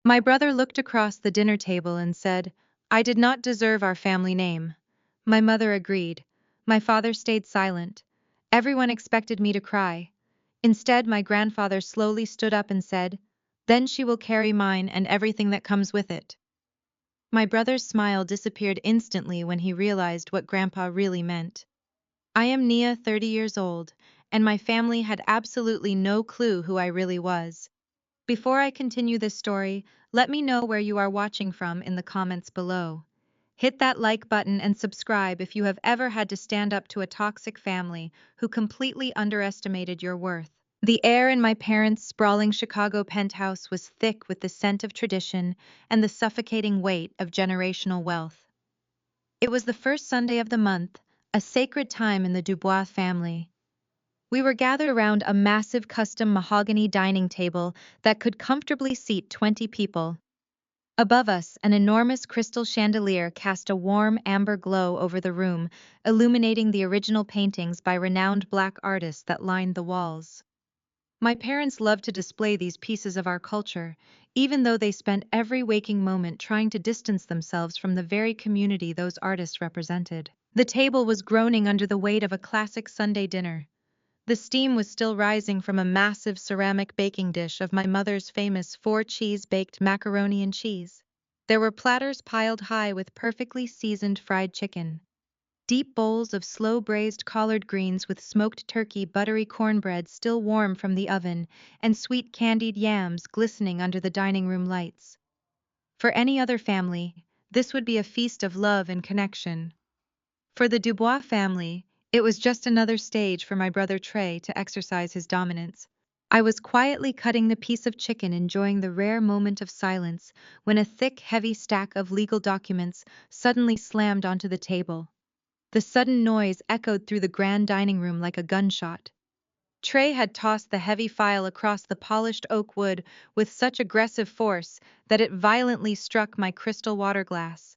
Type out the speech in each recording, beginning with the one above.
My brother looked across the dinner table and said, "I did not deserve our family name." My mother agreed. My father stayed silent. Everyone expected me to cry. Instead, my grandfather slowly stood up and said, "Then she will carry mine and everything that comes with it." My brother's smile disappeared instantly when he realized what Grandpa really meant. I am Nia, 30 years old, and my family had absolutely no clue who I really was. Before I continue this story, let me know where you are watching from in the comments below. Hit that like button and subscribe if you have ever had to stand up to a toxic family who completely underestimated your worth. The air in my parents' sprawling Chicago penthouse was thick with the scent of tradition and the suffocating weight of generational wealth. It was the first Sunday of the month, a sacred time in the Dubois family. We were gathered around a massive custom mahogany dining table that could comfortably seat 20 people. Above us, an enormous crystal chandelier cast a warm amber glow over the room, illuminating the original paintings by renowned Black artists that lined the walls. My parents loved to display these pieces of our culture, even though they spent every waking moment trying to distance themselves from the very community those artists represented. The table was groaning under the weight of a classic Sunday dinner. The steam was still rising from a massive ceramic baking dish of my mother's famous four-cheese baked macaroni and cheese. There were platters piled high with perfectly seasoned fried chicken, deep bowls of slow-braised collard greens with smoked turkey buttery cornbread still warm from the oven, and sweet candied yams glistening under the dining room lights. For any other family, this would be a feast of love and connection. For the Dubois family, it was just another stage for my brother Trey to exercise his dominance. I was quietly cutting the piece of chicken, enjoying the rare moment of silence, when a thick, heavy stack of legal documents suddenly slammed onto the table. The sudden noise echoed through the grand dining room like a gunshot. Trey had tossed the heavy file across the polished oak wood with such aggressive force that it violently struck my crystal water glass.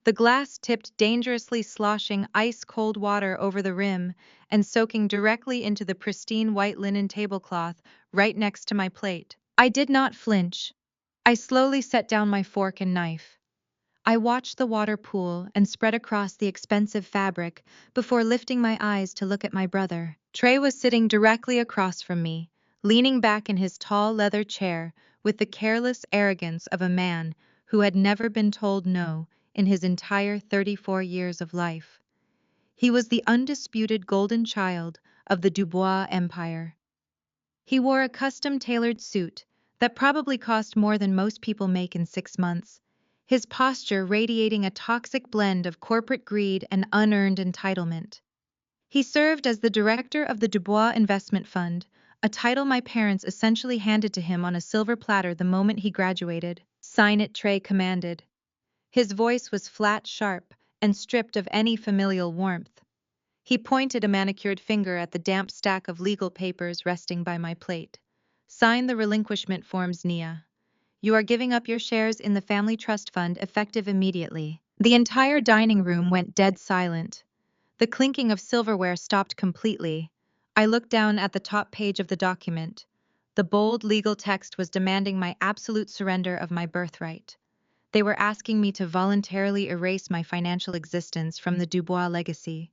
The glass tipped dangerously, sloshing ice-cold water over the rim and soaking directly into the pristine white linen tablecloth right next to my plate. I did not flinch. I slowly set down my fork and knife. I watched the water pool and spread across the expensive fabric before lifting my eyes to look at my brother. Trey was sitting directly across from me, leaning back in his tall leather chair with the careless arrogance of a man who had never been told no in his entire 34 years of life. He was the undisputed golden child of the Dubois Empire. He wore a custom-tailored suit that probably cost more than most people make in 6 months, his posture radiating a toxic blend of corporate greed and unearned entitlement. He served as the director of the Dubois Investment Fund, a title my parents essentially handed to him on a silver platter the moment he graduated. "Sign it," Trey commanded. His voice was flat, sharp, and stripped of any familial warmth. He pointed a manicured finger at the damp stack of legal papers resting by my plate. "Sign the relinquishment forms, Nia. You are giving up your shares in the family trust fund effective immediately." The entire dining room went dead silent. The clinking of silverware stopped completely. I looked down at the top page of the document. The bold legal text was demanding my absolute surrender of my birthright. They were asking me to voluntarily erase my financial existence from the Dubois legacy.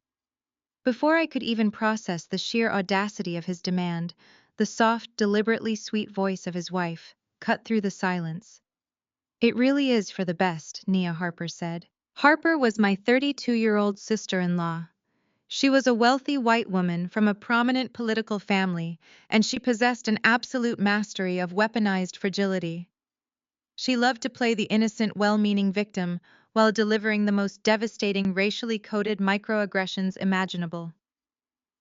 Before I could even process the sheer audacity of his demand, the soft, deliberately sweet voice of his wife cut through the silence. "It really is for the best," Nia Harper said. Harper was my 32-year-old sister-in-law. She was a wealthy white woman from a prominent political family, and she possessed an absolute mastery of weaponized fragility. She loved to play the innocent, well-meaning victim while delivering the most devastating racially coded microaggressions imaginable.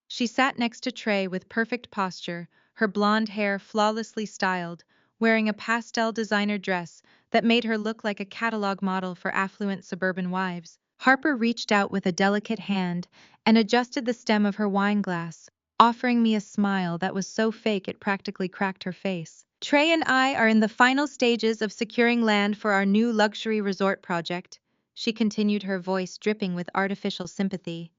She sat next to Trey with perfect posture, her blonde hair flawlessly styled, wearing a pastel designer dress that made her look like a catalog model for affluent suburban wives. Harper reached out with a delicate hand and adjusted the stem of her wine glass, offering me a smile that was so fake it practically cracked her face. "Trey and I are in the final stages of securing land for our new luxury resort project," she continued, her voice dripping with artificial sympathy.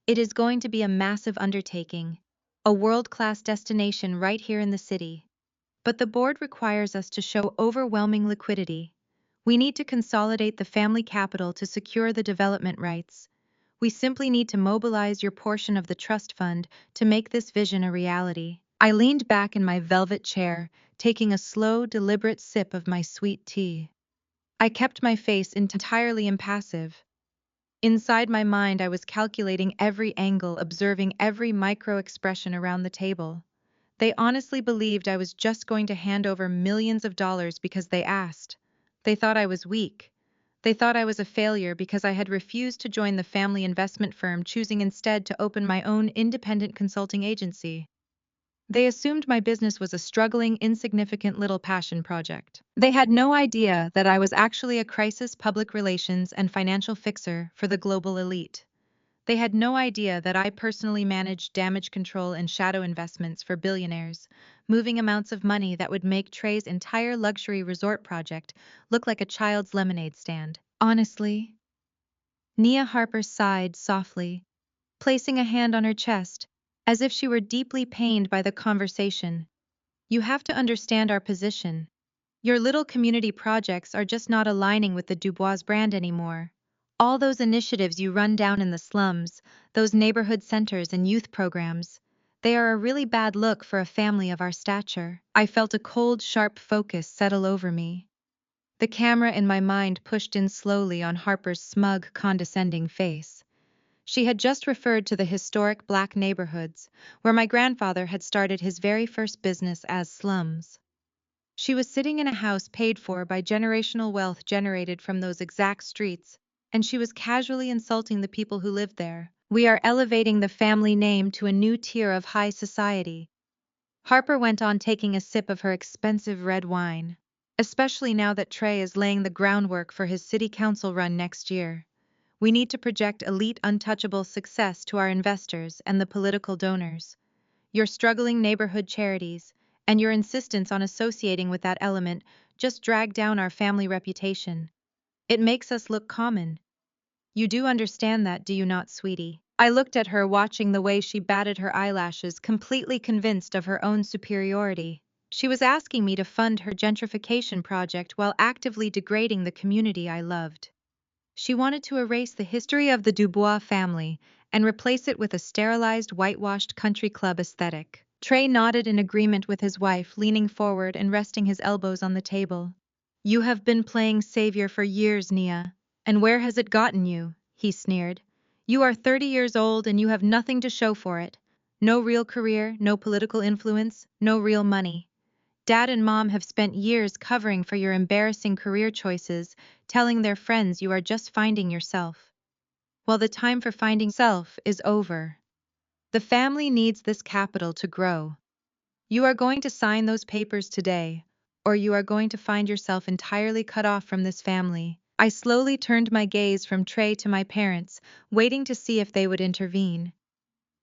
"It is going to be a massive undertaking, a world-class destination right here in the city." but the board requires us to show overwhelming liquidity. We need to consolidate the family capital to secure the development rights. We simply need to mobilize your portion of the trust fund to make this vision a reality. I leaned back in my velvet chair, taking a slow, deliberate sip of my sweet tea. I kept my face entirely impassive. Inside my mind, I was calculating every angle, observing every micro expression around the table. They honestly believed I was just going to hand over millions of dollars because they asked. They thought I was weak. They thought I was a failure because I had refused to join the family investment firm, choosing instead to open my own independent consulting agency. They assumed my business was a struggling, insignificant little passion project. They had no idea that I was actually a crisis public relations and financial fixer for the global elite. They had no idea that I personally managed damage control and shadow investments for billionaires, moving amounts of money that would make Trey's entire luxury resort project look like a child's lemonade stand. Honestly, Nia Harper sighed softly, placing a hand on her chest, as if she were deeply pained by the conversation. You have to understand our position. Your little community projects are just not aligning with the Dubois brand anymore. All those initiatives you run down in the slums, those neighborhood centers and youth programs, they are a really bad look for a family of our stature. I felt a cold, sharp focus settle over me. The camera in my mind pushed in slowly on Harper's smug, condescending face. She had just referred to the historic black neighborhoods, where my grandfather had started his very first business as slums. She was sitting in a house paid for by generational wealth generated from those exact streets, and she was casually insulting the people who lived there. We are elevating the family name to a new tier of high society. Harper went on, taking a sip of her expensive red wine. Especially now that Trey is laying the groundwork for his city council run next year. We need to project elite, untouchable success to our investors and the political donors. Your struggling neighborhood charities, and your insistence on associating with that element just drag down our family reputation. It makes us look common. You do understand that, do you not, sweetie? I looked at her, watching the way she batted her eyelashes, completely convinced of her own superiority. She was asking me to fund her gentrification project while actively degrading the community I loved. She wanted to erase the history of the Dubois family and replace it with a sterilized, whitewashed country club aesthetic. Trey nodded in agreement with his wife, leaning forward and resting his elbows on the table. You have been playing savior for years, Nia. And where has it gotten you? He sneered. You are 30 years old and you have nothing to show for it. No real career, no political influence, no real money. Dad and Mom have spent years covering for your embarrassing career choices, telling their friends you are just finding yourself. Well, the time for finding self is over. The family needs this capital to grow. You are going to sign those papers today, or you are going to find yourself entirely cut off from this family. I slowly turned my gaze from Trey to my parents, waiting to see if they would intervene.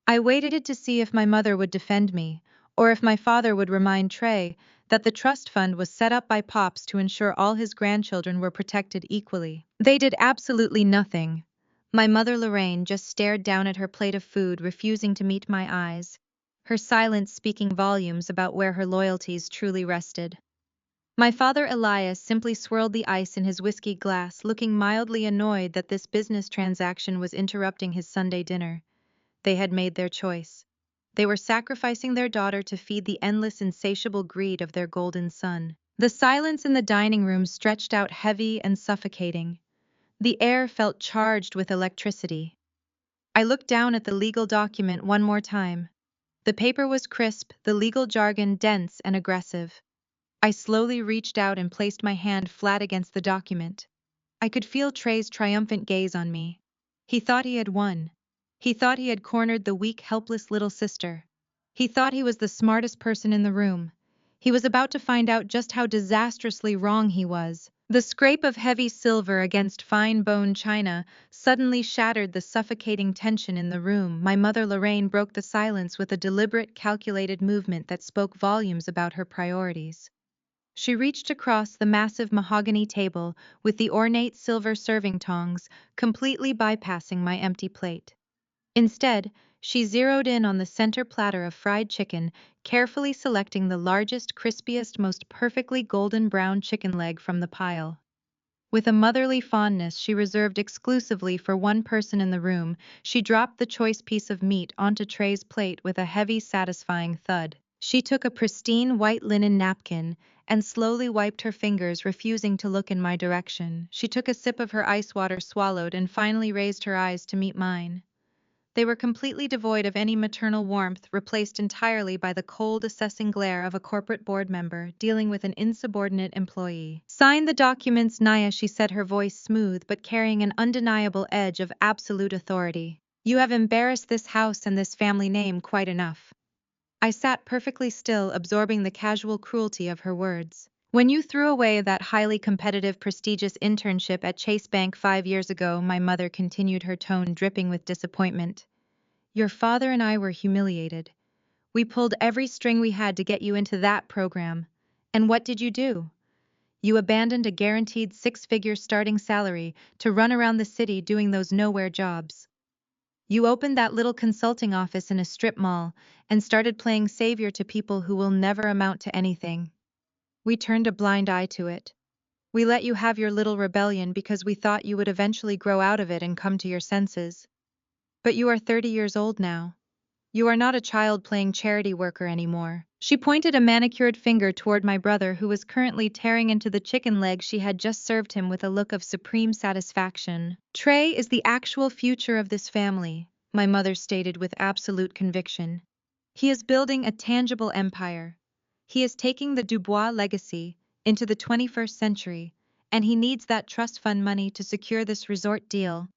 I waited to see if my mother would defend me, or if my father would remind Trey that the trust fund was set up by Pops to ensure all his grandchildren were protected equally. They did absolutely nothing. My mother Lorraine just stared down at her plate of food, refusing to meet my eyes, her silence speaking volumes about where her loyalties truly rested. My father Elias simply swirled the ice in his whiskey glass, looking mildly annoyed that this business transaction was interrupting his Sunday dinner. They had made their choice. They were sacrificing their daughter to feed the endless, insatiable greed of their golden son. The silence in the dining room stretched out heavy and suffocating. The air felt charged with electricity. I looked down at the legal document one more time. The paper was crisp, the legal jargon dense and aggressive. I slowly reached out and placed my hand flat against the document. I could feel Trey's triumphant gaze on me. He thought he had won. He thought he had cornered the weak, helpless little sister. He thought he was the smartest person in the room. He was about to find out just how disastrously wrong he was. The scrape of heavy silver against fine bone china suddenly shattered the suffocating tension in the room. My mother Lorraine broke the silence with a deliberate, calculated movement that spoke volumes about her priorities. She reached across the massive mahogany table with the ornate silver serving tongs, completely bypassing my empty plate. Instead, She zeroed in on the center platter of fried chicken, carefully selecting the largest, crispiest, most perfectly golden brown chicken leg from the pile. With a motherly fondness she reserved exclusively for one person in the room, she dropped the choice piece of meat onto Trey's plate with a heavy, satisfying thud. She took a pristine white linen napkin and slowly wiped her fingers, refusing to look in my direction. She took a sip of her ice water, swallowed, and finally raised her eyes to meet mine. They were completely devoid of any maternal warmth, replaced entirely by the cold, assessing glare of a corporate board member dealing with an insubordinate employee. "Sign the documents, Naya," she said, her voice smooth but carrying an undeniable edge of absolute authority. "You have embarrassed this house and this family name quite enough." I sat perfectly still, absorbing the casual cruelty of her words. "When you threw away that highly competitive, prestigious internship at Chase Bank 5 years ago," my mother continued, her tone dripping with disappointment, "your father and I were humiliated. We pulled every string we had to get you into that program. And what did you do? You abandoned a guaranteed six-figure starting salary to run around the city doing those nowhere jobs. You opened that little consulting office in a strip mall and started playing savior to people who will never amount to anything. We turned a blind eye to it. We let you have your little rebellion because we thought you would eventually grow out of it and come to your senses. But you are 30 years old now. You are not a child playing charity worker anymore." She pointed a manicured finger toward my brother, who was currently tearing into the chicken leg she had just served him, with a look of supreme satisfaction. "Trey is the actual future of this family," my mother stated with absolute conviction. "He is building a tangible empire. He is taking the Dubois legacy into the 21st century, and he needs that trust fund money to secure this resort deal.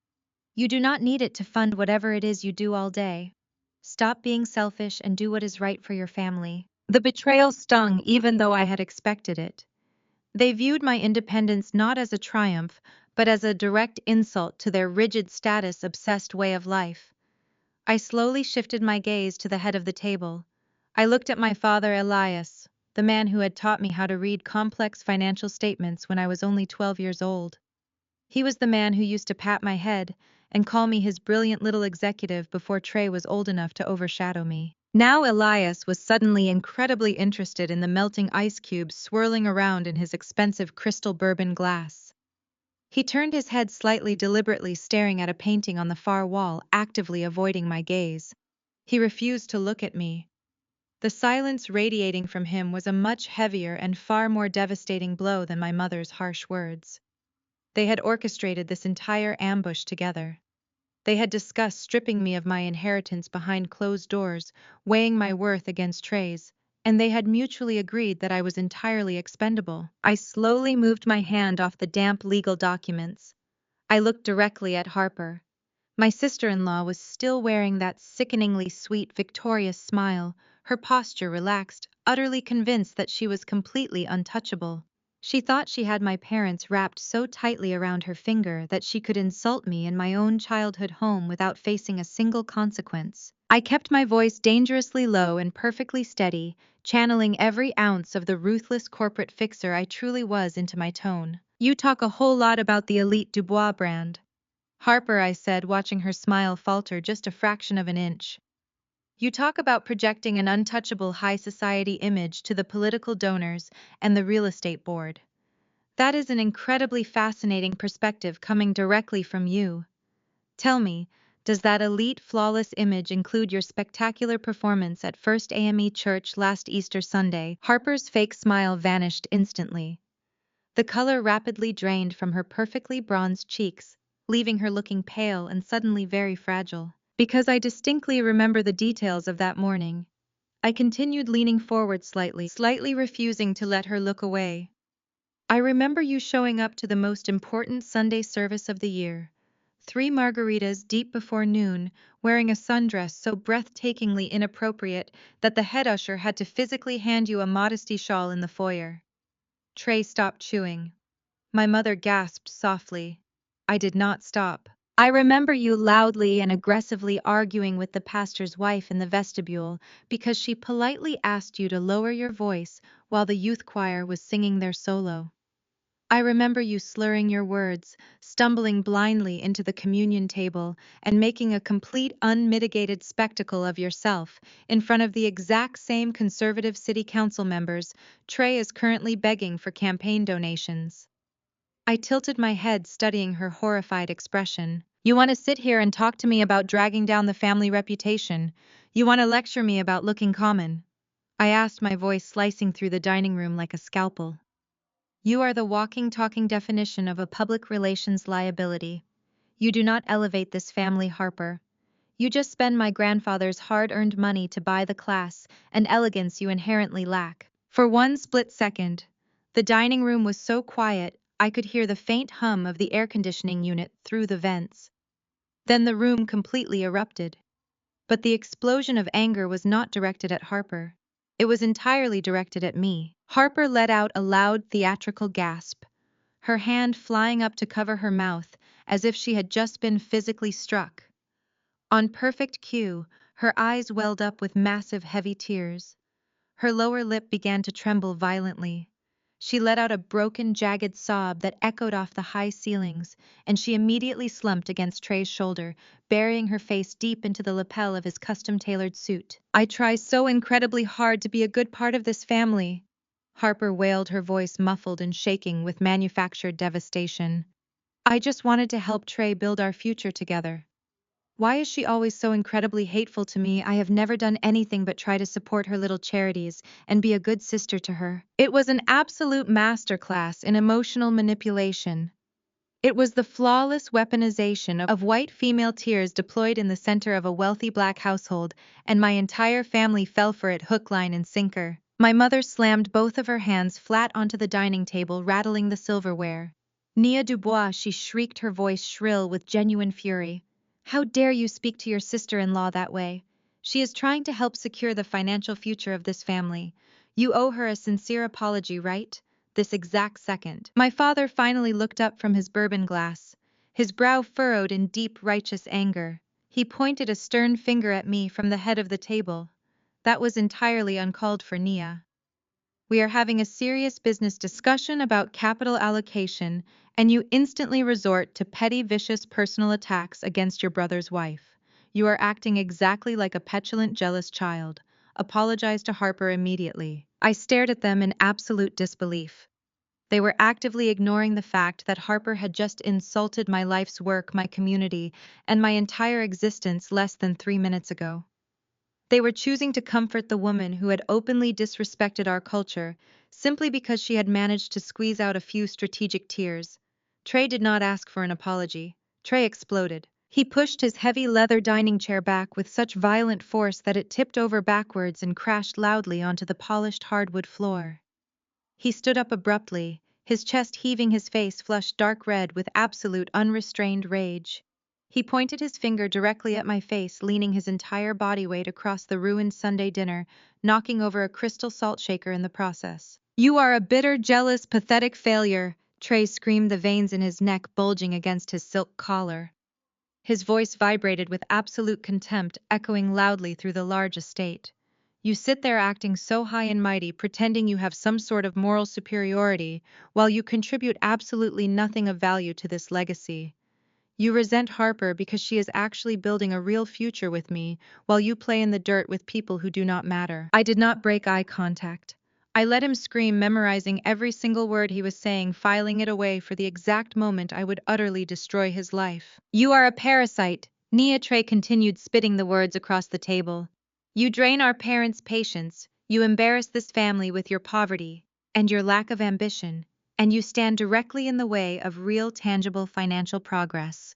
You do not need it to fund whatever it is you do all day. Stop being selfish and do what is right for your family." The betrayal stung, even though I had expected it. They viewed my independence not as a triumph, but as a direct insult to their rigid, status-obsessed way of life. I slowly shifted my gaze to the head of the table. I looked at my father, Elias, the man who had taught me how to read complex financial statements when I was only 12 years old. He was the man who used to pat my head and call me his brilliant little executive before Trey was old enough to overshadow me. Now Elias was suddenly incredibly interested in the melting ice cubes swirling around in his expensive crystal bourbon glass. He turned his head slightly, deliberately staring at a painting on the far wall, actively avoiding my gaze. He refused to look at me. The silence radiating from him was a much heavier and far more devastating blow than my mother's harsh words. They had orchestrated this entire ambush together. They had discussed stripping me of my inheritance behind closed doors, weighing my worth against Trey's, and they had mutually agreed that I was entirely expendable. I slowly moved my hand off the damp legal documents. I looked directly at Harper. My sister-in-law was still wearing that sickeningly sweet, victorious smile, her posture relaxed, utterly convinced that she was completely untouchable. She thought she had my parents wrapped so tightly around her finger that she could insult me in my own childhood home without facing a single consequence. I kept my voice dangerously low and perfectly steady, channeling every ounce of the ruthless corporate fixer I truly was into my tone. "You talk a whole lot about the elite Dubois brand, Harper," I said, watching her smile falter just a fraction of an inch. "You talk about projecting an untouchable high society image to the political donors and the real estate board. That is an incredibly fascinating perspective coming directly from you. Tell me, does that elite, flawless image include your spectacular performance at First AME Church last Easter Sunday?" Harper's fake smile vanished instantly. The color rapidly drained from her perfectly bronzed cheeks, leaving her looking pale and suddenly very fragile. "Because I distinctly remember the details of that morning." I continued, leaning forward slightly refusing to let her look away. "I remember you showing up to the most important Sunday service of the year, 3 margaritas deep before noon, wearing a sundress so breathtakingly inappropriate that the head usher had to physically hand you a modesty shawl in the foyer." Trey stopped chewing. My mother gasped softly. I did not stop. "I remember you loudly and aggressively arguing with the pastor's wife in the vestibule because she politely asked you to lower your voice while the youth choir was singing their solo." I remember you slurring your words, stumbling blindly into the communion table, and making a complete unmitigated spectacle of yourself in front of the exact same conservative city council members Trey is currently begging for campaign donations. I tilted my head, studying her horrified expression. You want to sit here and talk to me about dragging down the family reputation? You want to lecture me about looking common? I asked, my voice slicing through the dining room like a scalpel. You are the walking, talking definition of a public relations liability. You do not elevate this family, Harper. You just spend my grandfather's hard-earned money to buy the class and elegance you inherently lack. For one split second, the dining room was so quiet I could hear the faint hum of the air conditioning unit through the vents. Then the room completely erupted. But the explosion of anger was not directed at Harper. It was entirely directed at me. Harper let out a loud theatrical gasp, her hand flying up to cover her mouth as if she had just been physically struck. On perfect cue, her eyes welled up with massive, heavy tears. Her lower lip began to tremble violently. She let out a broken, jagged sob that echoed off the high ceilings, and she immediately slumped against Trey's shoulder, burying her face deep into the lapel of his custom-tailored suit. I try so incredibly hard to be a good part of this family, Harper wailed, her voice muffled and shaking with manufactured devastation. I just wanted to help Trey build our future together. Why is she always so incredibly hateful to me? I have never done anything but try to support her little charities and be a good sister to her. It was an absolute masterclass in emotional manipulation. It was the flawless weaponization of white female tears deployed in the center of a wealthy black household, and my entire family fell for it hook, line, and sinker. My mother slammed both of her hands flat onto the dining table, rattling the silverware. Nia Dubois, she shrieked, her voice shrill with genuine fury. How dare you speak to your sister-in-law that way? She is trying to help secure the financial future of this family. You owe her a sincere apology, right? This exact second. My father finally looked up from his bourbon glass, his brow furrowed in deep, righteous anger. He pointed a stern finger at me from the head of the table. That was entirely uncalled for, Nia. We are having a serious business discussion about capital allocation, and you instantly resort to petty, vicious personal attacks against your brother's wife. You are acting exactly like a petulant, jealous child. Apologize to Harper immediately. I stared at them in absolute disbelief. They were actively ignoring the fact that Harper had just insulted my life's work, my community, and my entire existence less than 3 minutes ago. They were choosing to comfort the woman who had openly disrespected our culture simply because she had managed to squeeze out a few strategic tears. Trey did not ask for an apology. Trey exploded. He pushed his heavy leather dining chair back with such violent force that it tipped over backwards and crashed loudly onto the polished hardwood floor. He stood up abruptly, his chest heaving, his face flushed dark red with absolute unrestrained rage. He pointed his finger directly at my face, leaning his entire body weight across the ruined Sunday dinner, knocking over a crystal salt shaker in the process. You are a bitter, jealous, pathetic failure, Trey screamed, the veins in his neck bulging against his silk collar. His voice vibrated with absolute contempt, echoing loudly through the large estate. You sit there acting so high and mighty, pretending you have some sort of moral superiority, while you contribute absolutely nothing of value to this legacy. You resent Harper because she is actually building a real future with me, while you play in the dirt with people who do not matter. I did not break eye contact. I let him scream, memorizing every single word he was saying, filing it away for the exact moment I would utterly destroy his life. You are a parasite, Nia. Trey continued, spitting the words across the table. You drain our parents' patience, you embarrass this family with your poverty and your lack of ambition, and you stand directly in the way of real, tangible financial progress.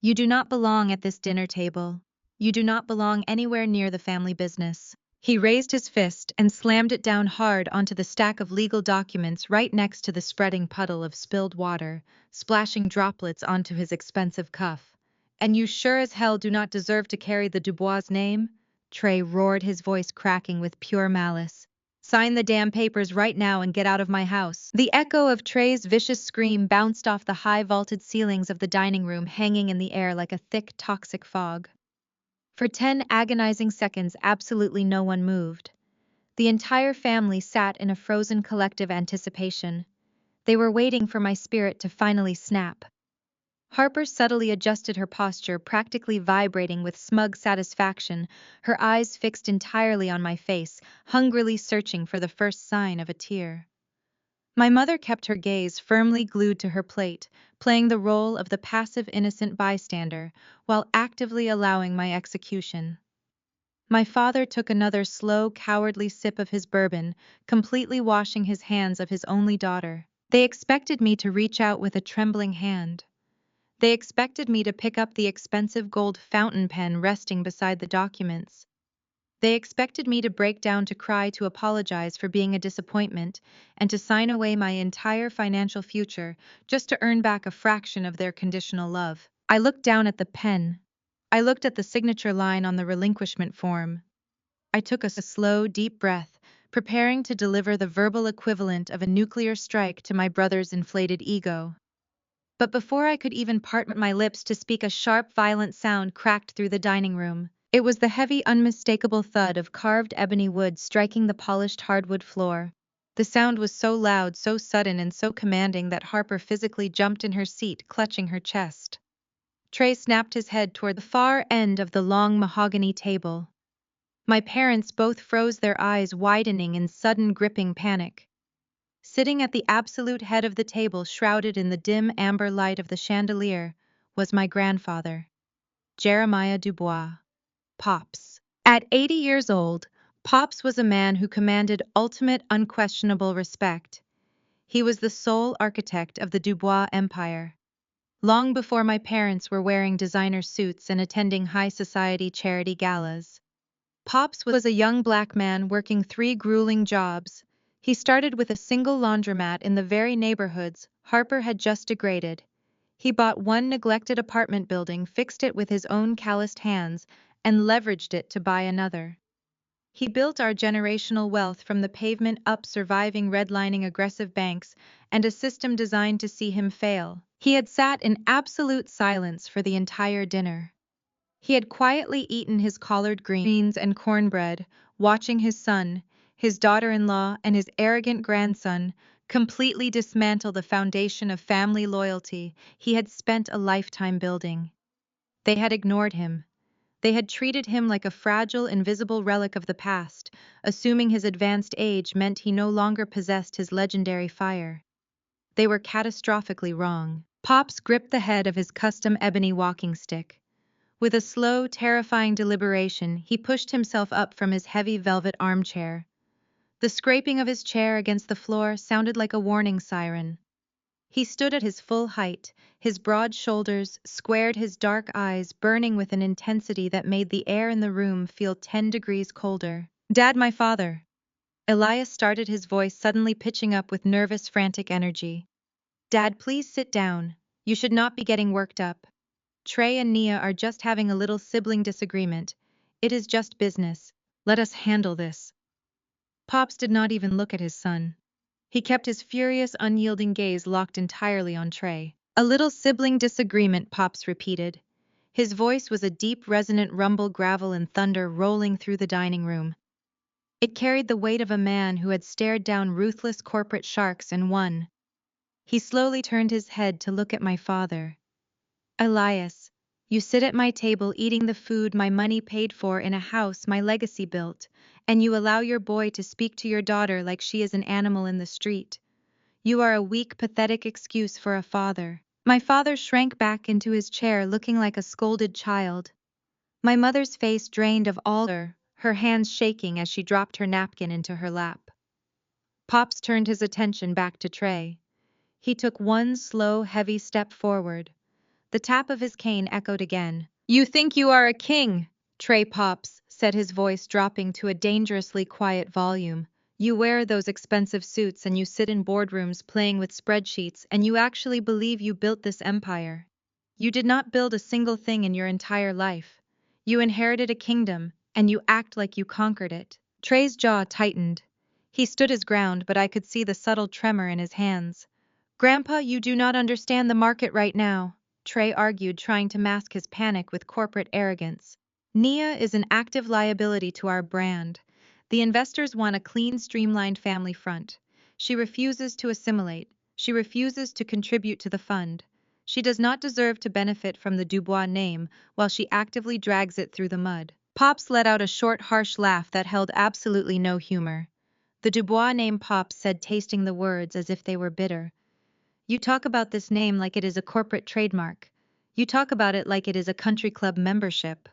You do not belong at this dinner table. You do not belong anywhere near the family business. He raised his fist and slammed it down hard onto the stack of legal documents right next to the spreading puddle of spilled water, splashing droplets onto his expensive cuff. And you sure as hell do not deserve to carry the Dubois name, Trey roared, his voice cracking with pure malice. Sign the damn papers right now and get out of my house. The echo of Trey's vicious scream bounced off the high vaulted ceilings of the dining room, hanging in the air like a thick, toxic fog. For 10 agonizing seconds, absolutely no one moved. The entire family sat in a frozen collective anticipation. They were waiting for my spirit to finally snap. Harper subtly adjusted her posture, practically vibrating with smug satisfaction, her eyes fixed entirely on my face, hungrily searching for the first sign of a tear. My mother kept her gaze firmly glued to her plate, playing the role of the passive innocent bystander, while actively allowing my execution. My father took another slow, cowardly sip of his bourbon, completely washing his hands of his only daughter. They expected me to reach out with a trembling hand. They expected me to pick up the expensive gold fountain pen resting beside the documents. They expected me to break down to cry, to apologize for being a disappointment, and to sign away my entire financial future just to earn back a fraction of their conditional love. I looked down at the pen. I looked at the signature line on the relinquishment form. I took a slow, deep breath, preparing to deliver the verbal equivalent of a nuclear strike to my brother's inflated ego. But before I could even part my lips to speak, a sharp, violent sound cracked through the dining room. It was the heavy, unmistakable thud of carved ebony wood striking the polished hardwood floor. The sound was so loud, so sudden, and so commanding that Harper physically jumped in her seat, clutching her chest. Trey snapped his head toward the far end of the long mahogany table. My parents both froze, their eyes widening in sudden, gripping panic. Sitting at the absolute head of the table, shrouded in the dim amber light of the chandelier, was my grandfather, Jeremiah Dubois, Pops. At 80 years old, Pops was a man who commanded ultimate, unquestionable respect. He was the sole architect of the Dubois empire. Long before my parents were wearing designer suits and attending high society charity galas, Pops was a young black man working 3 grueling jobs. He started with a single laundromat in the very neighborhoods Harper had just degraded. He bought one neglected apartment building, fixed it with his own calloused hands, and leveraged it to buy another. He built our generational wealth from the pavement up, surviving redlining aggressive banks and a system designed to see him fail. He had sat in absolute silence for the entire dinner. He had quietly eaten his collard greens and cornbread, watching his son, his daughter-in-law, and his arrogant grandson completely dismantle the foundation of family loyalty he had spent a lifetime building. They had ignored him. They had treated him like a fragile, invisible relic of the past, assuming his advanced age meant he no longer possessed his legendary fire. They were catastrophically wrong. Pops gripped the head of his custom ebony walking stick. With a slow, terrifying deliberation, he pushed himself up from his heavy velvet armchair. The scraping of his chair against the floor sounded like a warning siren. He stood at his full height, his broad shoulders squared, his dark eyes burning with an intensity that made the air in the room feel 10 degrees colder. "Dad, my father." Elias started, his voice suddenly pitching up with nervous, frantic energy. "Dad, please sit down. You should not be getting worked up. Trey and Nia are just having a little sibling disagreement. It is just business. Let us handle this." Pops did not even look at his son. He kept his furious, unyielding gaze locked entirely on Trey. "A little sibling disagreement," Pops repeated. His voice was a deep, resonant rumble, gravel and thunder rolling through the dining room. It carried the weight of a man who had stared down ruthless corporate sharks and won. He slowly turned his head to look at my father. "Elias, you sit at my table eating the food my money paid for in a house my legacy built, and you allow your boy to speak to your daughter like she is an animal in the street. You are a weak, pathetic excuse for a father." My father shrank back into his chair, looking like a scolded child. My mother's face drained of all her hands shaking as she dropped her napkin into her lap. Pops turned his attention back to Trey. He took one slow, heavy step forward. The tap of his cane echoed again. "You think you are a king, Trey Pops," said his voice dropping to a dangerously quiet volume. "You wear those expensive suits and you sit in boardrooms playing with spreadsheets, and you actually believe you built this empire. You did not build a single thing in your entire life. You inherited a kingdom, and you act like you conquered it." Trey's jaw tightened. He stood his ground, but I could see the subtle tremor in his hands. "Grandpa, you do not understand the market right now," Trey argued, trying to mask his panic with corporate arrogance. "Nia is an active liability to our brand. The investors want a clean, streamlined family front. She refuses to assimilate. She refuses to contribute to the fund. She does not deserve to benefit from the Dubois name while she actively drags it through the mud. Pops let out a short, harsh laugh that held absolutely no humor. The Dubois name, Pops said, tasting the words as if they were bitter. You talk about this name like it is a corporate trademark. You talk about it like it is a country club membership.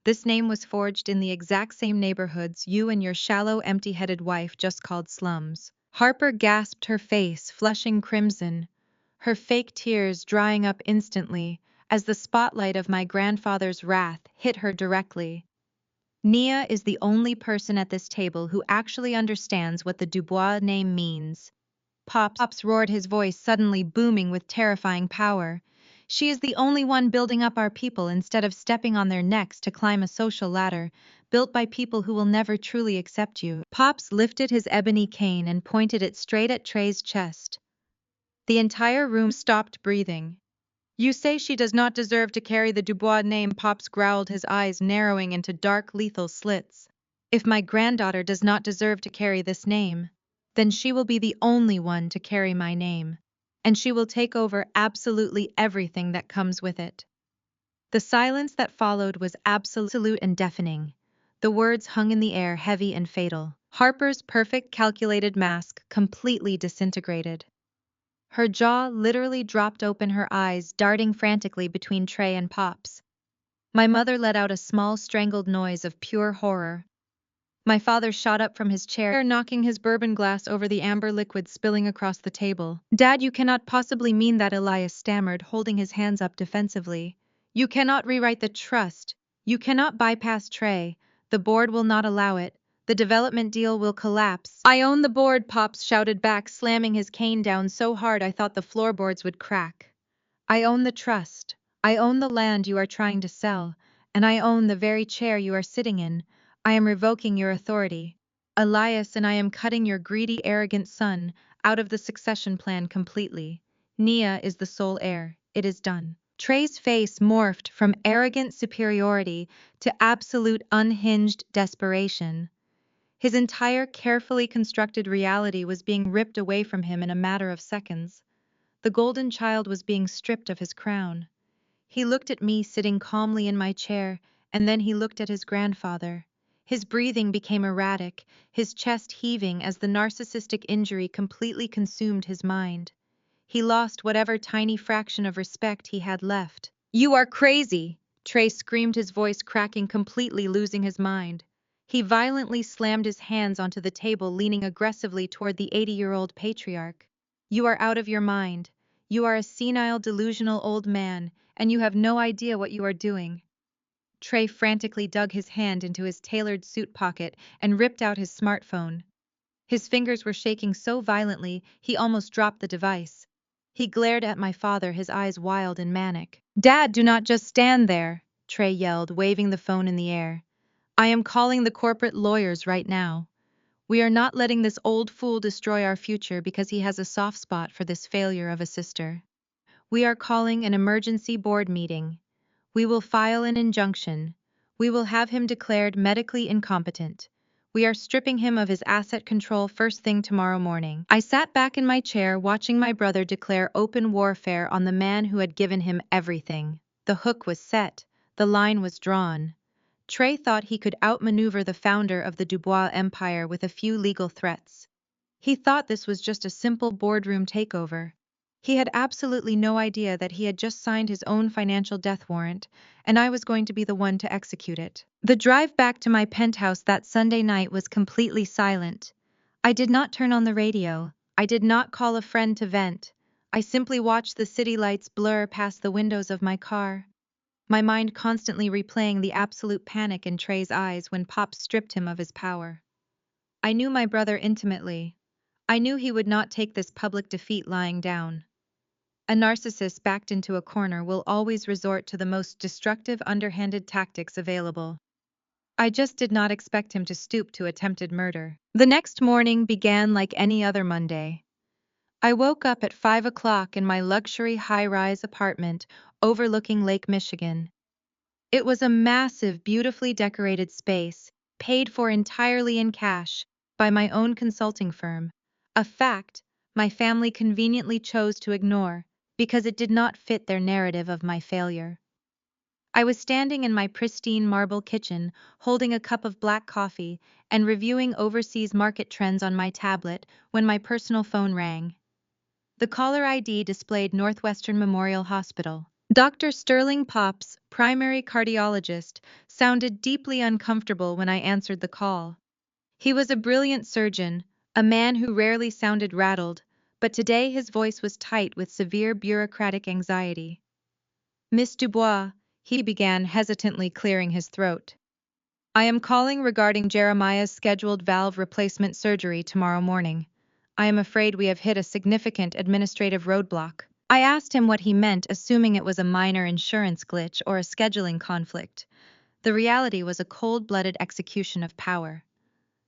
This name was forged in the exact same neighborhoods you and your shallow, empty-headed wife just called slums. Harper gasped, her face flushing crimson, her fake tears drying up instantly as the spotlight of my grandfather's wrath hit her directly. Nia is the only person at this table who actually understands what the Dubois name means. Pops roared, his voice suddenly booming with terrifying power. She is the only one building up our people instead of stepping on their necks to climb a social ladder, built by people who will never truly accept you. Pops lifted his ebony cane and pointed it straight at Trey's chest. The entire room stopped breathing. You say she does not deserve to carry the Dubois name, Pops growled, his eyes narrowing into dark, lethal slits. If my granddaughter does not deserve to carry this name, then she will be the only one to carry my name, and she will take over absolutely everything that comes with it. The silence that followed was absolute and deafening. The words hung in the air, heavy and fatal. Harper's perfect calculated mask completely disintegrated. Her jaw literally dropped open, her eyes darting frantically between Trey and Pops. My mother let out a small strangled noise of pure horror. My father shot up from his chair, knocking his bourbon glass over the amber liquid spilling across the table. Dad, you cannot possibly mean that, Elias stammered, holding his hands up defensively. You cannot rewrite the trust. You cannot bypass Trey. The board will not allow it. The development deal will collapse. I own the board, Pops shouted back, slamming his cane down so hard I thought the floorboards would crack. I own the trust. I own the land you are trying to sell, and I own the very chair you are sitting in. I am revoking your authority, Elias, and I am cutting your greedy, arrogant son out of the succession plan completely. Nia is the sole heir. It is done. Trey's face morphed from arrogant superiority to absolute unhinged desperation. His entire carefully constructed reality was being ripped away from him in a matter of seconds. The golden child was being stripped of his crown. He looked at me sitting calmly in my chair, and then he looked at his grandfather. His breathing became erratic, his chest heaving as the narcissistic injury completely consumed his mind. He lost whatever tiny fraction of respect he had left. You are crazy! Trey screamed, his voice cracking, completely losing his mind. He violently slammed his hands onto the table, leaning aggressively toward the 80-year-old patriarch. You are out of your mind. You are a senile, delusional old man, and you have no idea what you are doing. Trey frantically dug his hand into his tailored suit pocket and ripped out his smartphone. His fingers were shaking so violently he almost dropped the device. He glared at my father, his eyes wild and manic. Dad, do not just stand there, Trey yelled, waving the phone in the air. I am calling the corporate lawyers right now. We are not letting this old fool destroy our future because he has a soft spot for this failure of a sister. We are calling an emergency board meeting. We will file an injunction. We will have him declared medically incompetent. We are stripping him of his asset control first thing tomorrow morning. I sat back in my chair watching my brother declare open warfare on the man who had given him everything. The hook was set. The line was drawn. Trey thought he could outmaneuver the founder of the Dubois empire with a few legal threats. He thought this was just a simple boardroom takeover. He had absolutely no idea that he had just signed his own financial death warrant, and I was going to be the one to execute it. The drive back to my penthouse that Sunday night was completely silent. I did not turn on the radio. I did not call a friend to vent. I simply watched the city lights blur past the windows of my car, my mind constantly replaying the absolute panic in Trey's eyes when Pop stripped him of his power. I knew my brother intimately. I knew he would not take this public defeat lying down. A narcissist backed into a corner will always resort to the most destructive, underhanded tactics available. I just did not expect him to stoop to attempted murder. The next morning began like any other Monday. I woke up at 5 o'clock in my luxury high-rise apartment overlooking Lake Michigan. It was a massive, beautifully decorated space, paid for entirely in cash by my own consulting firm, a fact my family conveniently chose to ignore because it did not fit their narrative of my failure. I was standing in my pristine marble kitchen, holding a cup of black coffee and reviewing overseas market trends on my tablet when my personal phone rang. The caller ID displayed Northwestern Memorial Hospital. Dr. Sterling Pops, primary cardiologist, sounded deeply uncomfortable when I answered the call. He was a brilliant surgeon, a man who rarely sounded rattled, but today his voice was tight with severe bureaucratic anxiety. Miss Dubois, he began, hesitantly clearing his throat. I am calling regarding Jeremiah's scheduled valve replacement surgery tomorrow morning. I am afraid we have hit a significant administrative roadblock. I asked him what he meant, assuming it was a minor insurance glitch or a scheduling conflict. The reality was a cold-blooded execution of power.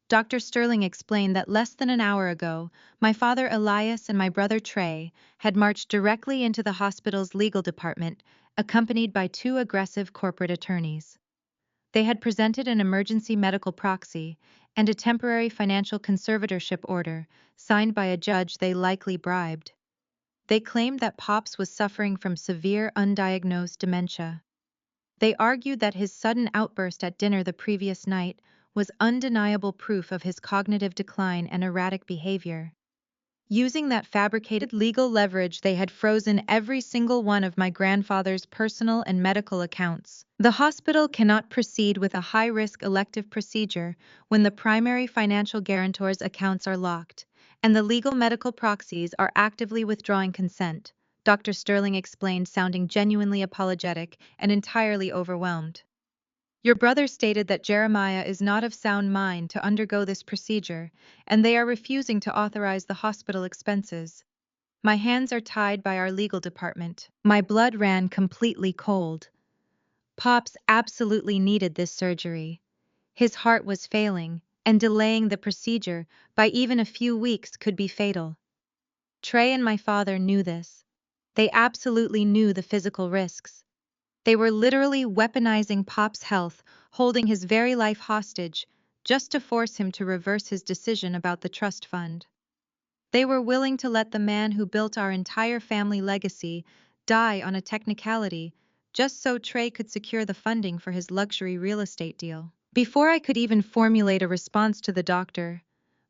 Dr. Sterling explained that less than an hour ago, my father Elias and my brother Trey had marched directly into the hospital's legal department, accompanied by two aggressive corporate attorneys. They had presented an emergency medical proxy and a temporary financial conservatorship order, signed by a judge they likely bribed. They claimed that Pops was suffering from severe undiagnosed dementia. They argued that his sudden outburst at dinner the previous night was undeniable proof of his cognitive decline and erratic behavior. Using that fabricated legal leverage, they had frozen every single one of my grandfather's personal and medical accounts. The hospital cannot proceed with a high-risk elective procedure when the primary financial guarantor's accounts are locked, and the legal medical proxies are actively withdrawing consent, Dr. Sterling explained, sounding genuinely apologetic and entirely overwhelmed. Your brother stated that Jeremiah is not of sound mind to undergo this procedure, and they are refusing to authorize the hospital expenses. My hands are tied by our legal department. My blood ran completely cold. Pops absolutely needed this surgery. His heart was failing, and delaying the procedure by even a few weeks could be fatal. Trey and my father knew this. They absolutely knew the physical risks. They were literally weaponizing Pop's health, holding his very life hostage, just to force him to reverse his decision about the trust fund. They were willing to let the man who built our entire family legacy die on a technicality, just so Trey could secure the funding for his luxury real estate deal. Before I could even formulate a response to the doctor,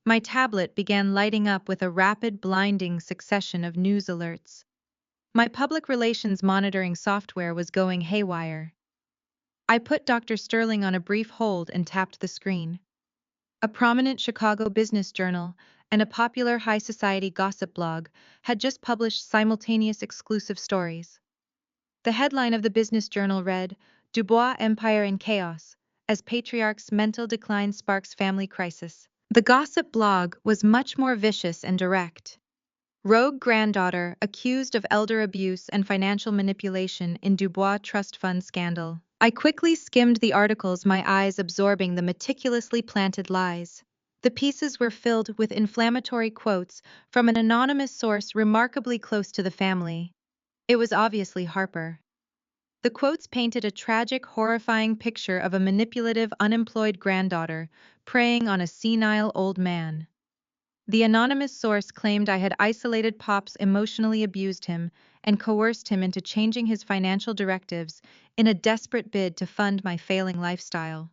my tablet began lighting up with a rapid, blinding succession of news alerts. My public relations monitoring software was going haywire. I put Dr. Sterling on a brief hold and tapped the screen. A prominent Chicago business journal and a popular high society gossip blog had just published simultaneous exclusive stories. The headline of the business journal read, "Dubois Empire in Chaos, as Patriarch's Mental Decline Sparks Family Crisis." The gossip blog was much more vicious and direct. Rogue granddaughter accused of elder abuse and financial manipulation in Dubois Trust Fund scandal. I quickly skimmed the articles, my eyes absorbing the meticulously planted lies. The pieces were filled with inflammatory quotes from an anonymous source remarkably close to the family. It was obviously Harper. The quotes painted a tragic, horrifying picture of a manipulative, unemployed granddaughter preying on a senile old man. The anonymous source claimed I had isolated Pops, emotionally abused him, and coerced him into changing his financial directives in a desperate bid to fund my failing lifestyle.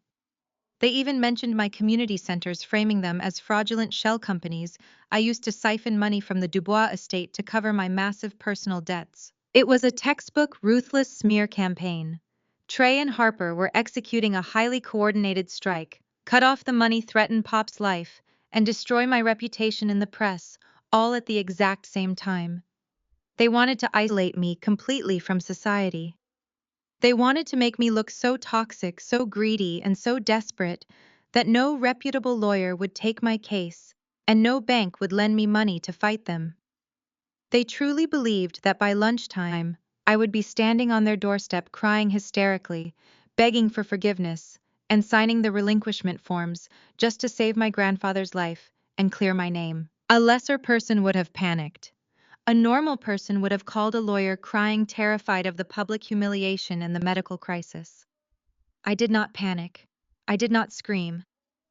They even mentioned my community centers, framing them as fraudulent shell companies I used to siphon money from the Dubois estate to cover my massive personal debts. It was a textbook, ruthless smear campaign. Trey and Harper were executing a highly coordinated strike, cut off the money, threaten Pop's life, and destroy my reputation in the press, all at the exact same time. They wanted to isolate me completely from society. They wanted to make me look so toxic, so greedy, and so desperate that no reputable lawyer would take my case, and no bank would lend me money to fight them. They truly believed that by lunchtime, I would be standing on their doorstep crying hysterically, begging for forgiveness, and signing the relinquishment forms just to save my grandfather's life and clear my name. A lesser person would have panicked. A normal person would have called a lawyer, crying, terrified of the public humiliation and the medical crisis. I did not panic. I did not scream.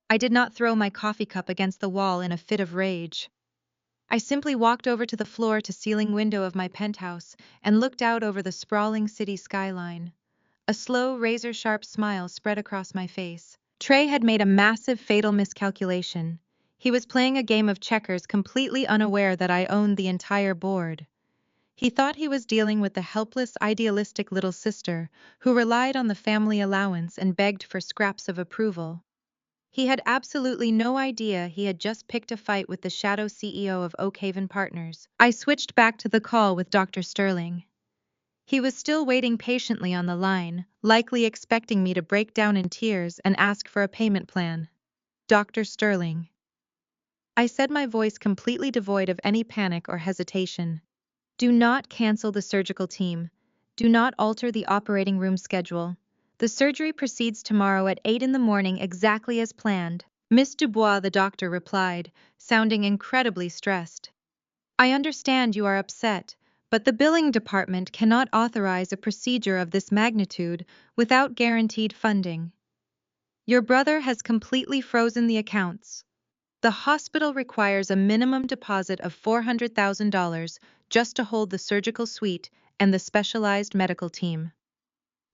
I did not throw my coffee cup against the wall in a fit of rage. I simply walked over to the floor-to-ceiling window of my penthouse and looked out over the sprawling city skyline. A slow, razor-sharp smile spread across my face. Trey had made a massive, fatal miscalculation. He was playing a game of checkers completely unaware that I owned the entire board. He thought he was dealing with the helpless, idealistic little sister who relied on the family allowance and begged for scraps of approval. He had absolutely no idea he had just picked a fight with the shadow CEO of Oakhaven Partners. I switched back to the call with Dr. Sterling. He was still waiting patiently on the line, likely expecting me to break down in tears and ask for a payment plan. Dr. Sterling. I said, my voice completely devoid of any panic or hesitation. Do not cancel the surgical team. Do not alter the operating room schedule. The surgery proceeds tomorrow at 8 in the morning exactly as planned. Miss Dubois, the doctor replied, sounding incredibly stressed. I understand you are upset, but the billing department cannot authorize a procedure of this magnitude without guaranteed funding. Your brother has completely frozen the accounts. The hospital requires a minimum deposit of $400,000 just to hold the surgical suite and the specialized medical team.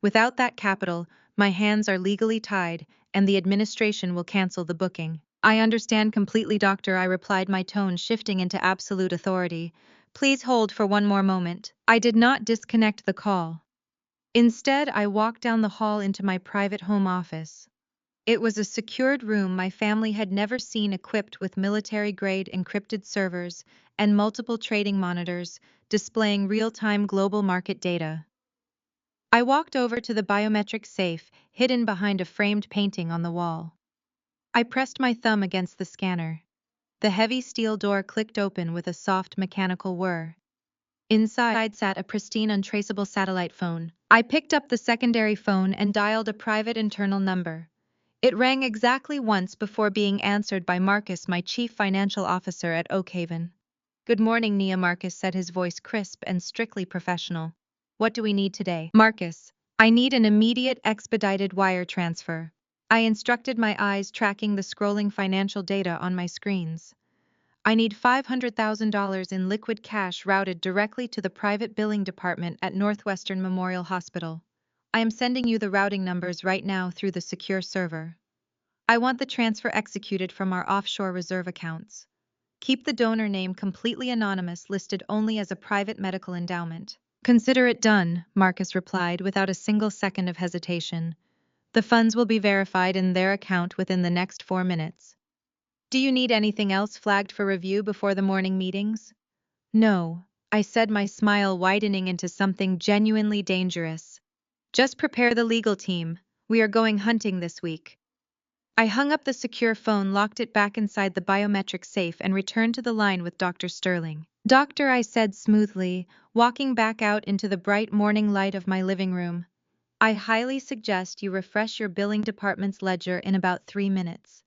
Without that capital, my hands are legally tied, and the administration will cancel the booking. I understand completely, doctor, I replied, my tone shifting into absolute authority. Please hold for one more moment. I did not disconnect the call. Instead, I walked down the hall into my private home office. It was a secured room my family had never seen, equipped with military-grade encrypted servers and multiple trading monitors displaying real-time global market data. I walked over to the biometric safe hidden behind a framed painting on the wall. I pressed my thumb against the scanner. The heavy steel door clicked open with a soft mechanical whir. Inside sat a pristine, untraceable satellite phone. I picked up the secondary phone and dialed a private internal number. It rang exactly once before being answered by Marcus, my chief financial officer at Oakhaven. Good morning, Nia, Marcus said, his voice crisp and strictly professional. What do we need today? Marcus, I need an immediate expedited wire transfer. I instructed, my eyes tracking the scrolling financial data on my screens. I need $500,000 in liquid cash routed directly to the private billing department at Northwestern Memorial Hospital. I am sending you the routing numbers right now through the secure server. I want the transfer executed from our offshore reserve accounts. Keep the donor name completely anonymous, listed only as a private medical endowment. Consider it done, Marcus replied without a single second of hesitation. The funds will be verified in their account within the next 4 minutes. Do you need anything else flagged for review before the morning meetings? No, I said, my smile widening into something genuinely dangerous. Just prepare the legal team. We are going hunting this week. I hung up the secure phone, locked it back inside the biometric safe, and returned to the line with Dr. Sterling. Doctor, I said smoothly, walking back out into the bright morning light of my living room. I highly suggest you refresh your billing department's ledger in about 3 minutes.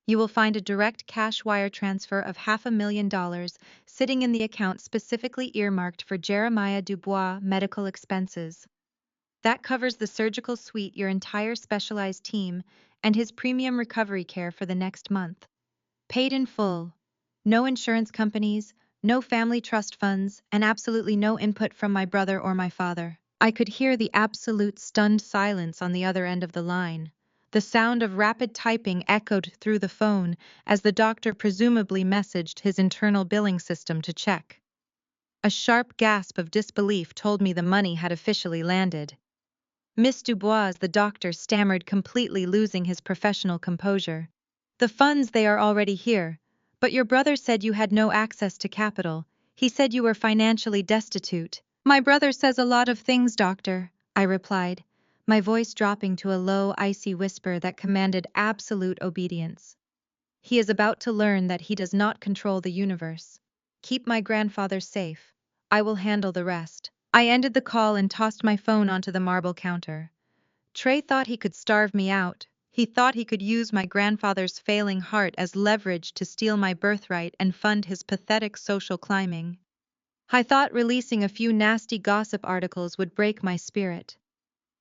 You will find a direct cash wire transfer of $500,000 sitting in the account specifically earmarked for Jeremiah Dubois' medical expenses. That covers the surgical suite, your entire specialized team, and his premium recovery care for the next month. Paid in full. No insurance companies, no family trust funds, and absolutely no input from my brother or my father. I could hear the absolute stunned silence on the other end of the line. The sound of rapid typing echoed through the phone as the doctor presumably messaged his internal billing system to check. A sharp gasp of disbelief told me the money had officially landed. Miss Dubois, the doctor stammered, completely losing his professional composure. The funds, they are already here, but your brother said you had no access to capital. He said you were financially destitute. My brother says a lot of things, doctor, I replied, my voice dropping to a low, icy whisper that commanded absolute obedience. He is about to learn that he does not control the universe. Keep my grandfather safe. I will handle the rest. I ended the call and tossed my phone onto the marble counter. Trey thought he could starve me out. He thought he could use my grandfather's failing heart as leverage to steal my birthright and fund his pathetic social climbing. I thought releasing a few nasty gossip articles would break my spirit.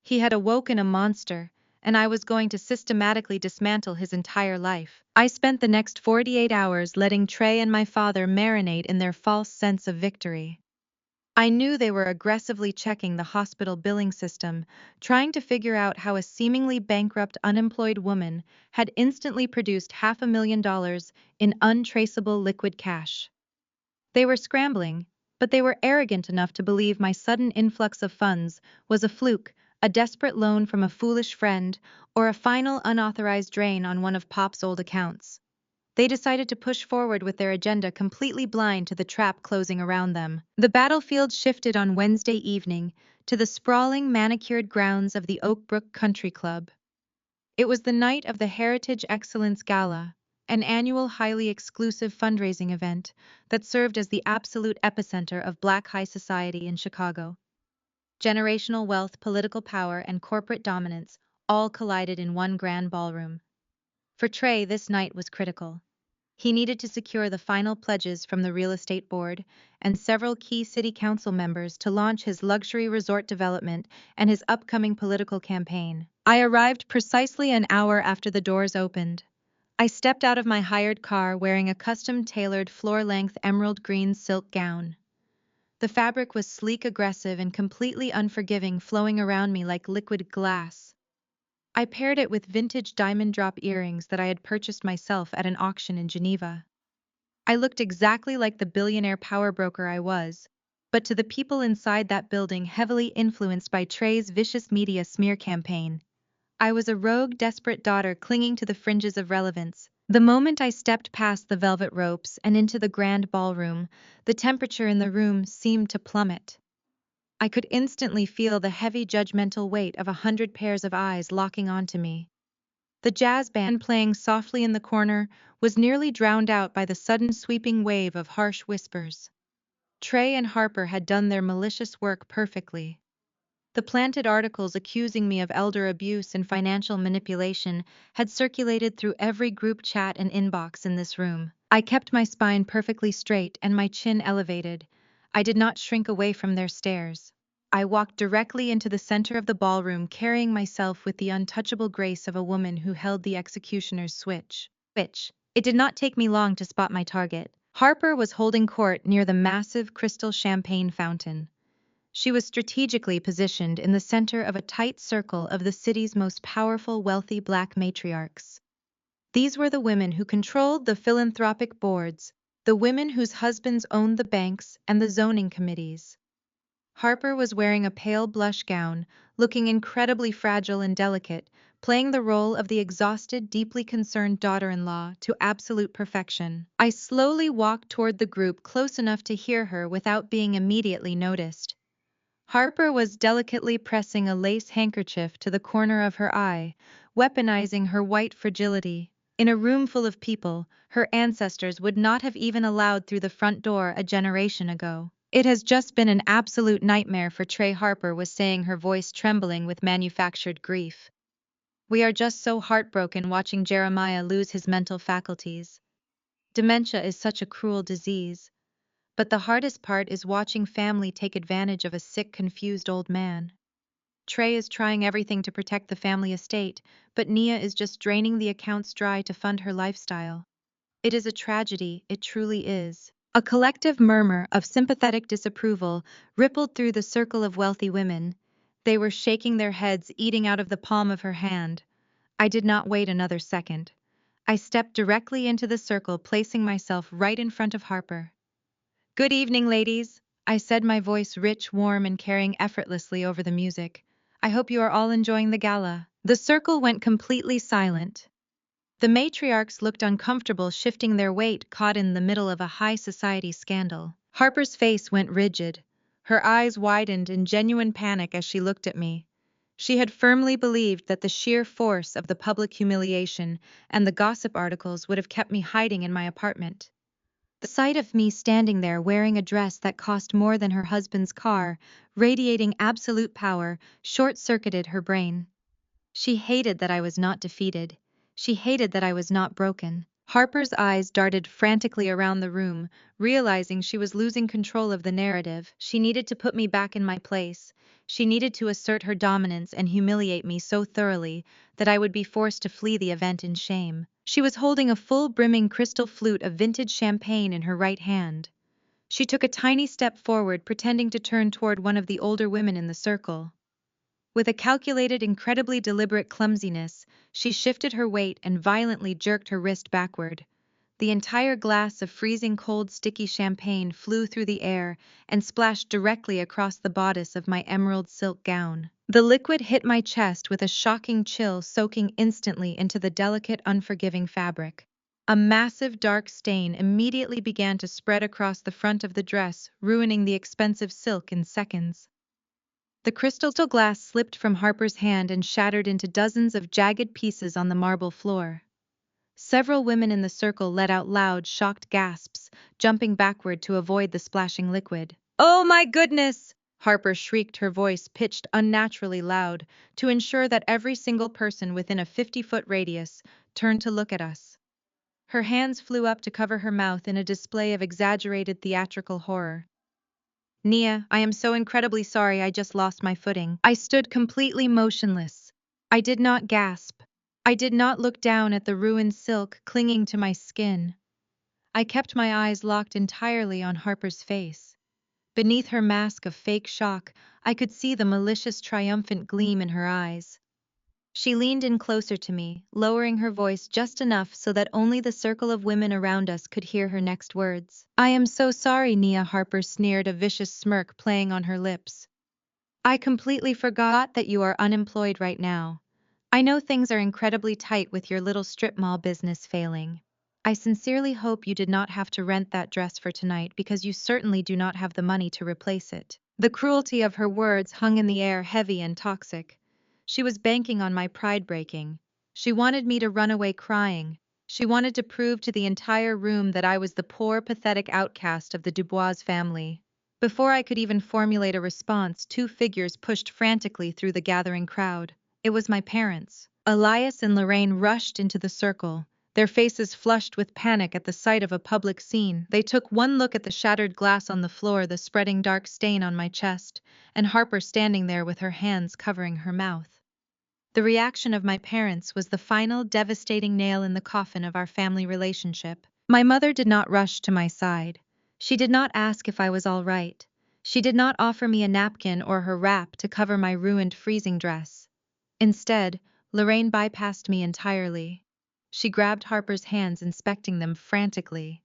He had awoken a monster, and I was going to systematically dismantle his entire life. I spent the next 48 hours letting Trey and my father marinate in their false sense of victory. I knew they were aggressively checking the hospital billing system, trying to figure out how a seemingly bankrupt unemployed woman had instantly produced $500,000 in untraceable liquid cash. They were scrambling, but they were arrogant enough to believe my sudden influx of funds was a fluke, a desperate loan from a foolish friend, or a final unauthorized drain on one of Pop's old accounts. They decided to push forward with their agenda completely blind to the trap closing around them. The battlefield shifted on Wednesday evening to the sprawling manicured grounds of the Oakbrook Country Club. It was the night of the Heritage Excellence Gala, an annual highly exclusive fundraising event that served as the absolute epicenter of Black high society in Chicago. Generational wealth, political power, and corporate dominance all collided in one grand ballroom. For Trey, this night was critical. He needed to secure the final pledges from the real estate board and several key city council members to launch his luxury resort development and his upcoming political campaign. I arrived precisely an hour after the doors opened. I stepped out of my hired car wearing a custom-tailored floor-length emerald green silk gown. The fabric was sleek, aggressive, and completely unforgiving, flowing around me like liquid glass. I paired it with vintage diamond drop earrings that I had purchased myself at an auction in Geneva. I looked exactly like the billionaire power broker I was, but to the people inside that building heavily influenced by Trey's vicious media smear campaign, I was a rogue, desperate daughter clinging to the fringes of relevance. The moment I stepped past the velvet ropes and into the grand ballroom, the temperature in the room seemed to plummet. I could instantly feel the heavy judgmental weight of 100 pairs of eyes locking onto me. The jazz band playing softly in the corner was nearly drowned out by the sudden sweeping wave of harsh whispers. Trey and Harper had done their malicious work perfectly. The planted articles accusing me of elder abuse and financial manipulation had circulated through every group chat and inbox in this room. I kept my spine perfectly straight and my chin elevated. I did not shrink away from their stares. I walked directly into the center of the ballroom, carrying myself with the untouchable grace of a woman who held the executioner's switch. It did not take me long to spot my target. Harper was holding court near the massive crystal champagne fountain. She was strategically positioned in the center of a tight circle of the city's most powerful, wealthy Black matriarchs. These were the women who controlled the philanthropic boards, the women whose husbands owned the banks and the zoning committees. Harper was wearing a pale blush gown, looking incredibly fragile and delicate, playing the role of the exhausted, deeply concerned daughter-in-law to absolute perfection. I slowly walked toward the group close enough to hear her without being immediately noticed. Harper was delicately pressing a lace handkerchief to the corner of her eye, weaponizing her white fragility. In a room full of people, her ancestors would not have even allowed through the front door a generation ago. It has just been an absolute nightmare for Trey, Harper was saying, her voice trembling with manufactured grief. We are just so heartbroken watching Jeremiah lose his mental faculties. Dementia is such a cruel disease. But the hardest part is watching family take advantage of a sick, confused old man. Trey is trying everything to protect the family estate, but Nia is just draining the accounts dry to fund her lifestyle. It is a tragedy, it truly is. A collective murmur of sympathetic disapproval rippled through the circle of wealthy women. They were shaking their heads, eating out of the palm of her hand. I did not wait another second. I stepped directly into the circle, placing myself right in front of Harper. "Good evening, ladies," I said, my voice rich, warm, and carrying effortlessly over the music. "I hope you are all enjoying the gala." The circle went completely silent. The matriarchs looked uncomfortable, shifting their weight, caught in the middle of a high society scandal. Harper's face went rigid. Her eyes widened in genuine panic as she looked at me. She had firmly believed that the sheer force of the public humiliation and the gossip articles would have kept me hiding in my apartment. The sight of me standing there wearing a dress that cost more than her husband's car, radiating absolute power, short-circuited her brain. She hated that I was not defeated. She hated that I was not broken. Harper's eyes darted frantically around the room, realizing she was losing control of the narrative. She needed to put me back in my place. She needed to assert her dominance and humiliate me so thoroughly that I would be forced to flee the event in shame. She was holding a full brimming crystal flute of vintage champagne in her right hand. She took a tiny step forward, pretending to turn toward one of the older women in the circle. With a calculated, incredibly deliberate clumsiness, she shifted her weight and violently jerked her wrist backward. The entire glass of freezing cold, sticky champagne flew through the air and splashed directly across the bodice of my emerald silk gown. The liquid hit my chest with a shocking chill, soaking instantly into the delicate, unforgiving fabric. A massive dark stain immediately began to spread across the front of the dress, ruining the expensive silk in seconds. The crystal glass slipped from Harper's hand and shattered into dozens of jagged pieces on the marble floor. Several women in the circle let out loud, shocked gasps, jumping backward to avoid the splashing liquid. "Oh my goodness!" Harper shrieked, her voice pitched unnaturally loud, to ensure that every single person within a 50-foot radius turned to look at us. Her hands flew up to cover her mouth in a display of exaggerated theatrical horror. "Nia, I am so incredibly sorry, I just lost my footing." I stood completely motionless. I did not gasp. I did not look down at the ruined silk clinging to my skin. I kept my eyes locked entirely on Harper's face. Beneath her mask of fake shock, I could see the malicious, triumphant gleam in her eyes. She leaned in closer to me, lowering her voice just enough so that only the circle of women around us could hear her next words. "I am so sorry," Nia, Harper sneered, a vicious smirk playing on her lips. "I completely forgot that you are unemployed right now. I know things are incredibly tight with your little strip mall business failing. I sincerely hope you did not have to rent that dress for tonight because you certainly do not have the money to replace it." The cruelty of her words hung in the air, heavy and toxic. She was banking on my pride breaking. She wanted me to run away crying. She wanted to prove to the entire room that I was the poor, pathetic outcast of the Dubois family. Before I could even formulate a response, two figures pushed frantically through the gathering crowd. It was my parents. Elias and Lorraine rushed into the circle, their faces flushed with panic at the sight of a public scene. They took one look at the shattered glass on the floor, the spreading dark stain on my chest, and Harper standing there with her hands covering her mouth. The reaction of my parents was the final, devastating nail in the coffin of our family relationship. My mother did not rush to my side. She did not ask if I was all right. She did not offer me a napkin or her wrap to cover my ruined freezing dress. Instead, Lorraine bypassed me entirely. She grabbed Harper's hands, inspecting them frantically.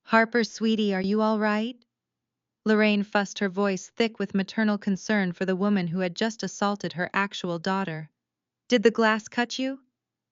"Harper, sweetie, are you all right?" Lorraine fussed, her voice thick with maternal concern for the woman who had just assaulted her actual daughter. "Did the glass cut you?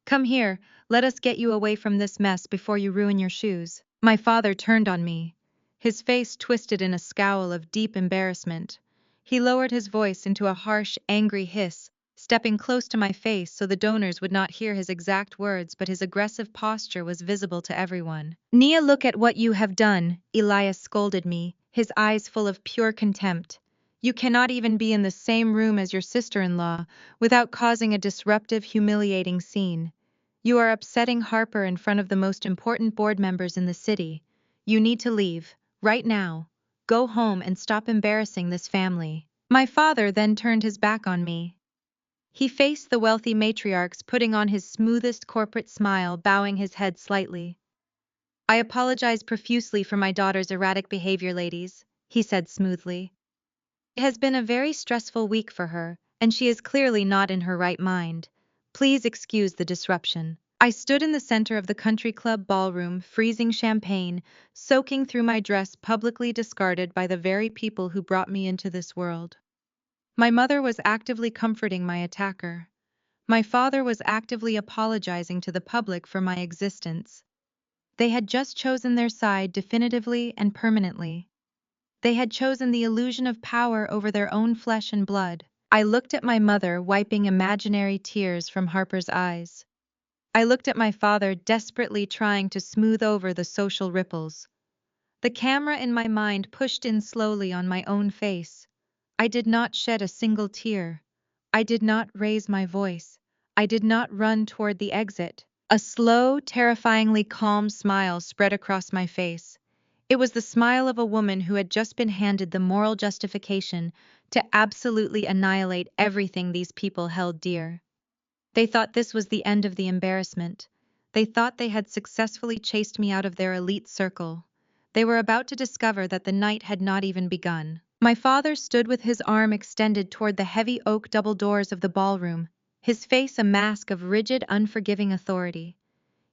Come here, let us get you away from this mess before you ruin your shoes." My father turned on me, his face twisted in a scowl of deep embarrassment. He lowered his voice into a harsh, angry hiss, stepping close to my face so the donors would not hear his exact words, but his aggressive posture was visible to everyone. "Nia, look at what you have done," Elias scolded me, his eyes full of pure contempt. "You cannot even be in the same room as your sister-in-law without causing a disruptive, humiliating scene. You are upsetting Harper in front of the most important board members in the city. You need to leave, right now. Go home and stop embarrassing this family." My father then turned his back on me. He faced the wealthy matriarchs, putting on his smoothest corporate smile, bowing his head slightly. "I apologize profusely for my daughter's erratic behavior, ladies," he said smoothly. "It has been a very stressful week for her, and she is clearly not in her right mind. Please excuse the disruption." I stood in the center of the country club ballroom, freezing champagne, soaking through my dress, publicly discarded by the very people who brought me into this world. My mother was actively comforting my attacker. My father was actively apologizing to the public for my existence. They had just chosen their side definitively and permanently. They had chosen the illusion of power over their own flesh and blood. I looked at my mother, wiping imaginary tears from Harper's eyes. I looked at my father, desperately trying to smooth over the social ripples. The camera in my mind pushed in slowly on my own face. I did not shed a single tear. I did not raise my voice. I did not run toward the exit. A slow, terrifyingly calm smile spread across my face. It was the smile of a woman who had just been handed the moral justification to absolutely annihilate everything these people held dear. They thought this was the end of the embarrassment. They thought they had successfully chased me out of their elite circle. They were about to discover that the night had not even begun. My father stood with his arm extended toward the heavy oak double doors of the ballroom, his face a mask of rigid, unforgiving authority.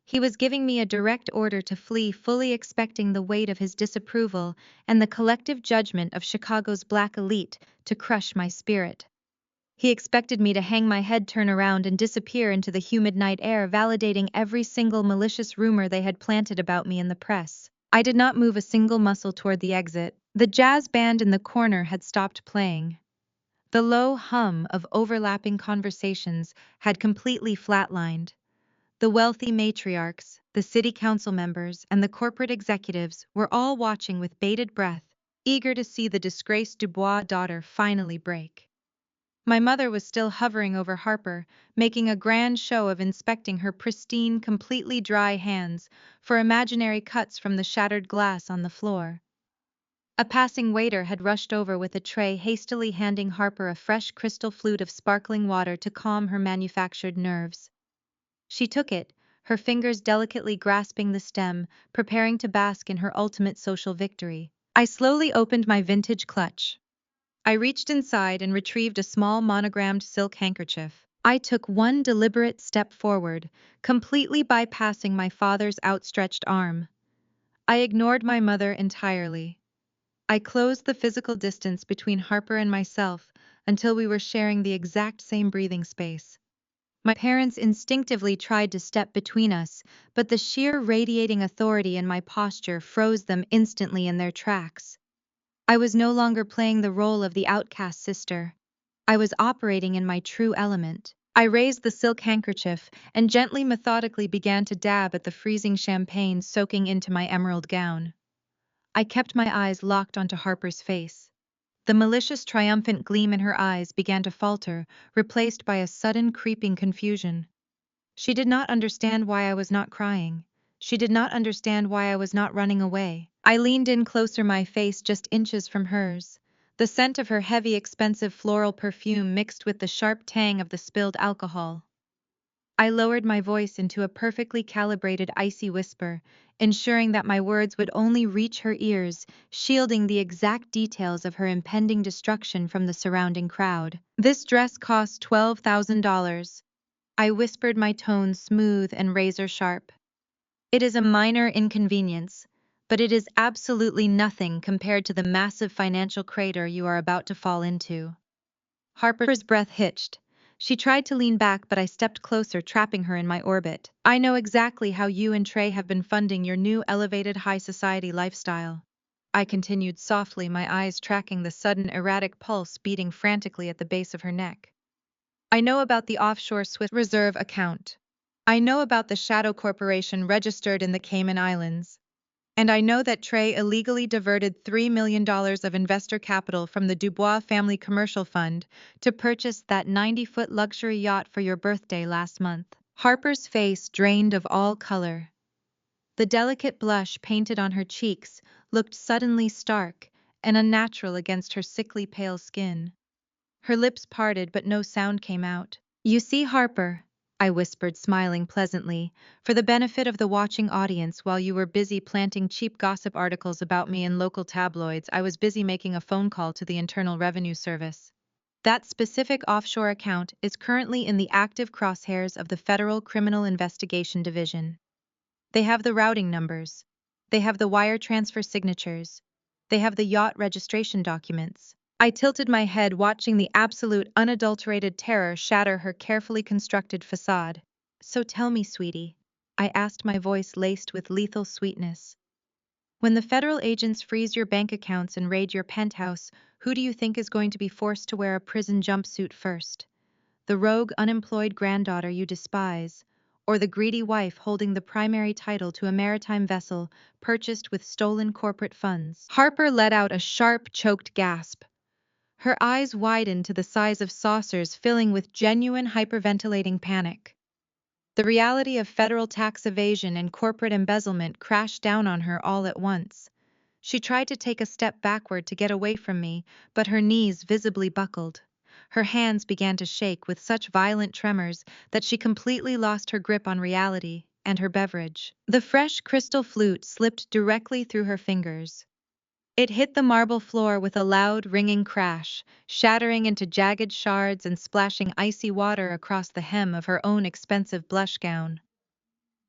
He was giving me a direct order to flee, fully expecting the weight of his disapproval and the collective judgment of Chicago's black elite to crush my spirit. He expected me to hang my head, turn around, and disappear into the humid night air, validating every single malicious rumor they had planted about me in the press. I did not move a single muscle toward the exit. The jazz band in the corner had stopped playing. The low hum of overlapping conversations had completely flatlined. The wealthy matriarchs, the city council members, and the corporate executives were all watching with bated breath, eager to see the disgraced Dubois daughter finally break. My mother was still hovering over Harper, making a grand show of inspecting her pristine, completely dry hands for imaginary cuts from the shattered glass on the floor. A passing waiter had rushed over with a tray, hastily handing Harper a fresh crystal flute of sparkling water to calm her manufactured nerves. She took it, her fingers delicately grasping the stem, preparing to bask in her ultimate social victory. I slowly opened my vintage clutch. I reached inside and retrieved a small monogrammed silk handkerchief. I took one deliberate step forward, completely bypassing my father's outstretched arm. I ignored my mother entirely. I closed the physical distance between Harper and myself until we were sharing the exact same breathing space. My parents instinctively tried to step between us, but the sheer radiating authority in my posture froze them instantly in their tracks. I was no longer playing the role of the outcast sister. I was operating in my true element. I raised the silk handkerchief and gently, methodically began to dab at the freezing champagne soaking into my emerald gown. I kept my eyes locked onto Harper's face. The malicious, triumphant gleam in her eyes began to falter, replaced by a sudden, creeping confusion. She did not understand why I was not crying. She did not understand why I was not running away. I leaned in closer, my face just inches from hers. The scent of her heavy, expensive floral perfume mixed with the sharp tang of the spilled alcohol. I lowered my voice into a perfectly calibrated, icy whisper, ensuring that my words would only reach her ears, shielding the exact details of her impending destruction from the surrounding crowd. This dress cost $12,000. I whispered, my tone smooth and razor sharp. It is a minor inconvenience, but it is absolutely nothing compared to the massive financial crater you are about to fall into. Harper's breath hitched. She tried to lean back, but I stepped closer, trapping her in my orbit. I know exactly how you and Trey have been funding your new elevated high society lifestyle. I continued softly, my eyes tracking the sudden erratic pulse beating frantically at the base of her neck. I know about the offshore Swiss reserve account. I know about the shadow corporation registered in the Cayman Islands. And I know that Trey illegally diverted $3 million of investor capital from the Dubois family commercial fund to purchase that 90-foot luxury yacht for your birthday last month. Harper's face drained of all color. The delicate blush painted on her cheeks looked suddenly stark and unnatural against her sickly pale skin. Her lips parted, but no sound came out. "You see, Harper," I whispered, smiling pleasantly, for the benefit of the watching audience. While you were busy planting cheap gossip articles about me in local tabloids, I was busy making a phone call to the Internal Revenue Service. That specific offshore account is currently in the active crosshairs of the Federal Criminal Investigation Division. They have the routing numbers. They have the wire transfer signatures. They have the yacht registration documents. I tilted my head, watching the absolute, unadulterated terror shatter her carefully constructed facade. "So tell me, sweetie," I asked, my voice laced with lethal sweetness. "When the federal agents freeze your bank accounts and raid your penthouse, who do you think is going to be forced to wear a prison jumpsuit first? The rogue, unemployed granddaughter you despise, or the greedy wife holding the primary title to a maritime vessel purchased with stolen corporate funds?" Harper let out a sharp, choked gasp. Her eyes widened to the size of saucers, filling with genuine hyperventilating panic. The reality of federal tax evasion and corporate embezzlement crashed down on her all at once. She tried to take a step backward to get away from me, but her knees visibly buckled. Her hands began to shake with such violent tremors that she completely lost her grip on reality and her beverage. The fresh crystal flute slipped directly through her fingers. It hit the marble floor with a loud, ringing crash, shattering into jagged shards and splashing icy water across the hem of her own expensive blush gown.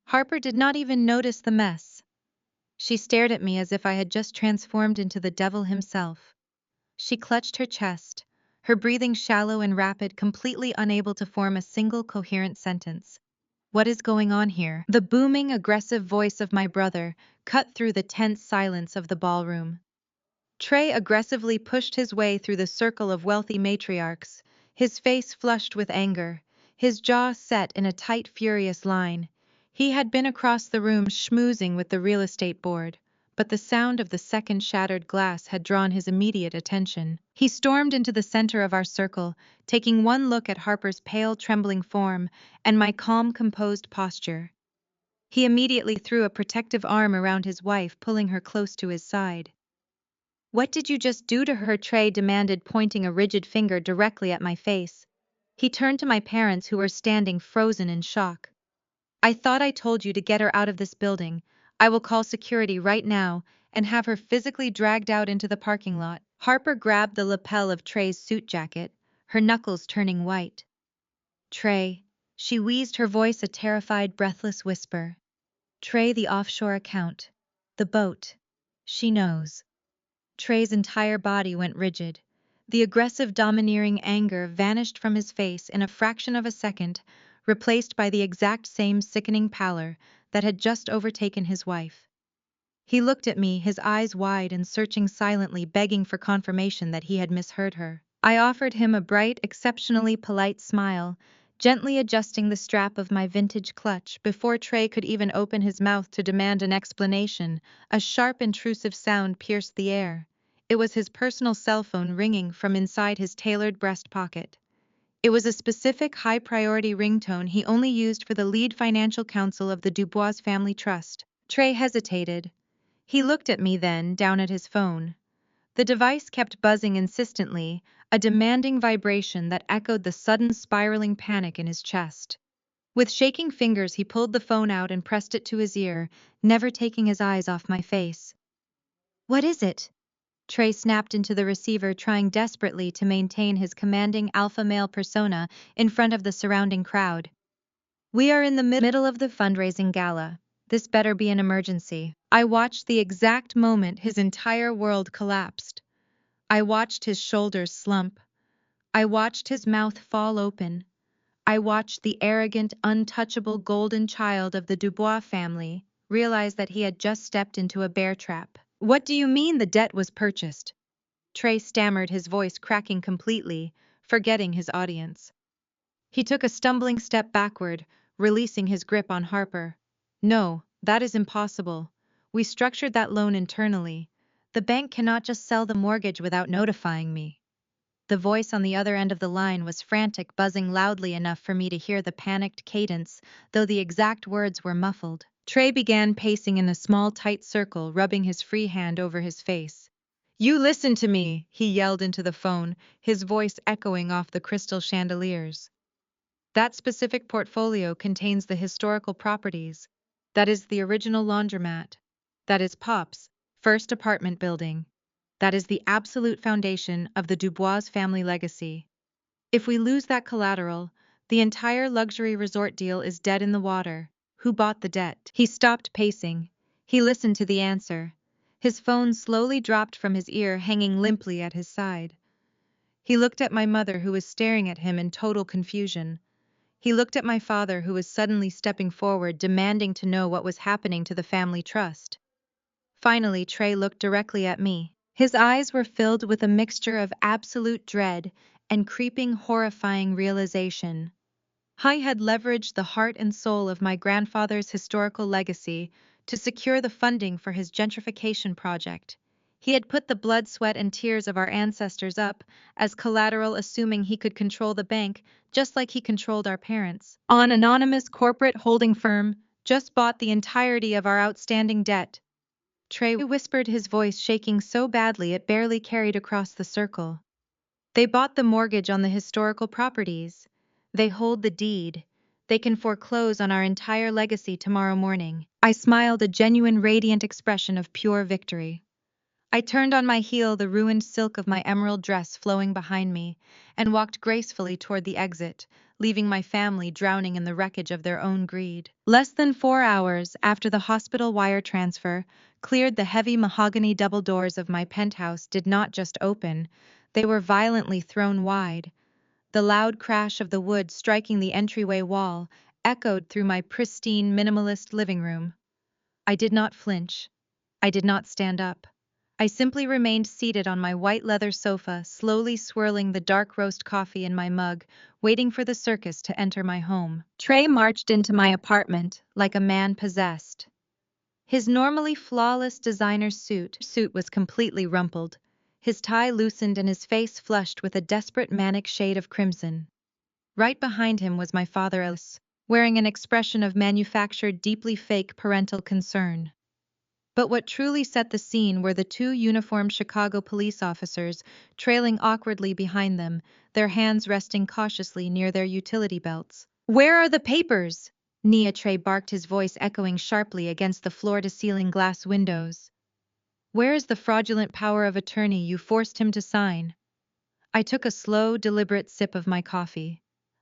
Harper did not even notice the mess. She stared at me as if I had just transformed into the devil himself. She clutched her chest, her breathing shallow and rapid, completely unable to form a single coherent sentence. "What is going on here?" The booming, aggressive voice of my brother cut through the tense silence of the ballroom. Trey aggressively pushed his way through the circle of wealthy matriarchs, his face flushed with anger, his jaw set in a tight, furious line. He had been across the room schmoozing with the real estate board, but the sound of the second shattered glass had drawn his immediate attention. He stormed into the center of our circle, taking one look at Harper's pale, trembling form and my calm, composed posture. He immediately threw a protective arm around his wife, pulling her close to his side. "What did you just do to her?" Trey demanded, pointing a rigid finger directly at my face. He turned to my parents, who were standing frozen in shock. "I thought I told you to get her out of this building. I will call security right now and have her physically dragged out into the parking lot." Harper grabbed the lapel of Trey's suit jacket, her knuckles turning white. "Trey," she wheezed, her voice a terrified, breathless whisper. "Trey, the offshore account. The boat. She knows." Trey's entire body went rigid. The aggressive, domineering anger vanished from his face in a fraction of a second, replaced by the exact same sickening pallor that had just overtaken his wife. He looked at me, his eyes wide and searching, silently begging for confirmation that he had misheard her. I offered him a bright, exceptionally polite smile, gently adjusting the strap of my vintage clutch. Before Trey could even open his mouth to demand an explanation, a sharp, intrusive sound pierced the air. It was his personal cell phone ringing from inside his tailored breast pocket. It was a specific, high-priority ringtone he only used for the lead financial counsel of the Dubois Family Trust. Trey hesitated. He looked at me, then down at his phone. The device kept buzzing insistently, a demanding vibration that echoed the sudden spiraling panic in his chest. With shaking fingers, he pulled the phone out and pressed it to his ear, never taking his eyes off my face. "What is it?" Trey snapped into the receiver, trying desperately to maintain his commanding alpha male persona in front of the surrounding crowd. "We are in the middle of the fundraising gala. This better be an emergency." I watched the exact moment his entire world collapsed. I watched his shoulders slump. I watched his mouth fall open. I watched the arrogant, untouchable golden child of the Dubois family realize that he had just stepped into a bear trap. "What do you mean the debt was purchased?" Trey stammered, his voice cracking completely, forgetting his audience. He took a stumbling step backward, releasing his grip on Harper. "No, that is impossible. We structured that loan internally. The bank cannot just sell the mortgage without notifying me." The voice on the other end of the line was frantic, buzzing loudly enough for me to hear the panicked cadence, though the exact words were muffled. Trey began pacing in a small, tight circle, rubbing his free hand over his face. "You listen to me," he yelled into the phone, his voice echoing off the crystal chandeliers. "That specific portfolio contains the historical properties. That is the original laundromat. That is Pop's first apartment building. That is the absolute foundation of the Dubois family legacy. If we lose that collateral, the entire luxury resort deal is dead in the water. Who bought the debt?" He stopped pacing. He listened to the answer. His phone slowly dropped from his ear, hanging limply at his side. He looked at my mother, who was staring at him in total confusion. He looked at my father, who was suddenly stepping forward, demanding to know what was happening to the family trust. Finally, Trey looked directly at me. His eyes were filled with a mixture of absolute dread and creeping, horrifying realization. I had leveraged the heart and soul of my grandfather's historical legacy to secure the funding for his gentrification project. He had put the blood, sweat, and tears of our ancestors up as collateral, assuming he could control the bank just like he controlled our parents. An anonymous corporate holding firm just bought the entirety of our outstanding debt. Trey whispered, his voice shaking so badly it barely carried across the circle. They bought the mortgage on the historical properties. They hold the deed. They can foreclose on our entire legacy tomorrow morning. I smiled, a genuine radiant expression of pure victory. I turned on my heel, the ruined silk of my emerald dress flowing behind me, and walked gracefully toward the exit, leaving my family drowning in the wreckage of their own greed. Less than 4 hours after the hospital wire transfer cleared the heavy mahogany double doors of my penthouse did not just open, they were violently thrown wide. The loud crash of the wood striking the entryway wall echoed through my pristine, minimalist living room. I did not flinch. I did not stand up. I simply remained seated on my white leather sofa, slowly swirling the dark roast coffee in my mug, waiting for the circus to enter my home. Trey marched into my apartment like a man possessed. His normally flawless designer suit was completely rumpled, his tie loosened and his face flushed with a desperate manic shade of crimson. Right behind him was my father, Alice, wearing an expression of manufactured, deeply fake parental concern. But what truly set the scene were the two uniformed Chicago police officers trailing awkwardly behind them, their hands resting cautiously near their utility belts. "Where are the papers?" Trey barked, his voice echoing sharply against the floor-to-ceiling glass windows. "Where is the fraudulent power of attorney you forced him to sign?" I took a slow, deliberate sip of my coffee.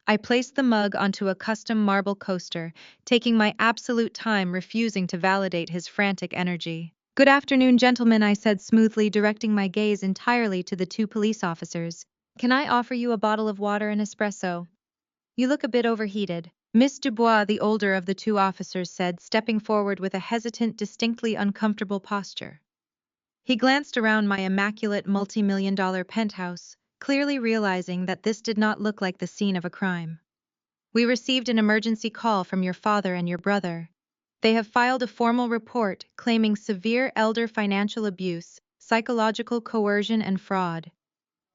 I placed the mug onto a custom marble coaster, taking my absolute time, refusing to validate his frantic energy. "Good afternoon, gentlemen," I said smoothly, directing my gaze entirely to the two police officers. "Can I offer you a bottle of water and espresso? You look a bit overheated." Miss Dubois, the older of the two officers, said, stepping forward with a hesitant, distinctly uncomfortable posture. He glanced around my immaculate multi-million-dollar penthouse, clearly realizing that this did not look like the scene of a crime. "We received an emergency call from your father and your brother. They have filed a formal report claiming severe elder financial abuse, psychological coercion, and fraud.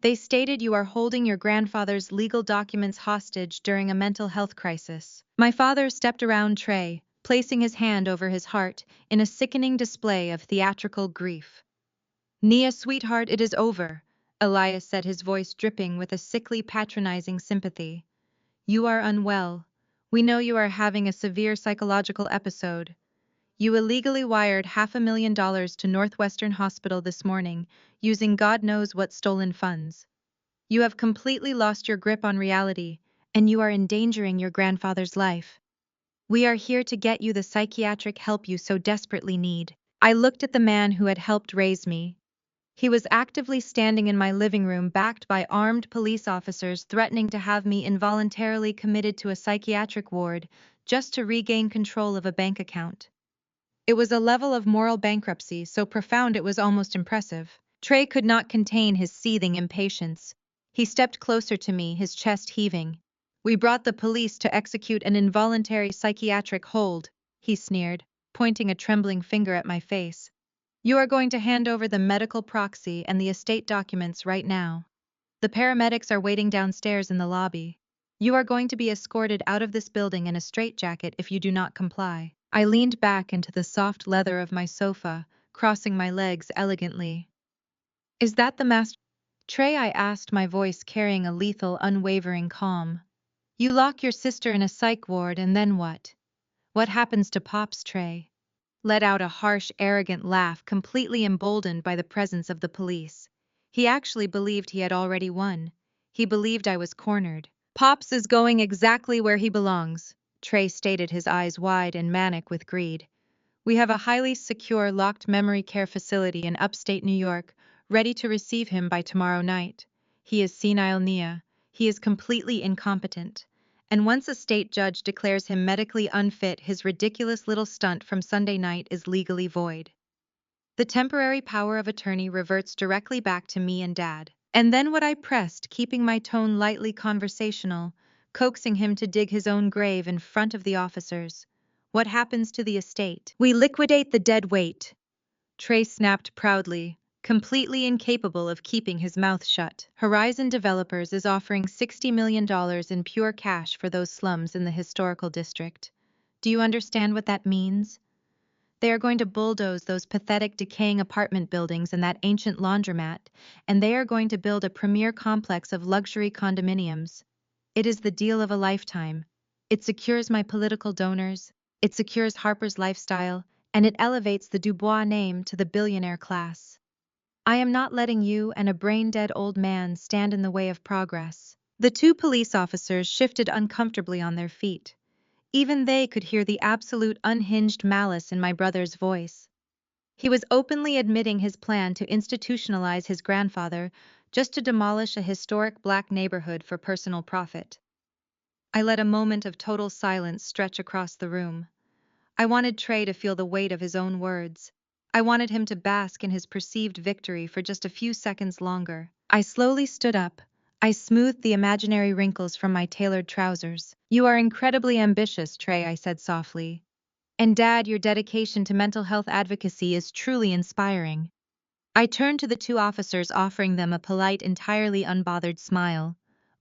They stated you are holding your grandfather's legal documents hostage during a mental health crisis." My father stepped around Trey, placing his hand over his heart in a sickening display of theatrical grief. "Nia, sweetheart, it is over," Elias said, his voice dripping with a sickly, patronizing sympathy. "You are unwell. We know you are having a severe psychological episode. You illegally wired $500,000 to Northwestern Hospital this morning, using God knows what stolen funds. You have completely lost your grip on reality, and you are endangering your grandfather's life. We are here to get you the psychiatric help you so desperately need." I looked at the man who had helped raise me. He was actively standing in my living room, backed by armed police officers, threatening to have me involuntarily committed to a psychiatric ward just to regain control of a bank account. It was a level of moral bankruptcy so profound it was almost impressive. Trey could not contain his seething impatience. He stepped closer to me, his chest heaving. "We brought the police to execute an involuntary psychiatric hold," he sneered, pointing a trembling finger at my face. "You are going to hand over the medical proxy and the estate documents right now. The paramedics are waiting downstairs in the lobby. You are going to be escorted out of this building in a straitjacket if you do not comply." I leaned back into the soft leather of my sofa, crossing my legs elegantly. "Is that the master Trey?" I asked, my voice carrying a lethal, unwavering calm. "You lock your sister in a psych ward and then what? What happens to Pops?" Trey let out a harsh, arrogant laugh, completely emboldened by the presence of the police. He actually believed he had already won. He believed I was cornered. "Pops is going exactly where he belongs," Trey stated, his eyes wide and manic with greed. "We have a highly secure, locked memory care facility in upstate New York, ready to receive him by tomorrow night. He is senile, Nia. He is completely incompetent. And once a state judge declares him medically unfit, his ridiculous little stunt from Sunday night is legally void. The temporary power of attorney reverts directly back to me and Dad." And then what? I pressed, keeping my tone lightly conversational, coaxing him to dig his own grave in front of the officers. "What happens to the estate?" "We liquidate the dead weight," Trey snapped proudly, completely incapable of keeping his mouth shut. Horizon Developers is offering $60 million in pure cash for those slums in the historical district. Do you understand what that means? They are going to bulldoze those pathetic decaying apartment buildings and that ancient laundromat, and they are going to build a premier complex of luxury condominiums. It is the deal of a lifetime. It secures my political donors, it secures Harper's lifestyle, and it elevates the Dubois name to the billionaire class. I am not letting you and a brain-dead old man stand in the way of progress. The two police officers shifted uncomfortably on their feet. Even they could hear the absolute unhinged malice in my brother's voice. He was openly admitting his plan to institutionalize his grandfather just to demolish a historic black neighborhood for personal profit. I let a moment of total silence stretch across the room. I wanted Trey to feel the weight of his own words. I wanted him to bask in his perceived victory for just a few seconds longer. I slowly stood up. I smoothed the imaginary wrinkles from my tailored trousers. "You are incredibly ambitious, Trey," I said softly. "And Dad, your dedication to mental health advocacy is truly inspiring." I turned to the two officers, offering them a polite, entirely unbothered smile.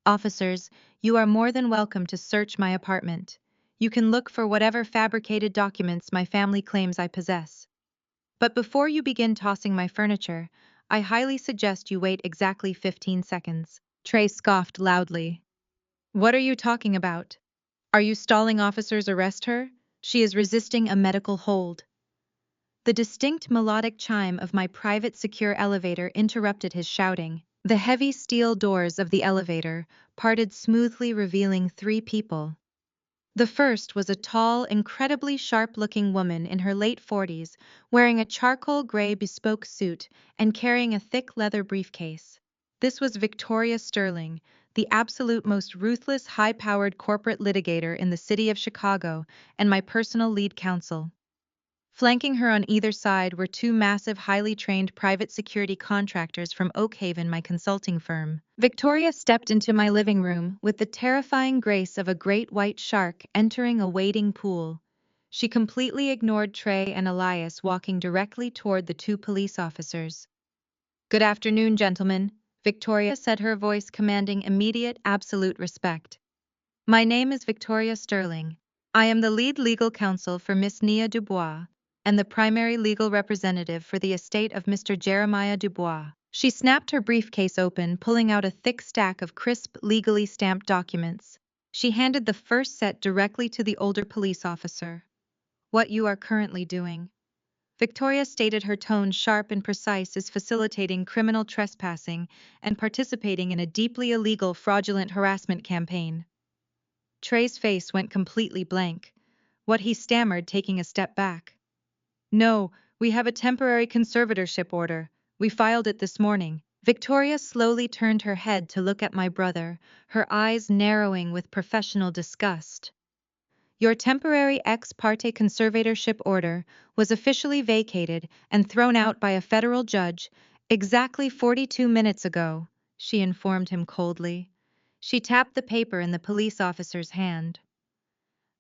"Officers, you are more than welcome to search my apartment. You can look for whatever fabricated documents my family claims I possess. But before you begin tossing my furniture, I highly suggest you wait exactly 15 seconds." Trey scoffed loudly. "What are you talking about? Are you stalling? Officers, arrest her? She is resisting a medical hold." The distinct melodic chime of my private secure elevator interrupted his shouting. The heavy steel doors of the elevator parted smoothly, revealing three people. The first was a tall, incredibly sharp-looking woman in her late 40s, wearing a charcoal gray bespoke suit and carrying a thick leather briefcase. This was Victoria Sterling, the absolute most ruthless, high-powered corporate litigator in the city of Chicago and my personal lead counsel. Flanking her on either side were two massive, highly trained private security contractors from Oak Haven, my consulting firm. Victoria stepped into my living room with the terrifying grace of a great white shark entering a wading pool. She completely ignored Trey and Elias walking directly toward the two police officers. "Good afternoon, gentlemen," Victoria said, her voice commanding immediate, absolute respect. "My name is Victoria Sterling. I am the lead legal counsel for Miss Nia Dubois, and the primary legal representative for the estate of Mr. Jeremiah Dubois." She snapped her briefcase open, pulling out a thick stack of crisp, legally stamped documents. She handed the first set directly to the older police officer. "What you are currently doing," Victoria stated, her tone sharp and precise, "is facilitating criminal trespassing and participating in a deeply illegal, fraudulent harassment campaign." Trey's face went completely blank. What, he stammered, taking a step back. "No, we have a temporary conservatorship order. We filed it this morning." Victoria slowly turned her head to look at my brother, her eyes narrowing with professional disgust. "Your temporary ex parte conservatorship order was officially vacated and thrown out by a federal judge exactly 42 minutes ago," she informed him coldly. She tapped the paper in the police officer's hand.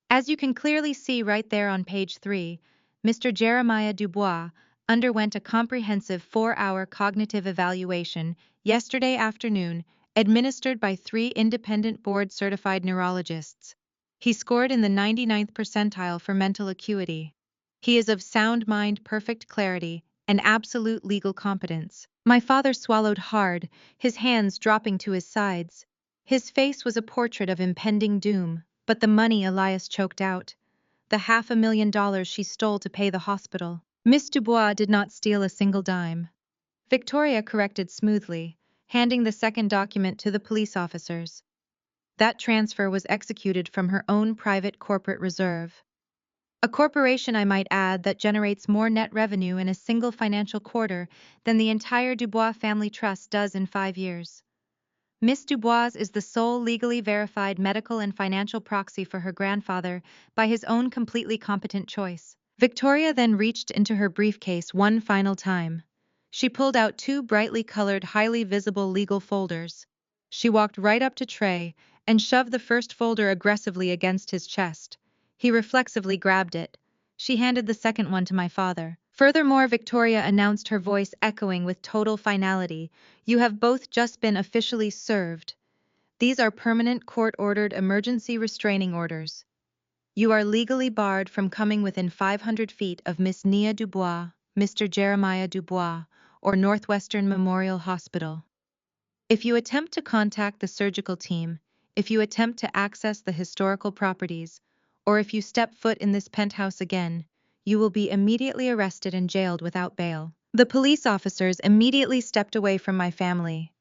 "As you can clearly see right there on page 3, Mr. Jeremiah Dubois underwent a comprehensive 4-hour cognitive evaluation yesterday afternoon, administered by 3 independent board-certified neurologists. He scored in the 99th percentile for mental acuity. He is of sound mind, perfect clarity, and absolute legal competence." My father swallowed hard, his hands dropping to his sides. His face was a portrait of impending doom. "But the money," Elias choked out. "The $500,000 she stole to pay the hospital." "Miss Dubois did not steal a single dime," Victoria corrected smoothly, handing the second document to the police officers. "That transfer was executed from her own private corporate reserve. A corporation, I might add, that generates more net revenue in a single financial quarter than the entire Dubois family trust does in 5 years. Miss Dubois is the sole legally verified medical and financial proxy for her grandfather by his own completely competent choice." Victoria then reached into her briefcase one final time. She pulled out 2 brightly colored, highly visible legal folders. She walked right up to Trey and shoved the first folder aggressively against his chest. He reflexively grabbed it. She handed the second one to my father. Furthermore, Victoria announced, her voice echoing with total finality, "You have both just been officially served. These are permanent court-ordered emergency restraining orders. You are legally barred from coming within 500 feet of Miss Nia Dubois, Mr. Jeremiah Dubois, or Northwestern Memorial Hospital. If you attempt to contact the surgical team, if you attempt to access the historical properties, or if you step foot in this penthouse again, you will be immediately arrested and jailed without bail." The police officers immediately stepped away from my family.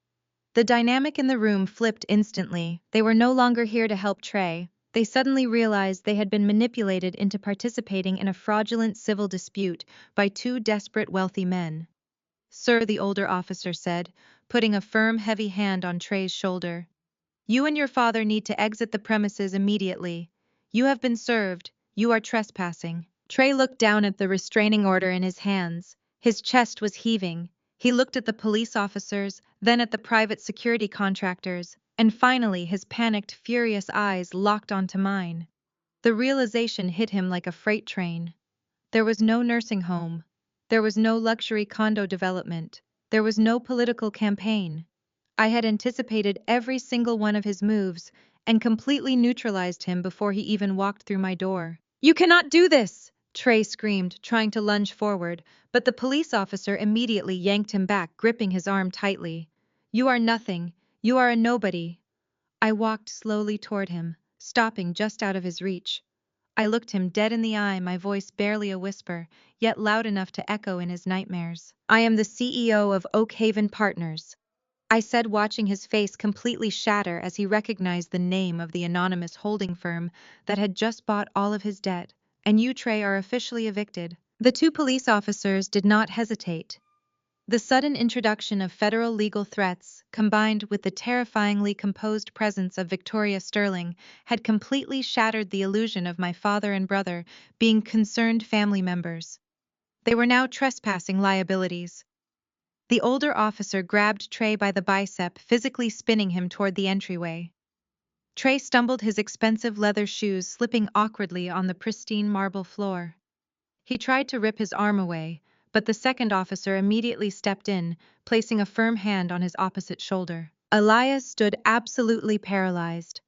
The dynamic in the room flipped instantly. They were no longer here to help Trey. They suddenly realized they had been manipulated into participating in a fraudulent civil dispute by two desperate wealthy men. "Sir," the older officer said, putting a firm, heavy hand on Trey's shoulder, "you and your father need to exit the premises immediately. You have been served. You are trespassing." Trey looked down at the restraining order in his hands. His chest was heaving. He looked at the police officers, then at the private security contractors, and finally his panicked, furious eyes locked onto mine. The realization hit him like a freight train. There was no nursing home. There was no luxury condo development. There was no political campaign. I had anticipated every single one of his moves and completely neutralized him before he even walked through my door. "You cannot do this!" Trey screamed, trying to lunge forward, but the police officer immediately yanked him back, gripping his arm tightly. "You are nothing. You are a nobody." I walked slowly toward him, stopping just out of his reach. I looked him dead in the eye, my voice barely a whisper, yet loud enough to echo in his nightmares. "I am the CEO of Oak Haven Partners," I said, watching his face completely shatter as he recognized the name of the anonymous holding firm that had just bought all of his debt. "And you, Trey, are officially evicted." The two police officers did not hesitate. The sudden introduction of federal legal threats, combined with the terrifyingly composed presence of Victoria Sterling, had completely shattered the illusion of my father and brother being concerned family members. They were now trespassing liabilities. The older officer grabbed Trey by the bicep, physically spinning him toward the entryway. Trey stumbled, his expensive leather shoes slipping awkwardly on the pristine marble floor. He tried to rip his arm away, but the second officer immediately stepped in, placing a firm hand on his opposite shoulder. Elias stood absolutely paralyzed.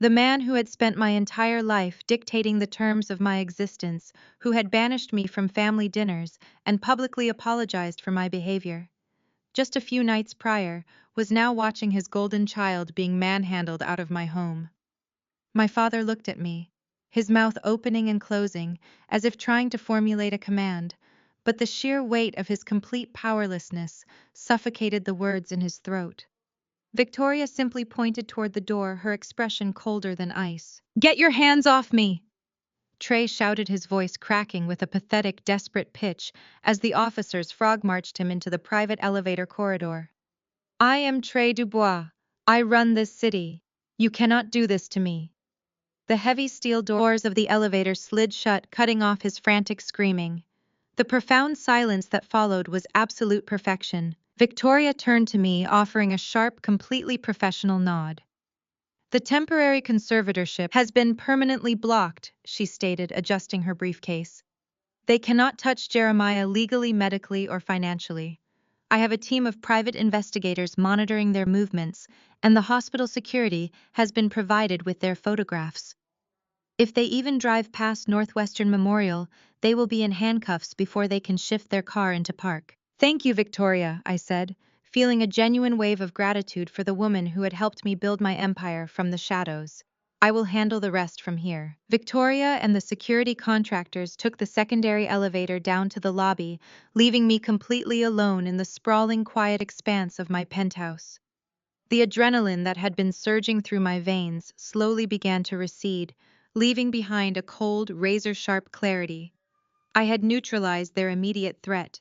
The man who had spent my entire life dictating the terms of my existence, who had banished me from family dinners and publicly apologized for my behavior just a few nights prior, was now watching his golden child being manhandled out of my home. My father looked at me, his mouth opening and closing, as if trying to formulate a command, but the sheer weight of his complete powerlessness suffocated the words in his throat. Victoria simply pointed toward the door, her expression colder than ice. "Get your hands off me!" Trey shouted, his voice cracking with a pathetic, desperate pitch as the officers frog-marched him into the private elevator corridor. "I am Trey Dubois. I run this city. You cannot do this to me." The heavy steel doors of the elevator slid shut, cutting off his frantic screaming. The profound silence that followed was absolute perfection. Victoria turned to me, offering a sharp, completely professional nod. "The temporary conservatorship has been permanently blocked," she stated, adjusting her briefcase. "They cannot touch Jeremiah legally, medically, or financially. I have a team of private investigators monitoring their movements, and the hospital security has been provided with their photographs. If they even drive past Northwestern Memorial, they will be in handcuffs before they can shift their car into park." "Thank you, Victoria," I said, feeling a genuine wave of gratitude for the woman who had helped me build my empire from the shadows. "I will handle the rest from here." Victoria and the security contractors took the secondary elevator down to the lobby, leaving me completely alone in the sprawling, quiet expanse of my penthouse. The adrenaline that had been surging through my veins slowly began to recede, leaving behind a cold, razor-sharp clarity. I had neutralized their immediate threat.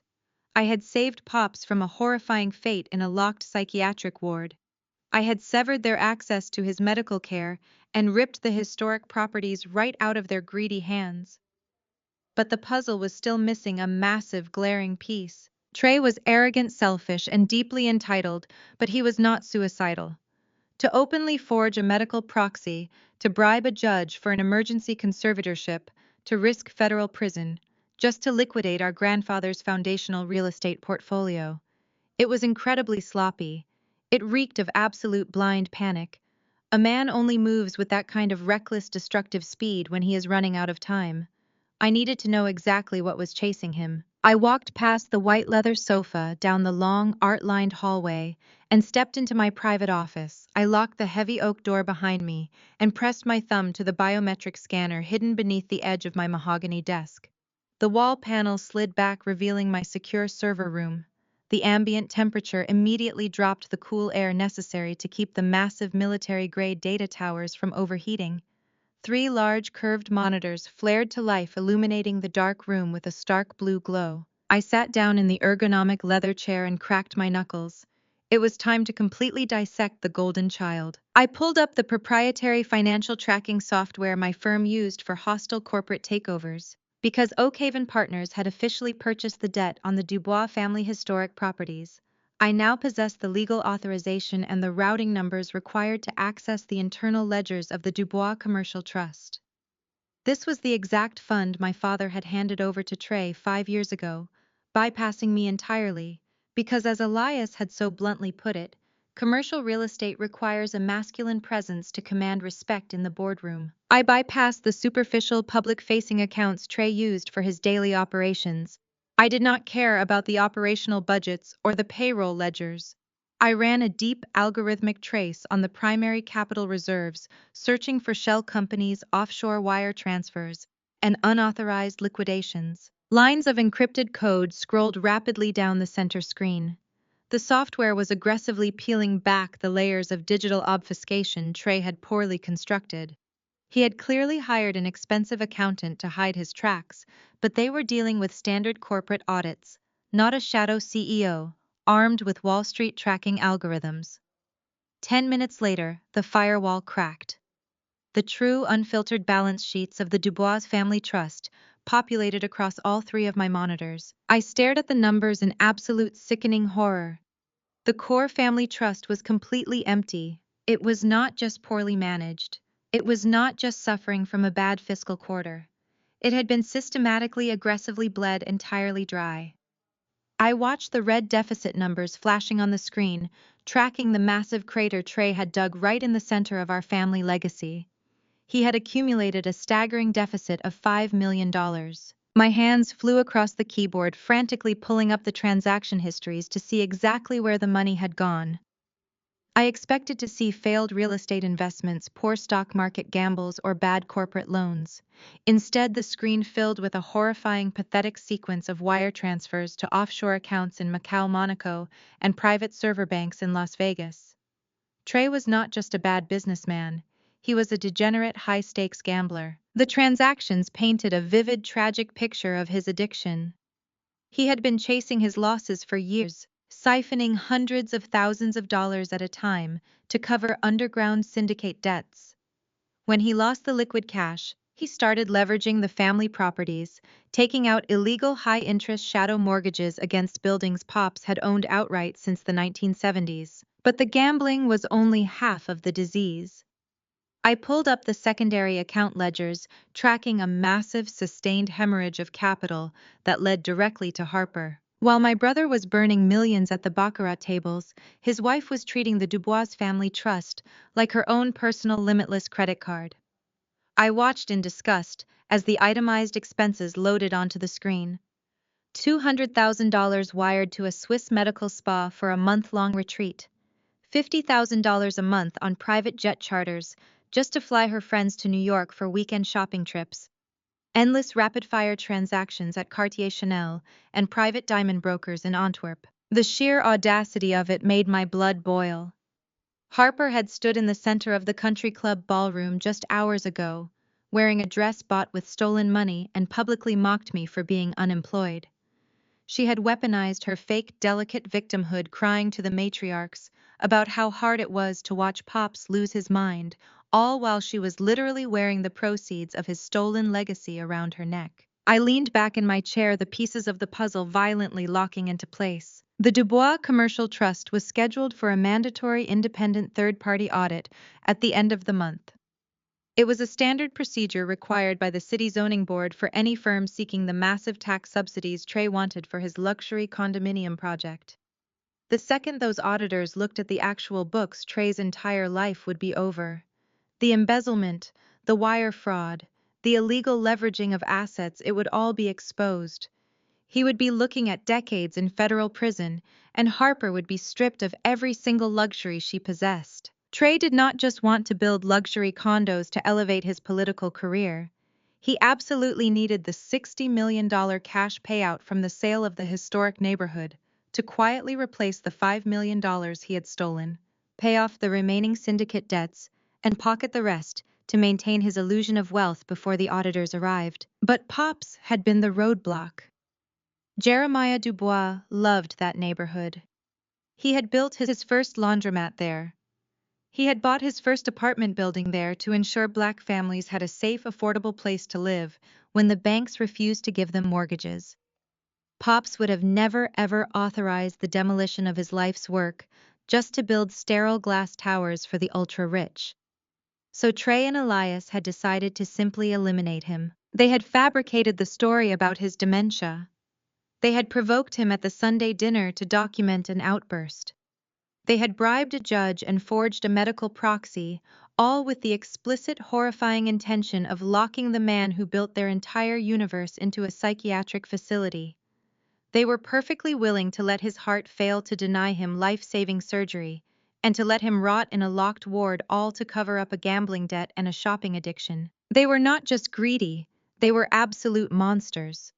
I had saved Pops from a horrifying fate in a locked psychiatric ward. I had severed their access to his medical care and ripped the historic properties right out of their greedy hands. But the puzzle was still missing a massive, glaring piece. Trey was arrogant, selfish, and deeply entitled, but he was not suicidal. To openly forge a medical proxy, to bribe a judge for an emergency conservatorship, to risk federal prison, just to liquidate our grandfather's foundational real estate portfolio. It was incredibly sloppy. It reeked of absolute blind panic. A man only moves with that kind of reckless, destructive speed when he is running out of time. I needed to know exactly what was chasing him. I walked past the white leather sofa, down the long, art-lined hallway, and stepped into my private office. I locked the heavy oak door behind me and pressed my thumb to the biometric scanner hidden beneath the edge of my mahogany desk. The wall panel slid back, revealing my secure server room. The ambient temperature immediately dropped the cool air necessary to keep the massive military-grade data towers from overheating. 3 large curved monitors flared to life, illuminating the dark room with a stark blue glow. I sat down in the ergonomic leather chair and cracked my knuckles. It was time to completely dissect the golden child. I pulled up the proprietary financial tracking software my firm used for hostile corporate takeovers. Because Oakhaven Partners had officially purchased the debt on the Dubois family historic properties, I now possess the legal authorization and the routing numbers required to access the internal ledgers of the Dubois Commercial Trust. This was the exact fund my father had handed over to Trey 5 years ago, bypassing me entirely, because as Elias had so bluntly put it, commercial real estate requires a masculine presence to command respect in the boardroom. I bypassed the superficial public-facing accounts Trey used for his daily operations. I did not care about the operational budgets or the payroll ledgers. I ran a deep algorithmic trace on the primary capital reserves, searching for shell companies, offshore wire transfers, and unauthorized liquidations. Lines of encrypted code scrolled rapidly down the center screen. The software was aggressively peeling back the layers of digital obfuscation Trey had poorly constructed. He had clearly hired an expensive accountant to hide his tracks, but they were dealing with standard corporate audits, not a shadow CEO, armed with Wall Street tracking algorithms. 10 minutes later, the firewall cracked. The true, unfiltered balance sheets of the Dubois Family Trust populated across all 3 of my monitors. I stared at the numbers in absolute sickening horror. The core family trust was completely empty. It was not just poorly managed. It was not just suffering from a bad fiscal quarter. It had been systematically, aggressively bled entirely dry. I watched the red deficit numbers flashing on the screen, tracking the massive crater Trey had dug right in the center of our family legacy. He had accumulated a staggering deficit of $5 million. My hands flew across the keyboard, frantically pulling up the transaction histories to see exactly where the money had gone. I expected to see failed real estate investments, poor stock market gambles, or bad corporate loans. Instead, the screen filled with a horrifying, pathetic sequence of wire transfers to offshore accounts in Macau, Monaco, and private server banks in Las Vegas. Trey was not just a bad businessman. He was a degenerate, high-stakes gambler. The transactions painted a vivid, tragic picture of his addiction. He had been chasing his losses for years, siphoning hundreds of thousands of dollars at a time to cover underground syndicate debts. When he lost the liquid cash, he started leveraging the family properties, taking out illegal high-interest shadow mortgages against buildings Pops had owned outright since the 1970s. But the gambling was only half of the disease. I pulled up the secondary account ledgers, tracking a massive, sustained hemorrhage of capital that led directly to Harper. While my brother was burning millions at the baccarat tables, his wife was treating the Dubois family trust like her own personal limitless credit card. I watched in disgust as the itemized expenses loaded onto the screen. $200,000 wired to a Swiss medical spa for a month-long retreat. $50,000 a month on private jet charters just to fly her friends to New York for weekend shopping trips. Endless rapid-fire transactions at Cartier Chanel and private diamond brokers in Antwerp. The sheer audacity of it made my blood boil. Harper had stood in the center of the country club ballroom just hours ago, wearing a dress bought with stolen money, and publicly mocked me for being unemployed. She had weaponized her fake, delicate victimhood, crying to the matriarchs about how hard it was to watch Pops lose his mind, all while she was literally wearing the proceeds of his stolen legacy around her neck. I leaned back in my chair, the pieces of the puzzle violently locking into place. The Dubois Commercial Trust was scheduled for a mandatory independent third-party audit at the end of the month. It was a standard procedure required by the city zoning board for any firm seeking the massive tax subsidies Trey wanted for his luxury condominium project. The second those auditors looked at the actual books, Trey's entire life would be over. The embezzlement, the wire fraud, the illegal leveraging of assets, it would all be exposed. He would be looking at decades in federal prison, and Harper would be stripped of every single luxury she possessed. Trey did not just want to build luxury condos to elevate his political career. He absolutely needed the $60 million cash payout from the sale of the historic neighborhood to quietly replace the $5 million he had stolen, pay off the remaining syndicate debts, and pocket the rest to maintain his illusion of wealth before the auditors arrived. But Pops had been the roadblock. Jeremiah Dubois loved that neighborhood. He had built his first laundromat there. He had bought his first apartment building there to ensure Black families had a safe, affordable place to live when the banks refused to give them mortgages. Pops would have never ever authorized the demolition of his life's work just to build sterile glass towers for the ultra-rich. So Trey and Elias had decided to simply eliminate him. They had fabricated the story about his dementia. They had provoked him at the Sunday dinner to document an outburst. They had bribed a judge and forged a medical proxy, all with the explicit, horrifying intention of locking the man who built their entire universe into a psychiatric facility. They were perfectly willing to let his heart fail to deny him life-saving surgery, and to let him rot in a locked ward, all to cover up a gambling debt and a shopping addiction. They were not just greedy, they were absolute monsters.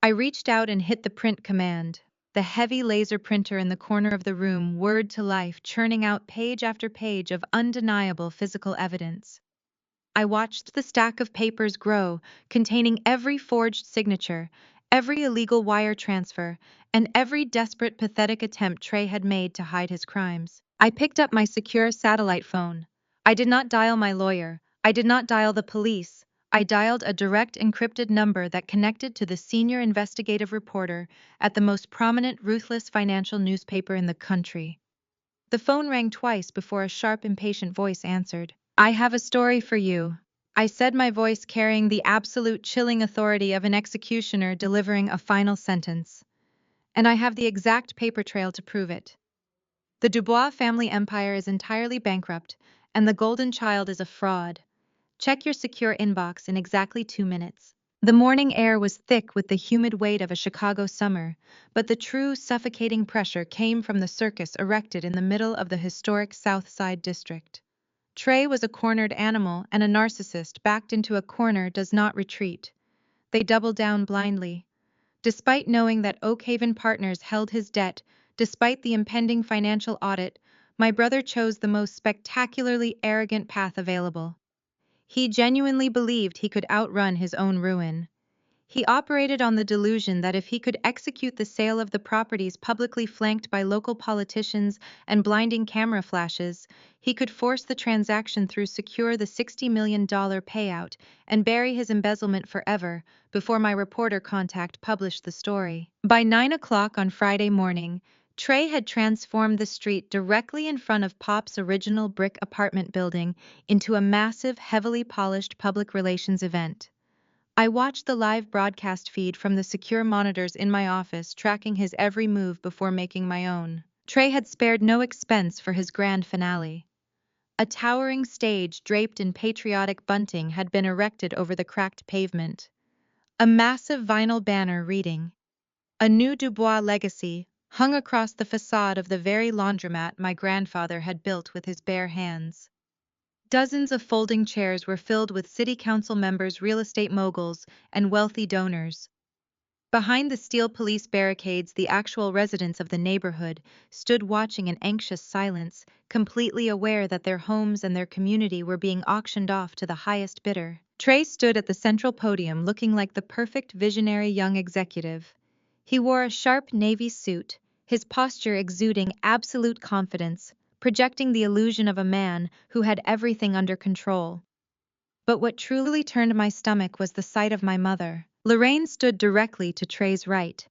I reached out and hit the print command. The heavy laser printer in the corner of the room whirred to life, churning out page after page of undeniable physical evidence. I watched the stack of papers grow, containing every forged signature, every illegal wire transfer, and every desperate, pathetic attempt Trey had made to hide his crimes. I picked up my secure satellite phone. I did not dial my lawyer. I did not dial the police. I dialed a direct encrypted number that connected to the senior investigative reporter at the most prominent, ruthless financial newspaper in the country. The phone rang twice before a sharp, impatient voice answered. "I have a story for you," I said, my voice carrying the absolute chilling authority of an executioner delivering a final sentence. "And I have the exact paper trail to prove it. The Dubois family empire is entirely bankrupt, and the Golden Child is a fraud. Check your secure inbox in exactly 2 minutes." The morning air was thick with the humid weight of a Chicago summer, but the true suffocating pressure came from the circus erected in the middle of the historic South Side district. Trey was a cornered animal, and a narcissist backed into a corner does not retreat. They doubled down blindly. Despite knowing that Oakhaven Partners held his debt, despite the impending financial audit, my brother chose the most spectacularly arrogant path available. He genuinely believed he could outrun his own ruin. He operated on the delusion that if he could execute the sale of the properties publicly, flanked by local politicians and blinding camera flashes, he could force the transaction through, secure the $60 million payout, and bury his embezzlement forever before my reporter contact published the story. By 9 o'clock on Friday morning, Trey had transformed the street directly in front of Pop's original brick apartment building into a massive, heavily polished public relations event. I watched the live broadcast feed from the secure monitors in my office, tracking his every move before making my own. Trey had spared no expense for his grand finale. A towering stage draped in patriotic bunting had been erected over the cracked pavement. A massive vinyl banner reading, "A New Dubois Legacy," hung across the facade of the very laundromat my grandfather had built with his bare hands. Dozens of folding chairs were filled with city council members, real estate moguls, and wealthy donors. Behind the steel police barricades, the actual residents of the neighborhood stood watching in anxious silence, completely aware that their homes and their community were being auctioned off to the highest bidder. Trey stood at the central podium looking like the perfect visionary young executive. He wore a sharp navy suit, his posture exuding absolute confidence, projecting the illusion of a man who had everything under control. But what truly turned my stomach was the sight of my mother. Lorraine stood directly to Trey's right.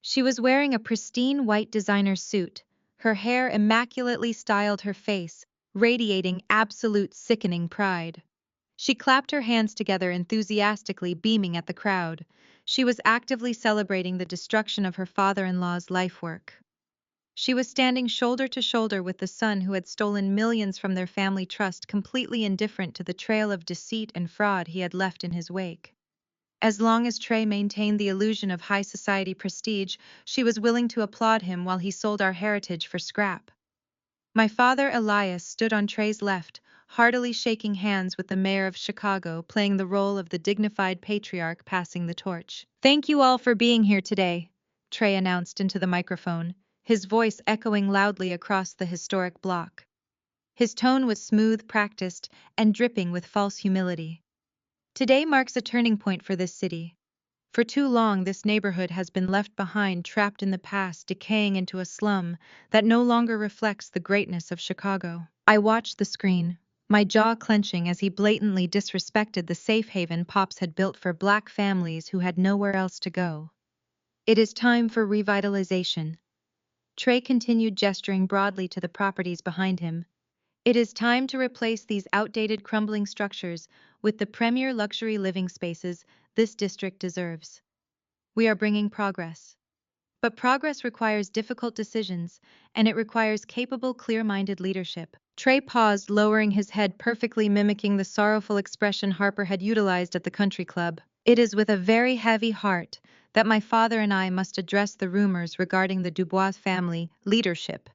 She was wearing a pristine white designer suit, her hair immaculately styled, her face radiating absolute sickening pride. She clapped her hands together enthusiastically, beaming at the crowd. She was actively celebrating the destruction of her father-in-law's life work. She was standing shoulder to shoulder with the son who had stolen millions from their family trust, completely indifferent to the trail of deceit and fraud he had left in his wake. As long as Trey maintained the illusion of high society prestige, she was willing to applaud him while he sold our heritage for scrap. My father Elias stood on Trey's left, heartily shaking hands with the mayor of Chicago, playing the role of the dignified patriarch passing the torch. "Thank you all for being here today," Trey announced into the microphone, his voice echoing loudly across the historic block. His tone was smooth, practiced, and dripping with false humility. "Today marks a turning point for this city. For too long, this neighborhood has been left behind, trapped in the past, decaying into a slum that no longer reflects the greatness of Chicago." I watched the screen, my jaw clenching as he blatantly disrespected the safe haven Pops had built for Black families who had nowhere else to go. "It is time for revitalization." Trey continued, gesturing broadly to the properties behind him. "It is time to replace these outdated, crumbling structures with the premier luxury living spaces this district deserves. We are bringing progress. But progress requires difficult decisions, and it requires capable, clear-minded leadership." Trey paused, lowering his head, perfectly mimicking the sorrowful expression Harper had utilized at the country club. "It is with a very heavy heart that my father and I must address the rumors regarding the Dubois family leadership,"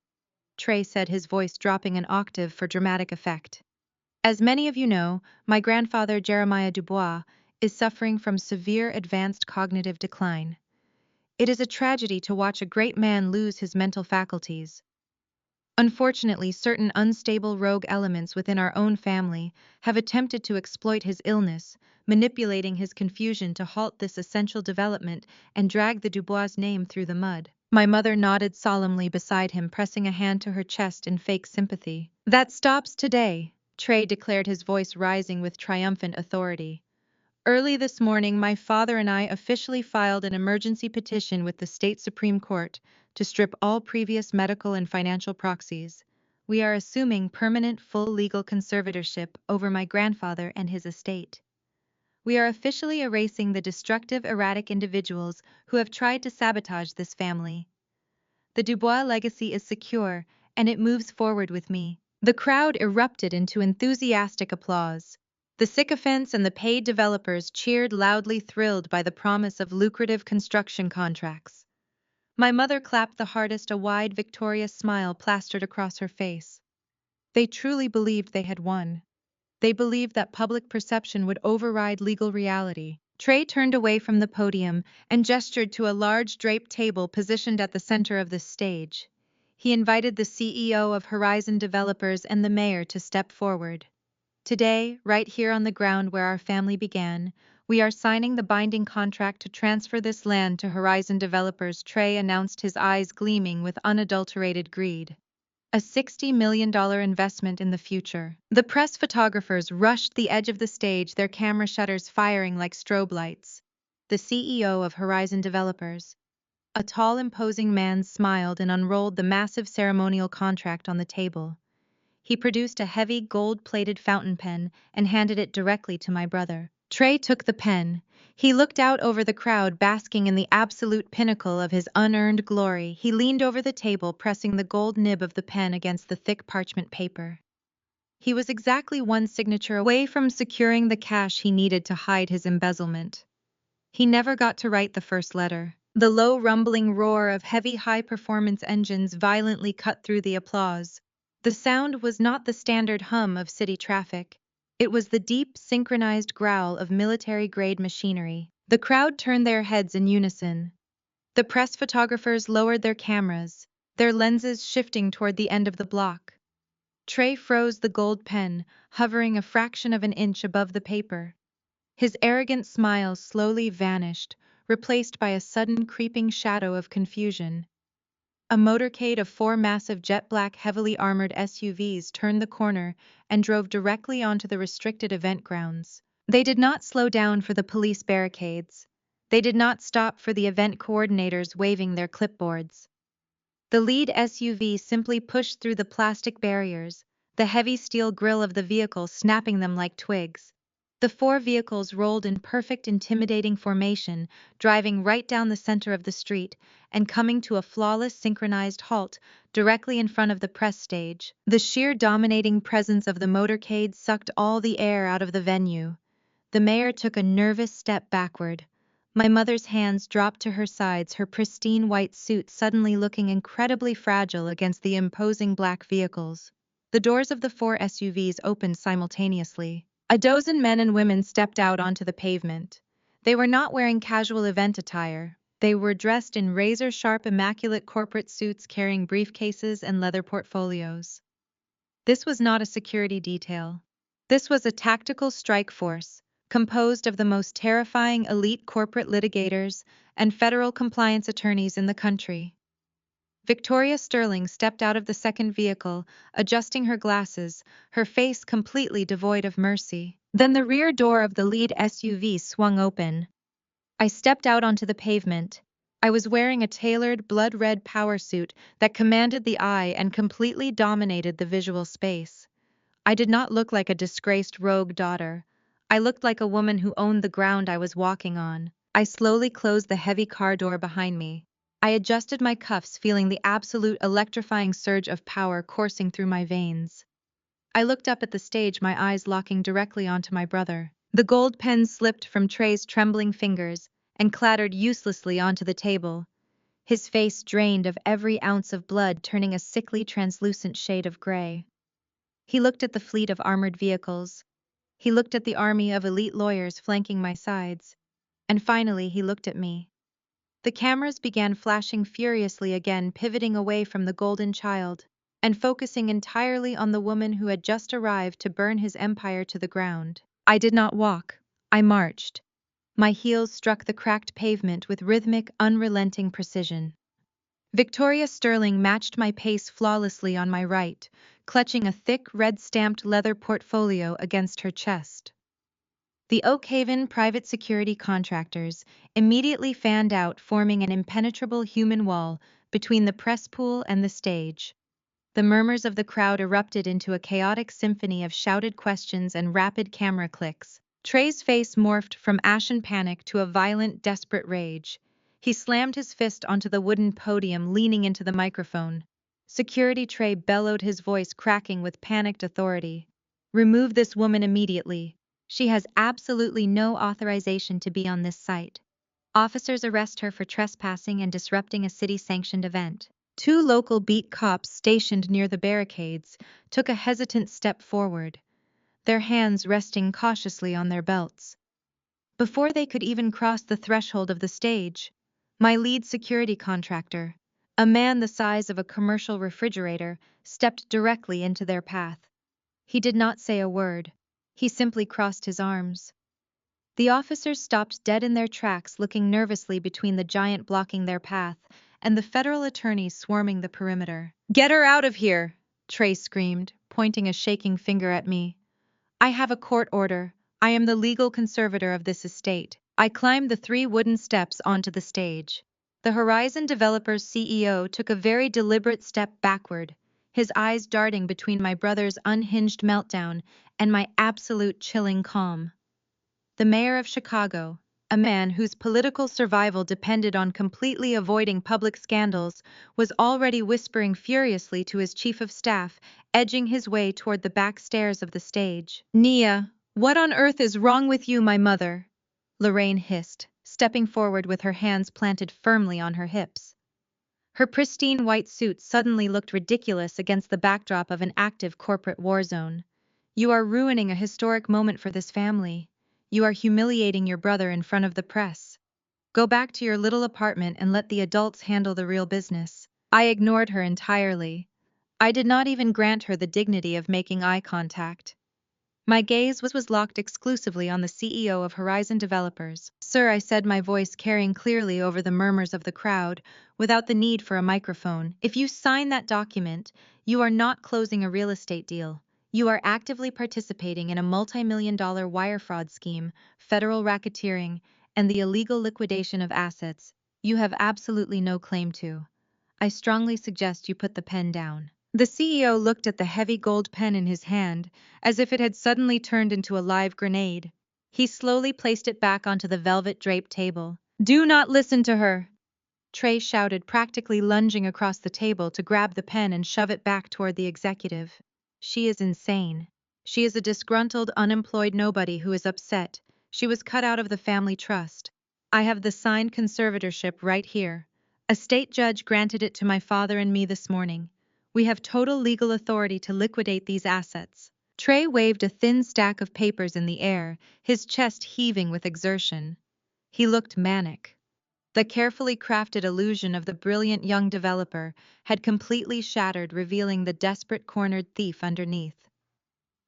Trey said, his voice dropping an octave for dramatic effect. "As many of you know, my grandfather Jeremiah Dubois is suffering from severe advanced cognitive decline. It is a tragedy to watch a great man lose his mental faculties. Unfortunately, certain unstable rogue elements within our own family have attempted to exploit his illness, manipulating his confusion to halt this essential development and drag the Dubois name through the mud." My mother nodded solemnly beside him, pressing a hand to her chest in fake sympathy. "That stops today," Trey declared, his voice rising with triumphant authority. "Early this morning, my father and I officially filed an emergency petition with the state Supreme Court to strip all previous medical and financial proxies. We are assuming permanent full legal conservatorship over my grandfather and his estate. We are officially erasing the destructive, erratic individuals who have tried to sabotage this family. The Dubois legacy is secure, and it moves forward with me." The crowd erupted into enthusiastic applause. The sycophants and the paid developers cheered loudly, thrilled by the promise of lucrative construction contracts. My mother clapped the hardest, a wide, victorious smile plastered across her face. They truly believed they had won. They believed that public perception would override legal reality. Trey turned away from the podium and gestured to a large draped table positioned at the center of the stage. He invited the CEO of Horizon Developers and the mayor to step forward. "Today, right here on the ground where our family began, we are signing the binding contract to transfer this land to Horizon Developers," Trey announced, his eyes gleaming with unadulterated greed. "A $60 million investment in the future." The press photographers rushed the edge of the stage, their camera shutters firing like strobe lights. The CEO of Horizon Developers, a tall, imposing man, smiled and unrolled the massive ceremonial contract on the table. He produced a heavy, gold-plated fountain pen and handed it directly to my brother. Trey took the pen. He looked out over the crowd, basking in the absolute pinnacle of his unearned glory. He leaned over the table, pressing the gold nib of the pen against the thick parchment paper. He was exactly one signature away from securing the cash he needed to hide his embezzlement. He never got to write the first letter. The low, rumbling roar of heavy, high-performance engines violently cut through the applause. The sound was not the standard hum of city traffic. It was the deep, synchronized growl of military-grade machinery. The crowd turned their heads in unison. The press photographers lowered their cameras, their lenses shifting toward the end of the block. Trey froze the gold pen, hovering a fraction of an inch above the paper. His arrogant smile slowly vanished, replaced by a sudden creeping shadow of confusion. A motorcade of 4 massive jet-black, heavily armored SUVs turned the corner and drove directly onto the restricted event grounds. They did not slow down for the police barricades. They did not stop for the event coordinators waving their clipboards. The lead SUV simply pushed through the plastic barriers, the heavy steel grille of the vehicle snapping them like twigs. The four vehicles rolled in perfect intimidating formation, driving right down the center of the street and coming to a flawless synchronized halt directly in front of the press stage. The sheer dominating presence of the motorcade sucked all the air out of the venue. The mayor took a nervous step backward. My mother's hands dropped to her sides, her pristine white suit suddenly looking incredibly fragile against the imposing black vehicles. The doors of the four SUVs opened simultaneously. A dozen men and women stepped out onto the pavement. They were not wearing casual event attire. They were dressed in razor-sharp, immaculate corporate suits carrying briefcases and leather portfolios. This was not a security detail. This was a tactical strike force, composed of the most terrifying elite corporate litigators and federal compliance attorneys in the country. Victoria Sterling stepped out of the second vehicle, adjusting her glasses, her face completely devoid of mercy. Then the rear door of the lead SUV swung open. I stepped out onto the pavement. I was wearing a tailored blood-red power suit that commanded the eye and completely dominated the visual space. I did not look like a disgraced rogue daughter. I looked like a woman who owned the ground I was walking on. I slowly closed the heavy car door behind me. I adjusted my cuffs, feeling the absolute electrifying surge of power coursing through my veins. I looked up at the stage, my eyes locking directly onto my brother. The gold pen slipped from Trey's trembling fingers and clattered uselessly onto the table, his face drained of every ounce of blood, turning a sickly, translucent shade of gray. He looked at the fleet of armored vehicles. He looked at the army of elite lawyers flanking my sides. And finally, he looked at me. The cameras began flashing furiously again, pivoting away from the golden child and focusing entirely on the woman who had just arrived to burn his empire to the ground. I did not walk. I marched. My heels struck the cracked pavement with rhythmic, unrelenting precision. Victoria Sterling matched my pace flawlessly on my right, clutching a thick, red-stamped leather portfolio against her chest. The Oak Haven private security contractors immediately fanned out, forming an impenetrable human wall between the press pool and the stage. The murmurs of the crowd erupted into a chaotic symphony of shouted questions and rapid camera clicks. Trey's face morphed from ashen panic to a violent, desperate rage. He slammed his fist onto the wooden podium, leaning into the microphone. Security Trey bellowed, his voice cracking with panicked authority. "Remove this woman immediately. She has absolutely no authorization to be on this site. Officers arrest her for trespassing and disrupting a city-sanctioned event." Two local beat cops stationed near the barricades took a hesitant step forward, their hands resting cautiously on their belts. Before they could even cross the threshold of the stage, my lead security contractor, a man the size of a commercial refrigerator, stepped directly into their path. He did not say a word. He simply crossed his arms. The officers stopped dead in their tracks, looking nervously between the giant blocking their path and the federal attorneys swarming the perimeter. "Get her out of here!" Trey screamed, pointing a shaking finger at me. "I have a court order. I am the legal conservator of this estate." I climbed the 3 wooden steps onto the stage. The Horizon Developers CEO took a very deliberate step backward, his eyes darting between my brother's unhinged meltdown and my absolute chilling calm. The mayor of Chicago, a man whose political survival depended on completely avoiding public scandals, was already whispering furiously to his chief of staff, edging his way toward the back stairs of the stage. "Nia, what on earth is wrong with you, my mother?" Lorraine hissed, stepping forward with her hands planted firmly on her hips. Her pristine white suit suddenly looked ridiculous against the backdrop of an active corporate war zone. "You are ruining a historic moment for this family. You are humiliating your brother in front of the press. Go back to your little apartment and let the adults handle the real business." I ignored her entirely. I did not even grant her the dignity of making eye contact. My gaze was locked exclusively on the CEO of Horizon Developers. "Sir," I said, my voice carrying clearly over the murmurs of the crowd, without the need for a microphone, "if you sign that document, you are not closing a real estate deal. You are actively participating in a multi-million-dollar wire fraud scheme, federal racketeering, and the illegal liquidation of assets you have absolutely no claim to. I strongly suggest you put the pen down." The CEO looked at the heavy gold pen in his hand, as if it had suddenly turned into a live grenade. He slowly placed it back onto the velvet-draped table. Do not listen to her, Trey shouted, practically lunging across the table to grab the pen and shove it back toward the executive. She is insane. She is a disgruntled, unemployed nobody who is upset. She was cut out of the family trust. I have the signed conservatorship right here. A state judge granted it to my father and me this morning. We have total legal authority to liquidate these assets. Trey waved a thin stack of papers in the air, his chest heaving with exertion. He looked manic. The carefully crafted illusion of the brilliant young developer had completely shattered, revealing the desperate cornered thief underneath.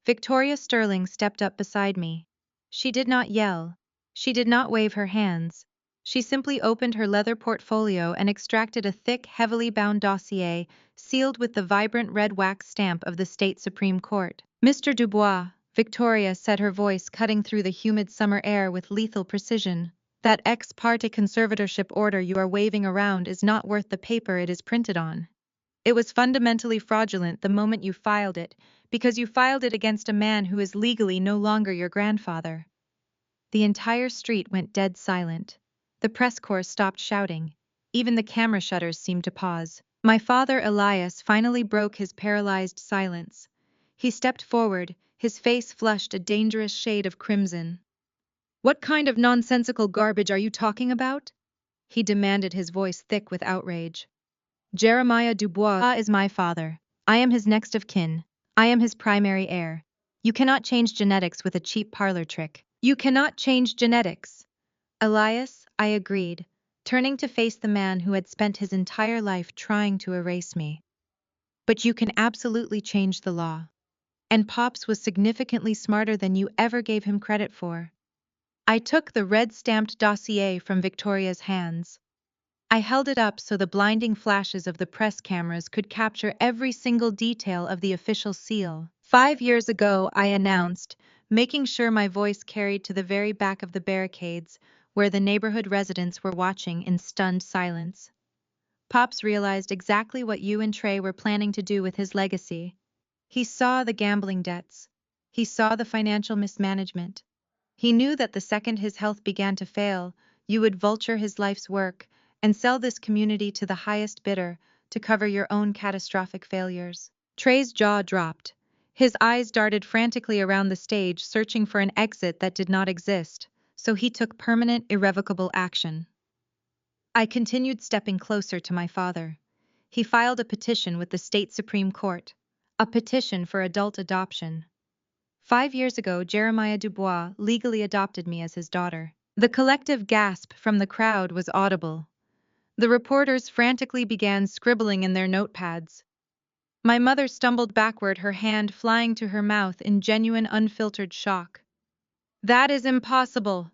Victoria Sterling stepped up beside me. She did not yell. She did not wave her hands. She simply opened her leather portfolio and extracted a thick, heavily bound dossier sealed with the vibrant red wax stamp of the state Supreme Court. Mr. Dubois, Victoria said, her voice cutting through the humid summer air with lethal precision. That ex parte conservatorship order you are waving around is not worth the paper it is printed on. It was fundamentally fraudulent the moment you filed it, because you filed it against a man who is legally no longer your grandfather. The entire street went dead silent. The press corps stopped shouting. Even the camera shutters seemed to pause. My father, Elias, finally broke his paralyzed silence. He stepped forward, his face flushed a dangerous shade of crimson. What kind of nonsensical garbage are you talking about? He demanded, his voice thick with outrage. Jeremiah Dubois is my father. I am his next of kin. I am his primary heir. You cannot change genetics with a cheap parlor trick. You cannot change genetics. Elias, I agreed, turning to face the man who had spent his entire life trying to erase me. But you can absolutely change the law. And Pops was significantly smarter than you ever gave him credit for. I took the red-stamped dossier from Victoria's hands. I held it up so the blinding flashes of the press cameras could capture every single detail of the official seal. 5 years ago, I announced, making sure my voice carried to the very back of the barricades, where the neighborhood residents were watching in stunned silence. Pops realized exactly what you and Trey were planning to do with his legacy. He saw the gambling debts. He saw the financial mismanagement. He knew that the second his health began to fail, you would vulture his life's work and sell this community to the highest bidder to cover your own catastrophic failures. Trey's jaw dropped. His eyes darted frantically around the stage, searching for an exit that did not exist, so he took permanent, irrevocable action. I continued stepping closer to my father. He filed a petition with the state Supreme Court, a petition for adult adoption. 5 years ago, Jeremiah Dubois legally adopted me as his daughter. The collective gasp from the crowd was audible. The reporters frantically began scribbling in their notepads. My mother stumbled backward, her hand flying to her mouth in genuine, unfiltered shock. That is impossible,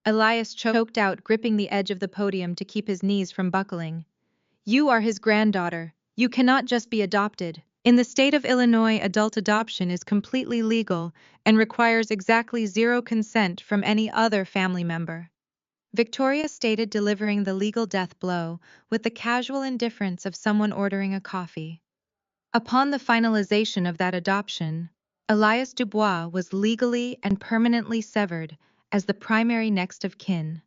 Elias choked out, gripping the edge of the podium to keep his knees from buckling. You are his granddaughter. You cannot just be adopted. In the state of Illinois, adult adoption is completely legal and requires exactly zero consent from any other family member. Victoria stated, delivering the legal death blow with the casual indifference of someone ordering a coffee. Upon the finalization of that adoption, Elias Dubois was legally and permanently severed as the primary next of kin.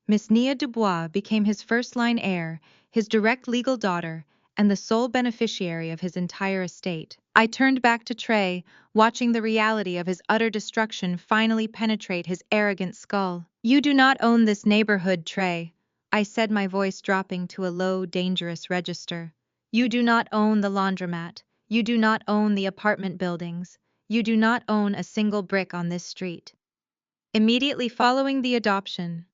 Miss Nia Dubois became his first-line heir, his direct legal daughter, and the sole beneficiary of his entire estate. I turned back to Trey, watching the reality of his utter destruction finally penetrate his arrogant skull. You do not own this neighborhood, Trey, I said, my voice dropping to a low, dangerous register. You do not own the laundromat. You do not own the apartment buildings. You do not own a single brick on this street. Immediately following the adoption,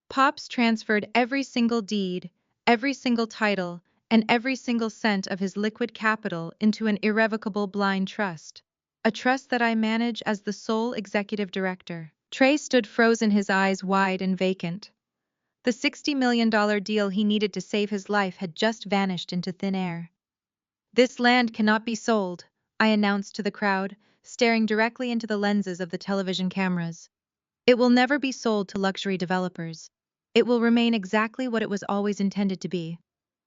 Pops transferred every single deed, every single title, and every single cent of his liquid capital into an irrevocable blind trust. A trust that I manage as the sole executive director. Trey stood frozen, his eyes wide and vacant. The $60 million deal he needed to save his life had just vanished into thin air. This land cannot be sold, I announced to the crowd, staring directly into the lenses of the television cameras. It will never be sold to luxury developers. It will remain exactly what it was always intended to be,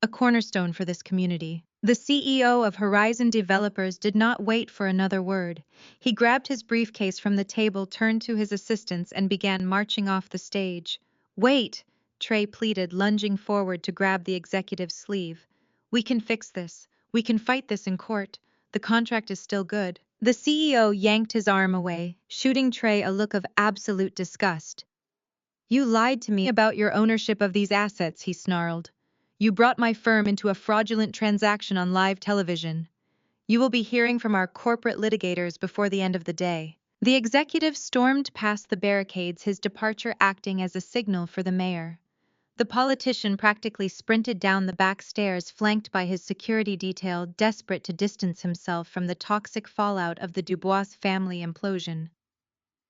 a cornerstone for this community. The CEO of Horizon Developers did not wait for another word. He grabbed his briefcase from the table, turned to his assistants, and began marching off the stage. Wait, Trey pleaded, lunging forward to grab the executive's sleeve. We can fix this. We can fight this in court. The contract is still good. The CEO yanked his arm away, shooting Trey a look of absolute disgust. You lied to me about your ownership of these assets, he snarled. You brought my firm into a fraudulent transaction on live television. You will be hearing from our corporate litigators before the end of the day. The executive stormed past the barricades, his departure acting as a signal for the mayor. The politician practically sprinted down the back stairs, flanked by his security detail, desperate to distance himself from the toxic fallout of the Dubois family implosion.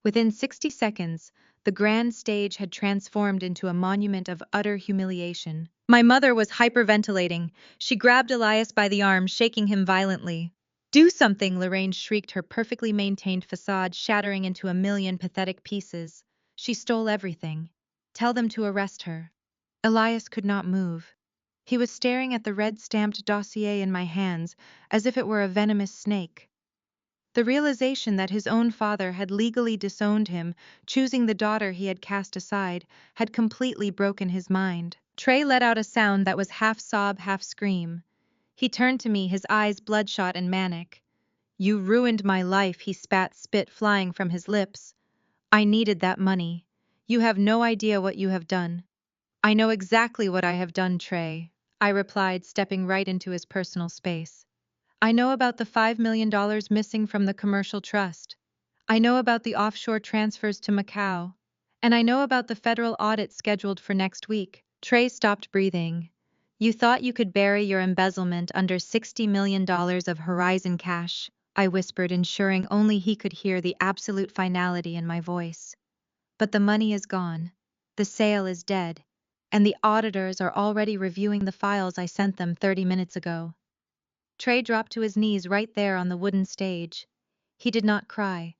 Within 60 seconds, the grand stage had transformed into a monument of utter humiliation. My mother was hyperventilating. She grabbed Elias by the arm, shaking him violently. Do something, Lorraine shrieked, her perfectly maintained facade shattering into a million pathetic pieces. She stole everything. Tell them to arrest her. Elias could not move. He was staring at the red-stamped dossier in my hands, as if it were a venomous snake. The realization that his own father had legally disowned him, choosing the daughter he had cast aside, had completely broken his mind. Trey let out a sound that was half sob, half scream. He turned to me, his eyes bloodshot and manic. You ruined my life, he spat, spit flying from his lips. I needed that money. You have no idea what you have done. I know exactly what I have done, Trey, I replied, stepping right into his personal space. I know about the $5 million missing from the commercial trust. I know about the offshore transfers to Macau. And I know about the federal audit scheduled for next week. Trey stopped breathing. You thought you could bury your embezzlement under $60 million of Horizon cash, I whispered, ensuring only he could hear the absolute finality in my voice. But the money is gone. The sale is dead. And the auditors are already reviewing the files I sent them 30 minutes ago. Trey dropped to his knees right there on the wooden stage. He did not cry.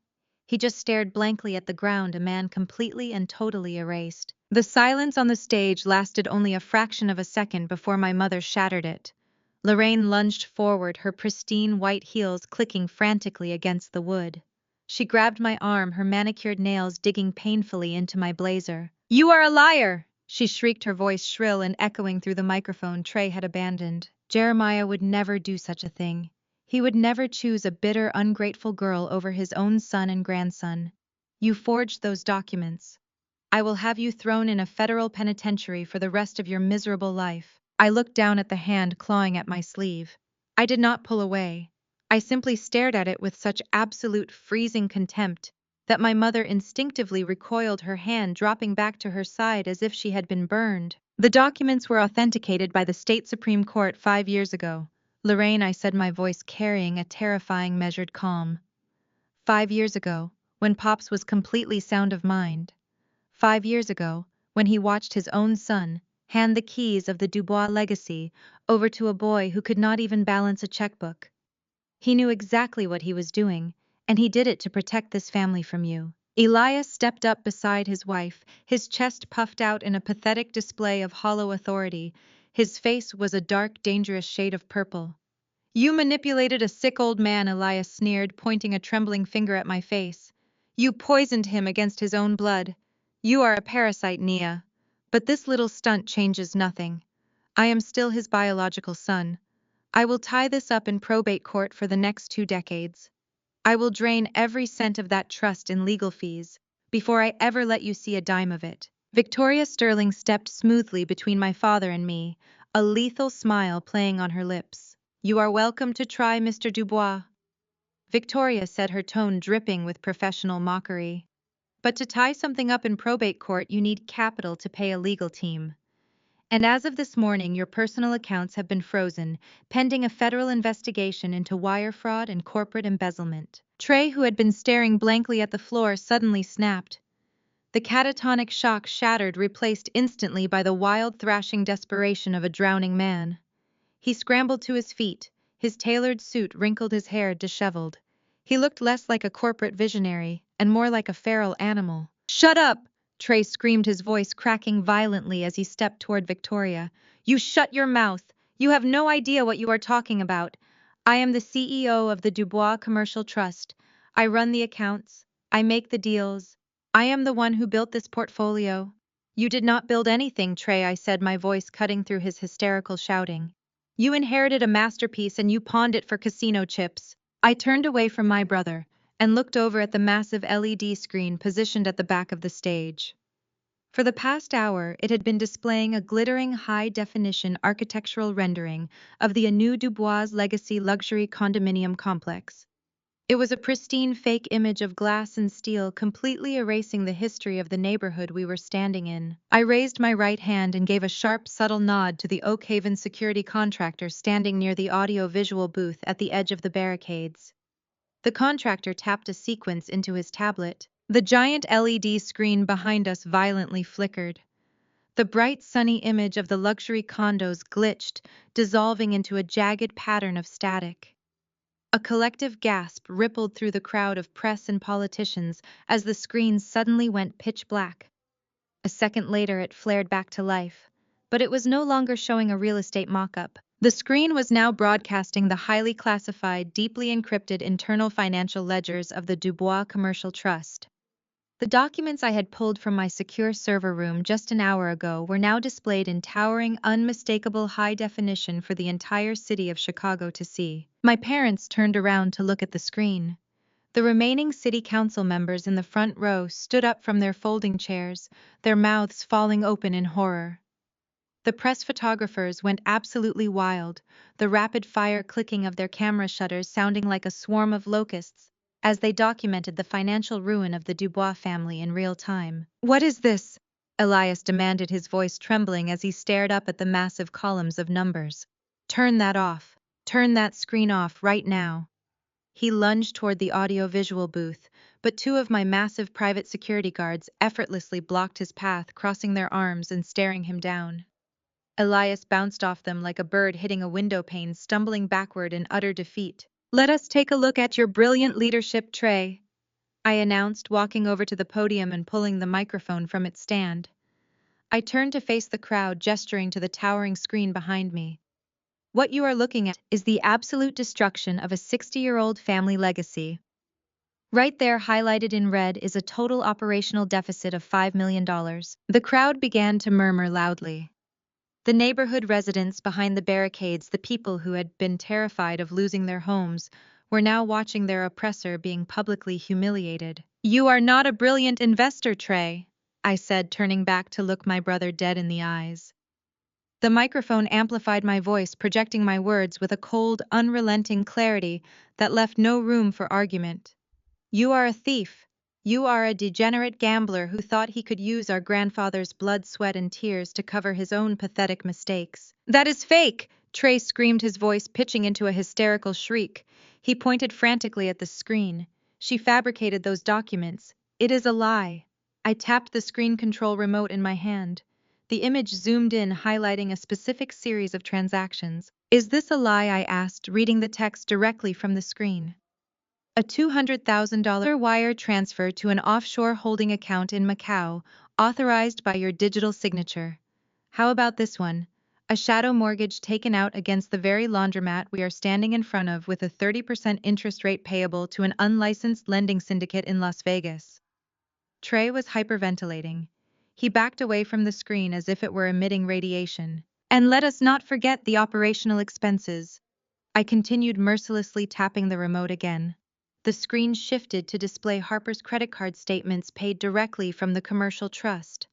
He just stared blankly at the ground, a man completely and totally erased. The silence on the stage lasted only a fraction of a second before my mother shattered it. Lorraine lunged forward, her pristine white heels clicking frantically against the wood. She grabbed my arm, her manicured nails digging painfully into my blazer. You are a liar! She shrieked, her voice shrill and echoing through the microphone Trey had abandoned. Jeremiah would never do such a thing. He would never choose a bitter, ungrateful girl over his own son and grandson. You forged those documents. I will have you thrown in a federal penitentiary for the rest of your miserable life. I looked down at the hand clawing at my sleeve. I did not pull away. I simply stared at it with such absolute freezing contempt that my mother instinctively recoiled, her hand dropping back to her side as if she had been burned. The documents were authenticated by the state Supreme Court 5 years ago. Lorraine, I said, my voice carrying a terrifying measured calm. 5 years ago, when Pops was completely sound of mind. 5 years ago, when he watched his own son hand the keys of the Dubois legacy over to a boy who could not even balance a checkbook. He knew exactly what he was doing, and he did it to protect this family from you. Elias stepped up beside his wife, his chest puffed out in a pathetic display of hollow authority. His face was a dark, dangerous shade of purple. You manipulated a sick old man, Elias sneered, pointing a trembling finger at my face. You poisoned him against his own blood. You are a parasite, Nia. But this little stunt changes nothing. I am still his biological son. I will tie this up in probate court for the next 2 decades. I will drain every cent of that trust in legal fees before I ever let you see a dime of it. Victoria Sterling stepped smoothly between my father and me, a lethal smile playing on her lips. You are welcome to try, Mr. Dubois. Victoria said, her tone dripping with professional mockery. But to tie something up in probate court, you need capital to pay a legal team. And as of this morning, your personal accounts have been frozen, pending a federal investigation into wire fraud and corporate embezzlement. Trey, who had been staring blankly at the floor, suddenly snapped. The catatonic shock shattered, replaced instantly by the wild, thrashing desperation of a drowning man. He scrambled to his feet, his tailored suit wrinkled, his hair disheveled. He looked less like a corporate visionary and more like a feral animal. Shut up! Trey screamed, his voice cracking violently as he stepped toward Victoria. You shut your mouth! You have no idea what you are talking about. I am the CEO of the Dubois Commercial Trust. I run the accounts. I make the deals. I am the one who built this portfolio. You did not build anything, Trey, I said, my voice cutting through his hysterical shouting. You inherited a masterpiece and you pawned it for casino chips. I turned away from my brother and looked over at the massive LED screen positioned at the back of the stage. For the past hour, it had been displaying a glittering high-definition architectural rendering of the Anew Dubois Legacy luxury condominium complex. It was a pristine fake image of glass and steel, completely erasing the history of the neighborhood we were standing in. I raised my right hand and gave a sharp, subtle nod to the Oakhaven security contractor standing near the audio-visual booth at the edge of the barricades. The contractor tapped a sequence into his tablet. The giant LED screen behind us violently flickered. The bright, sunny image of the luxury condos glitched, dissolving into a jagged pattern of static. A collective gasp rippled through the crowd of press and politicians as the screen suddenly went pitch black. A second later, it flared back to life. But it was no longer showing a real estate mock-up. The screen was now broadcasting the highly classified, deeply encrypted internal financial ledgers of the Dubois Commercial Trust. The documents I had pulled from my secure server room just an hour ago were now displayed in towering, unmistakable high definition for the entire city of Chicago to see. My parents turned around to look at the screen. The remaining city council members in the front row stood up from their folding chairs, their mouths falling open in horror. The press photographers went absolutely wild, the rapid-fire clicking of their camera shutters sounding like a swarm of locusts, as they documented the financial ruin of the Dubois family in real time. "What is this?" Elias demanded, his voice trembling as he stared up at the massive columns of numbers. "Turn that off. Turn that screen off right now." He lunged toward the audio-visual booth, but two of my massive private security guards effortlessly blocked his path, crossing their arms and staring him down. Elias bounced off them like a bird hitting a window pane, stumbling backward in utter defeat. "Let us take a look at your brilliant leadership, Trey," I announced, walking over to the podium and pulling the microphone from its stand. I turned to face the crowd, gesturing to the towering screen behind me. "What you are looking at is the absolute destruction of a 60-year-old family legacy. Right there, highlighted in red, is a total operational deficit of $5 million. The crowd began to murmur loudly. The neighborhood residents behind the barricades, the people who had been terrified of losing their homes, were now watching their oppressor being publicly humiliated. "You are not a brilliant investor, Trey," I said, turning back to look my brother dead in the eyes. The microphone amplified my voice, projecting my words with a cold, unrelenting clarity that left no room for argument. "You are a thief. You are a degenerate gambler who thought he could use our grandfather's blood, sweat, and tears to cover his own pathetic mistakes." "That is fake!" Trey screamed, his voice pitching into a hysterical shriek. He pointed frantically at the screen. "She fabricated those documents. It is a lie." I tapped the screen control remote in my hand. The image zoomed in, highlighting a specific series of transactions. "Is this a lie?" I asked, reading the text directly from the screen. "A $200,000 wire transfer to an offshore holding account in Macau, authorized by your digital signature. How about this one? A shadow mortgage taken out against the very laundromat we are standing in front of, with a 30% interest rate payable to an unlicensed lending syndicate in Las Vegas." Trey was hyperventilating. He backed away from the screen as if it were emitting radiation. "And let us not forget the operational expenses." I continued, mercilessly tapping the remote again. The screen shifted to display Harper's credit card statements paid directly from the commercial trust.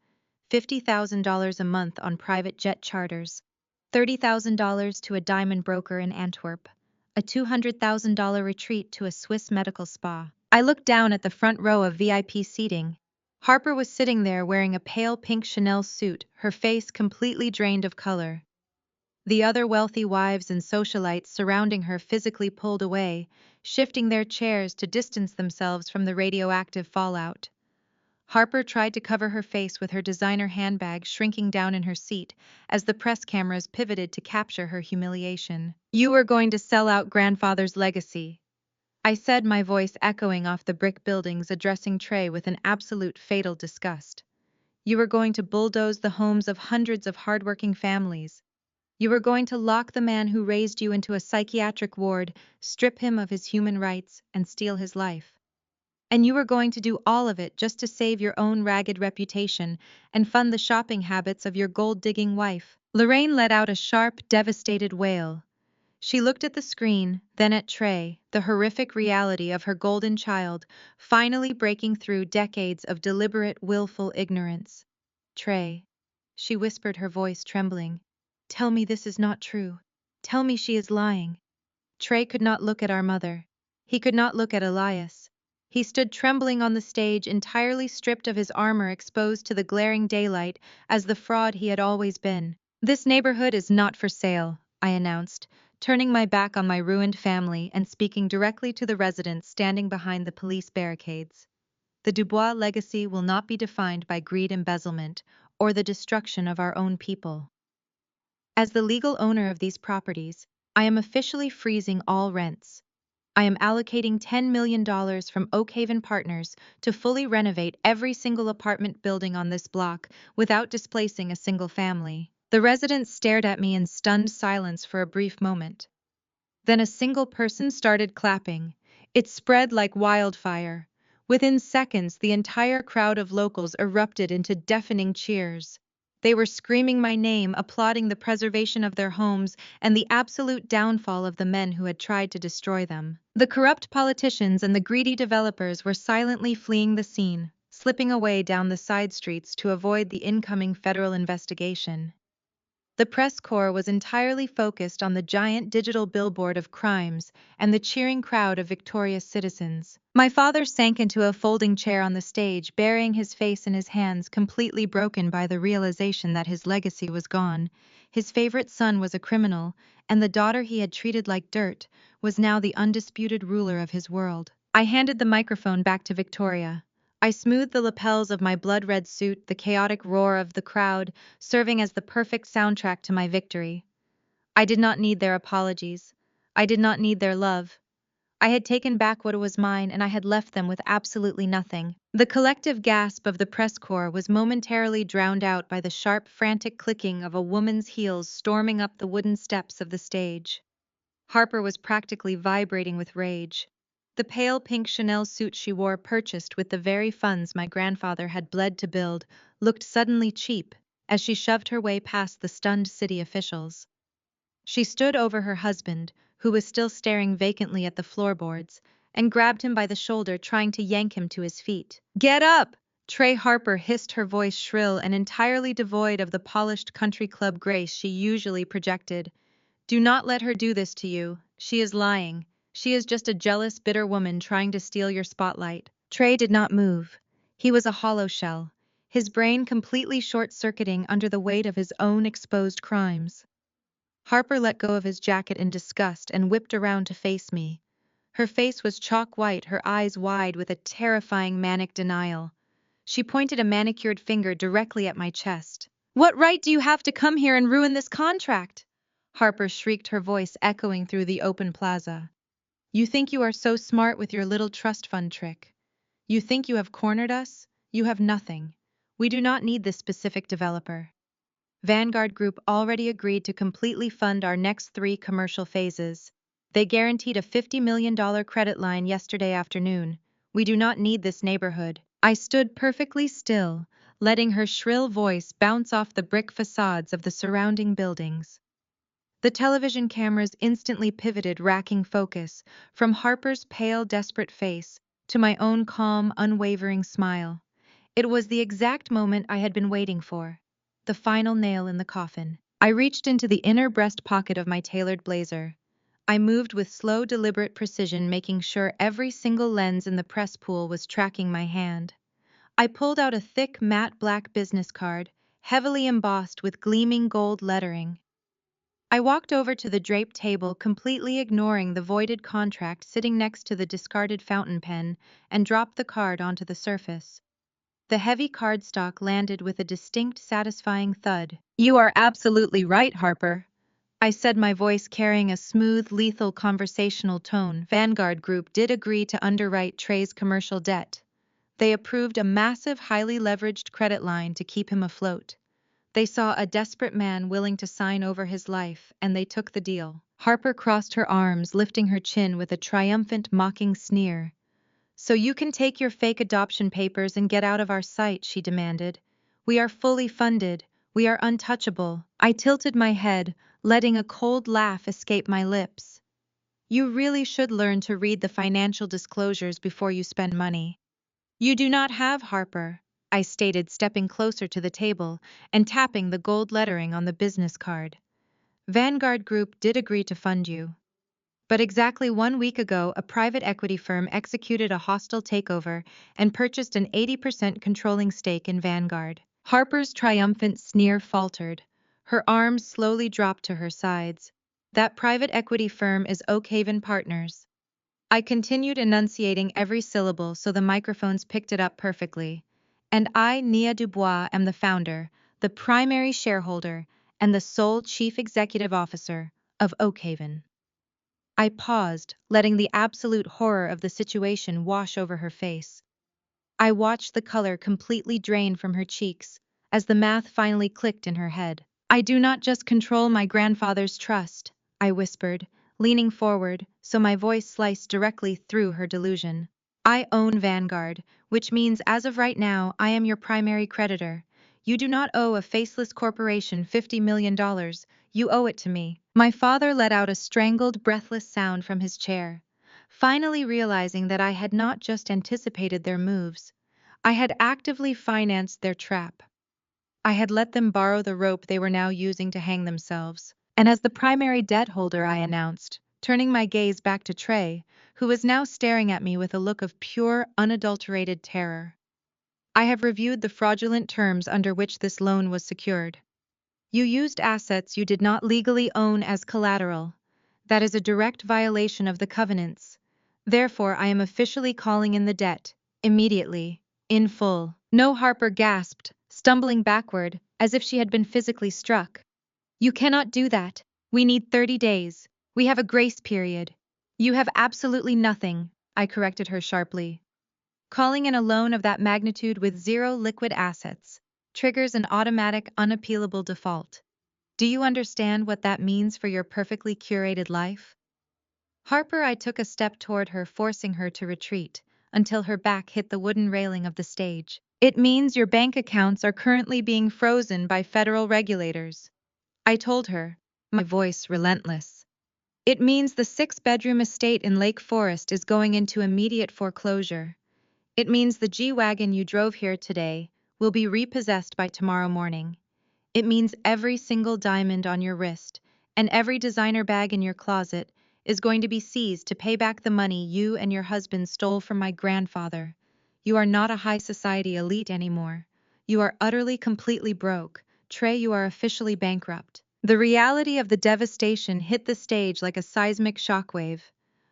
$50,000 a month on private jet charters. $30,000 to a diamond broker in Antwerp. A $200,000 retreat to a Swiss medical spa. I looked down at the front row of VIP seating. Harper was sitting there wearing a pale pink Chanel suit, her face completely drained of color. The other wealthy wives and socialites surrounding her physically pulled away, shifting their chairs to distance themselves from the radioactive fallout. Harper tried to cover her face with her designer handbag, shrinking down in her seat as the press cameras pivoted to capture her humiliation. "You were going to sell out grandfather's legacy," I said, my voice echoing off the brick buildings, addressing Trey with an absolute fatal disgust. "You were going to bulldoze the homes of hundreds of hardworking families. You were going to lock the man who raised you into a psychiatric ward, strip him of his human rights, and steal his life. And you were going to do all of it just to save your own ragged reputation and fund the shopping habits of your gold-digging wife. Lorraine let out a sharp, devastated wail. She looked at the screen, then at Trey, the horrific reality of her golden child, finally breaking through decades of deliberate, willful ignorance. Trey, she whispered, her voice trembling. Tell me this is not true. Tell me she is lying. Trey could not look at our mother. He could not look at Elias. He stood trembling on the stage, entirely stripped of his armor, exposed to the glaring daylight as the fraud he had always been. This neighborhood is not for sale, I announced, turning my back on my ruined family and speaking directly to the residents standing behind the police barricades. The Dubois legacy will not be defined by greed, embezzlement, or the destruction of our own people. As the legal owner of these properties, I am officially freezing all rents. I am allocating $10 million from Oakhaven Partners to fully renovate every single apartment building on this block without displacing a single family. The residents stared at me in stunned silence for a brief moment. Then a single person started clapping. It spread like wildfire. Within seconds, the entire crowd of locals erupted into deafening cheers. They were screaming my name, applauding the preservation of their homes and the absolute downfall of the men who had tried to destroy them. The corrupt politicians and the greedy developers were silently fleeing the scene, slipping away down the side streets to avoid the incoming federal investigation. The press corps was entirely focused on the giant digital billboard of crimes and the cheering crowd of victorious citizens. My father sank into a folding chair on the stage, burying his face in his hands, completely broken by the realization that his legacy was gone. His favorite son was a criminal, and the daughter he had treated like dirt was now the undisputed ruler of his world. I handed the microphone back to Victoria. I smoothed the lapels of my blood-red suit, the chaotic roar of the crowd serving as the perfect soundtrack to my victory. I did not need their apologies. I did not need their love. I had taken back what was mine, and I had left them with absolutely nothing. The collective gasp of the press corps was momentarily drowned out by the sharp, frantic clicking of a woman's heels storming up the wooden steps of the stage. Harper was practically vibrating with rage. The pale pink Chanel suit she wore, purchased with the very funds my grandfather had bled to build, looked suddenly cheap as she shoved her way past the stunned city officials. She stood over her husband, who was still staring vacantly at the floorboards, and grabbed him by the shoulder, trying to yank him to his feet. "Get up!" Trey Harper hissed, her voice shrill and entirely devoid of the polished country club grace she usually projected. "Do not let her do this to you. She is lying. She is just a jealous, bitter woman trying to steal your spotlight." Trey did not move. He was a hollow shell, his brain completely short-circuiting under the weight of his own exposed crimes. Harper let go of his jacket in disgust and whipped around to face me. Her face was chalk white, her eyes wide with a terrifying manic denial. She pointed a manicured finger directly at my chest. "What right do you have to come here and ruin this contract?" Harper shrieked, her voice echoing through the open plaza. "You think you are so smart with your little trust fund trick. You think you have cornered us? You have nothing. We do not need this specific developer. Vanguard Group already agreed to completely fund our next 3 commercial phases. They guaranteed a $50 million credit line yesterday afternoon. We do not need this neighborhood." I stood perfectly still, letting her shrill voice bounce off the brick facades of the surrounding buildings. The television cameras instantly pivoted, racking focus, from Harper's pale, desperate face to my own calm, unwavering smile. It was the exact moment I had been waiting for. The final nail in the coffin. I reached into the inner breast pocket of my tailored blazer. I moved with slow, deliberate precision, making sure every single lens in the press pool was tracking my hand. I pulled out a thick, matte black business card, heavily embossed with gleaming gold lettering. I walked over to the draped table, completely ignoring the voided contract sitting next to the discarded fountain pen, and dropped the card onto the surface. The heavy cardstock landed with a distinct, satisfying thud. "You are absolutely right, Harper," I said, my voice carrying a smooth, lethal conversational tone. "Vanguard Group did agree to underwrite Trey's commercial debt. They approved a massive, highly leveraged credit line to keep him afloat. They saw a desperate man willing to sign over his life, and they took the deal. Harper crossed her arms, lifting her chin with a triumphant, mocking sneer. "So you can take your fake adoption papers and get out of our sight," she demanded. "We are fully funded. We are untouchable." I tilted my head, letting a cold laugh escape my lips. "You really should learn to read the financial disclosures before you spend money." "You do not have Harper," I stated, stepping closer to the table and tapping the gold lettering on the business card. "Vanguard Group did agree to fund you. But exactly 1 week ago, a private equity firm executed a hostile takeover and purchased an 80% controlling stake in Vanguard." Harper's triumphant sneer faltered. Her arms slowly dropped to her sides. "That private equity firm is Oakhaven Partners." I continued enunciating every syllable so the microphones picked it up perfectly. "And I, Nia Dubois, am the founder, the primary shareholder, and the sole chief executive officer of Oakhaven." I paused, letting the absolute horror of the situation wash over her face. I watched the color completely drain from her cheeks as the math finally clicked in her head. "I do not just control my grandfather's trust," I whispered, leaning forward so my voice sliced directly through her delusion. "I own Vanguard, which means as of right now I am your primary creditor. You do not owe a faceless corporation $50 million, you owe it to me." My father let out a strangled, breathless sound from his chair, finally realizing that I had not just anticipated their moves, I had actively financed their trap. I had let them borrow the rope they were now using to hang themselves. And as the primary debt holder, I announced, turning my gaze back to Trey, who was now staring at me with a look of pure, unadulterated terror. "I have reviewed the fraudulent terms under which this loan was secured. You used assets you did not legally own as collateral. That is a direct violation of the covenants. Therefore, I am officially calling in the debt, immediately, in full." "No," Harper gasped, stumbling backward, as if she had been physically struck. "You cannot do that. We need 30 days. We have a grace period." "You have absolutely nothing," I corrected her sharply. "Calling in a loan of that magnitude with zero liquid assets triggers an automatic, unappealable default. Do you understand what that means for your perfectly curated life?" Harper, I took a step toward her, forcing her to retreat until her back hit the wooden railing of the stage. "It means your bank accounts are currently being frozen by federal regulators," I told her, my voice relentless. "It means the 6-bedroom estate in Lake Forest is going into immediate foreclosure. It means the G-Wagon you drove here today will be repossessed by tomorrow morning. It means every single diamond on your wrist and every designer bag in your closet is going to be seized to pay back the money you and your husband stole from my grandfather. You are not a high society elite anymore. You are utterly, completely broke. Trey, you are officially bankrupt." The reality of the devastation hit the stage like a seismic shockwave.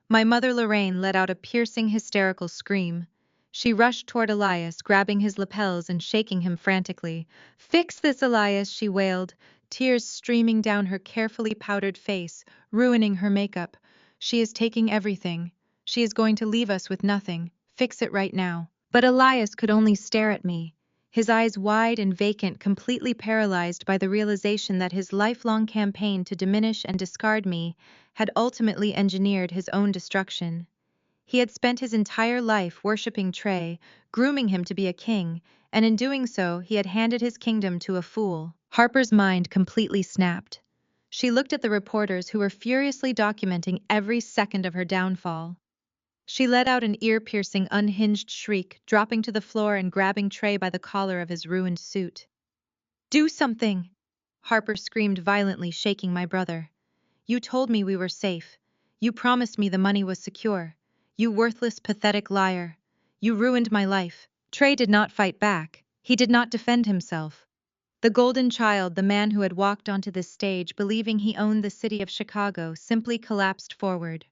My mother Lorraine let out a piercing, hysterical scream. She rushed toward Elias, grabbing his lapels and shaking him frantically. "Fix this, Elias," she wailed, tears streaming down her carefully powdered face, ruining her makeup. "She is taking everything. She is going to leave us with nothing. Fix it right now." But Elias could only stare at me, his eyes wide and vacant, completely paralyzed by the realization that his lifelong campaign to diminish and discard me had ultimately engineered his own destruction. He had spent his entire life worshipping Trey, grooming him to be a king, and in doing so, he had handed his kingdom to a fool. Harper's mind completely snapped. She looked at the reporters who were furiously documenting every second of her downfall. She let out an ear-piercing, unhinged shriek, dropping to the floor and grabbing Trey by the collar of his ruined suit. "Do something!" Harper screamed violently, shaking my brother. "You told me we were safe. You promised me the money was secure. You worthless, pathetic liar. You ruined my life." Trey did not fight back. He did not defend himself. The golden child, the man who had walked onto this stage believing he owned the city of Chicago, simply collapsed forward.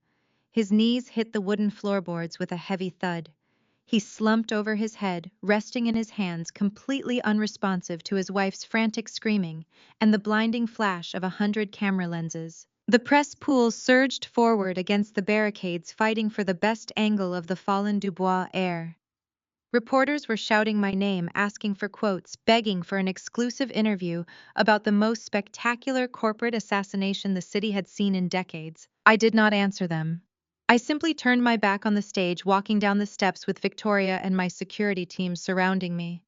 His knees hit the wooden floorboards with a heavy thud. He slumped over his head, resting in his hands, completely unresponsive to his wife's frantic screaming and the blinding flash of 100 camera lenses. The press pool surged forward against the barricades, fighting for the best angle of the fallen Dubois heir. Reporters were shouting my name, asking for quotes, begging for an exclusive interview about the most spectacular corporate assassination the city had seen in decades. I did not answer them. I simply turned my back on the stage, walking down the steps with Victoria and my security team surrounding me.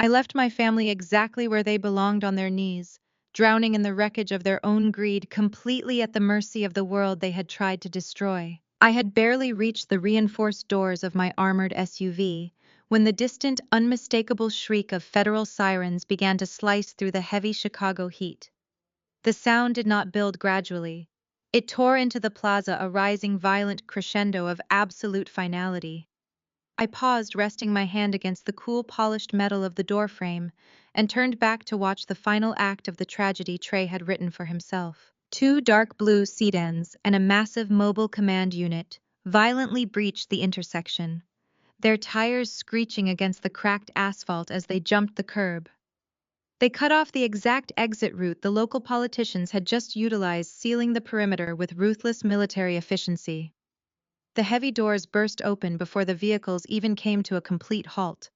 I left my family exactly where they belonged, on their knees, drowning in the wreckage of their own greed, completely at the mercy of the world they had tried to destroy. I had barely reached the reinforced doors of my armored SUV when the distant, unmistakable shriek of federal sirens began to slice through the heavy Chicago heat. The sound did not build gradually. It tore into the plaza, a rising, violent crescendo of absolute finality. I paused, resting my hand against the cool, polished metal of the doorframe, and turned back to watch the final act of the tragedy Trey had written for himself. Two dark blue sedans and a massive mobile command unit violently breached the intersection, their tires screeching against the cracked asphalt as they jumped the curb. They cut off the exact exit route the local politicians had just utilized, sealing the perimeter with ruthless military efficiency. The heavy doors burst open before the vehicles even came to a complete halt.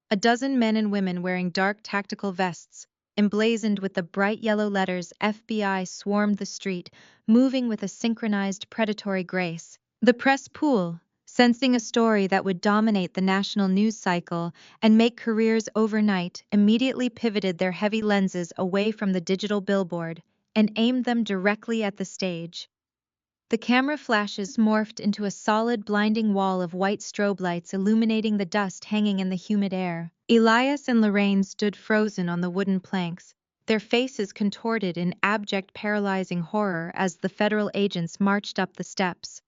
A dozen men and women wearing dark tactical vests, emblazoned with the bright yellow letters FBI, swarmed the street, moving with a synchronized predatory grace. The press pool, sensing a story that would dominate the national news cycle and make careers overnight, immediately pivoted their heavy lenses away from the digital billboard and aimed them directly at the stage. The camera flashes morphed into a solid, blinding wall of white strobe lights illuminating the dust hanging in the humid air. Elias and Lorraine stood frozen on the wooden planks, their faces contorted in abject, paralyzing horror as the federal agents marched up the steps.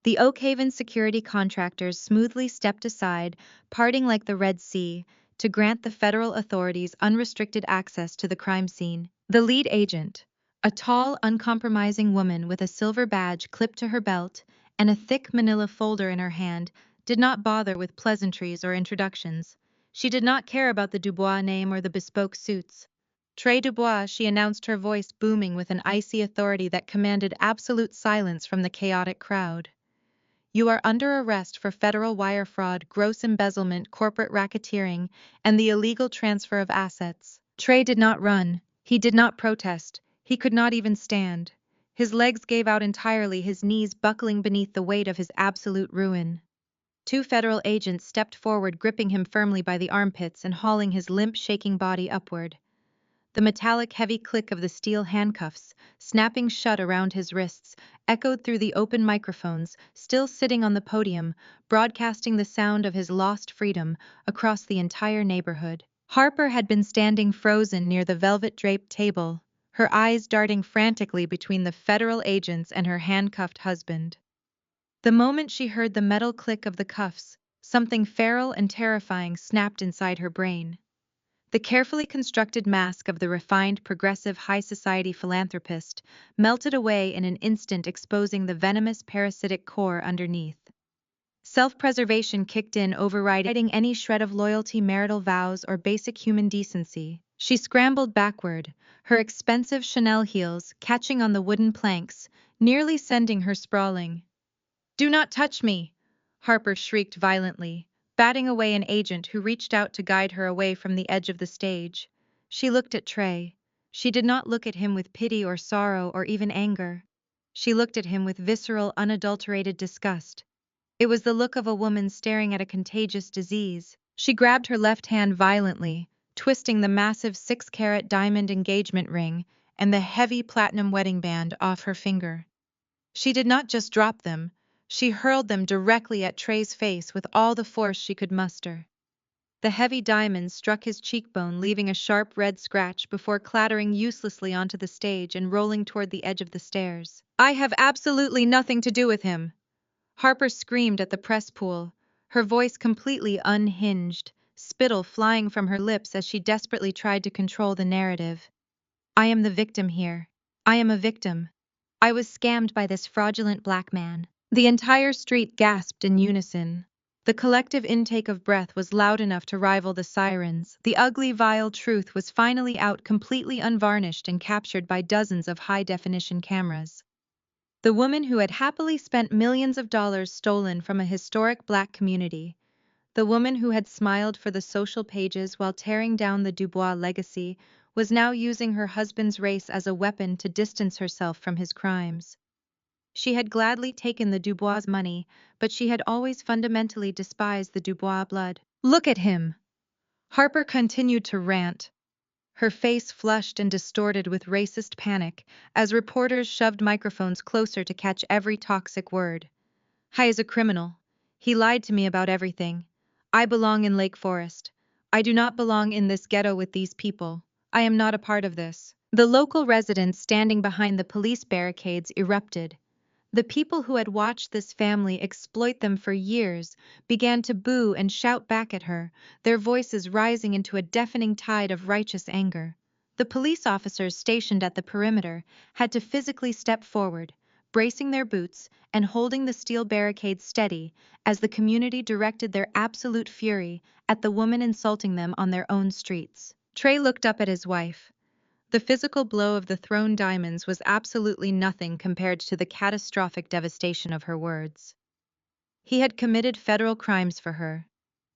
The Oakhaven security contractors smoothly stepped aside, parting like the Red Sea, to grant the federal authorities unrestricted access to the crime scene. The lead agent, a tall, uncompromising woman with a silver badge clipped to her belt and a thick manila folder in her hand, did not bother with pleasantries or introductions. She did not care about the Dubois name or the bespoke suits. Trey Dubois, she announced, her voice booming with an icy authority that commanded absolute silence from the chaotic crowd. You are under arrest for federal wire fraud, gross embezzlement, corporate racketeering, and the illegal transfer of assets. Trey did not run. He did not protest. He could not even stand. His legs gave out entirely, his knees buckling beneath the weight of his absolute ruin. Two federal agents stepped forward, gripping him firmly by the armpits and hauling his limp, shaking body upward. The metallic, heavy click of the steel handcuffs, snapping shut around his wrists, echoed through the open microphones, still sitting on the podium, broadcasting the sound of his lost freedom across the entire neighborhood. Harper had been standing frozen near the velvet-draped table, her eyes darting frantically between the federal agents and her handcuffed husband. The moment she heard the metal click of the cuffs, something feral and terrifying snapped inside her brain. The carefully constructed mask of the refined, progressive, high society philanthropist melted away in an instant, exposing the venomous, parasitic core underneath. Self-preservation kicked in, overriding any shred of loyalty, marital vows, or basic human decency. She scrambled backward, her expensive Chanel heels catching on the wooden planks, nearly sending her sprawling. "Do not touch me!" Harper shrieked violently, batting away an agent who reached out to guide her away from the edge of the stage. She looked at Trey. She did not look at him with pity or sorrow or even anger. She looked at him with visceral, unadulterated disgust. It was the look of a woman staring at a contagious disease. She grabbed her left hand violently, twisting the massive 6-carat diamond engagement ring and the heavy platinum wedding band off her finger. She did not just drop them. She hurled them directly at Trey's face with all the force she could muster. The heavy diamond struck his cheekbone, leaving a sharp red scratch before clattering uselessly onto the stage and rolling toward the edge of the stairs. "I have absolutely nothing to do with him!" Harper screamed at the press pool, her voice completely unhinged, spittle flying from her lips as she desperately tried to control the narrative. "I am the victim here. I am a victim. I was scammed by this fraudulent black man." The entire street gasped in unison. The collective intake of breath was loud enough to rival the sirens. The ugly, vile truth was finally out, completely unvarnished and captured by dozens of high-definition cameras. The woman who had happily spent millions of dollars stolen from a historic black community, The woman who had smiled for the social pages while tearing down the Dubois legacy was now using her husband's race as a weapon to distance herself from his crimes. She had gladly taken the Dubois' money, but she had always fundamentally despised the Dubois blood. "Look at him!" Harper continued to rant, her face flushed and distorted with racist panic as reporters shoved microphones closer to catch every toxic word. "He is a criminal. He lied to me about everything. I belong in Lake Forest. I do not belong in this ghetto with these people. I am not a part of this." The local residents standing behind the police barricades erupted. The people who had watched this family exploit them for years began to boo and shout back at her, their voices rising into a deafening tide of righteous anger. The police officers stationed at the perimeter had to physically step forward, bracing their boots and holding the steel barricades steady as the community directed their absolute fury at the woman insulting them on their own streets. Trey looked up at his wife. The physical blow of the thrown diamonds was absolutely nothing compared to the catastrophic devastation of her words. He had committed federal crimes for her.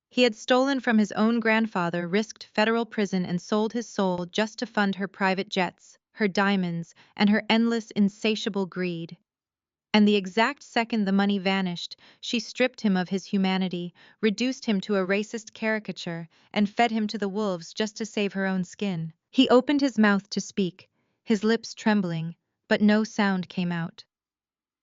He had stolen from his own grandfather, risked federal prison, and sold his soul just to fund her private jets, her diamonds, and her endless, insatiable greed. And the exact second the money vanished, she stripped him of his humanity, reduced him to a racist caricature, and fed him to the wolves just to save her own skin. He opened his mouth to speak, his lips trembling, but no sound came out.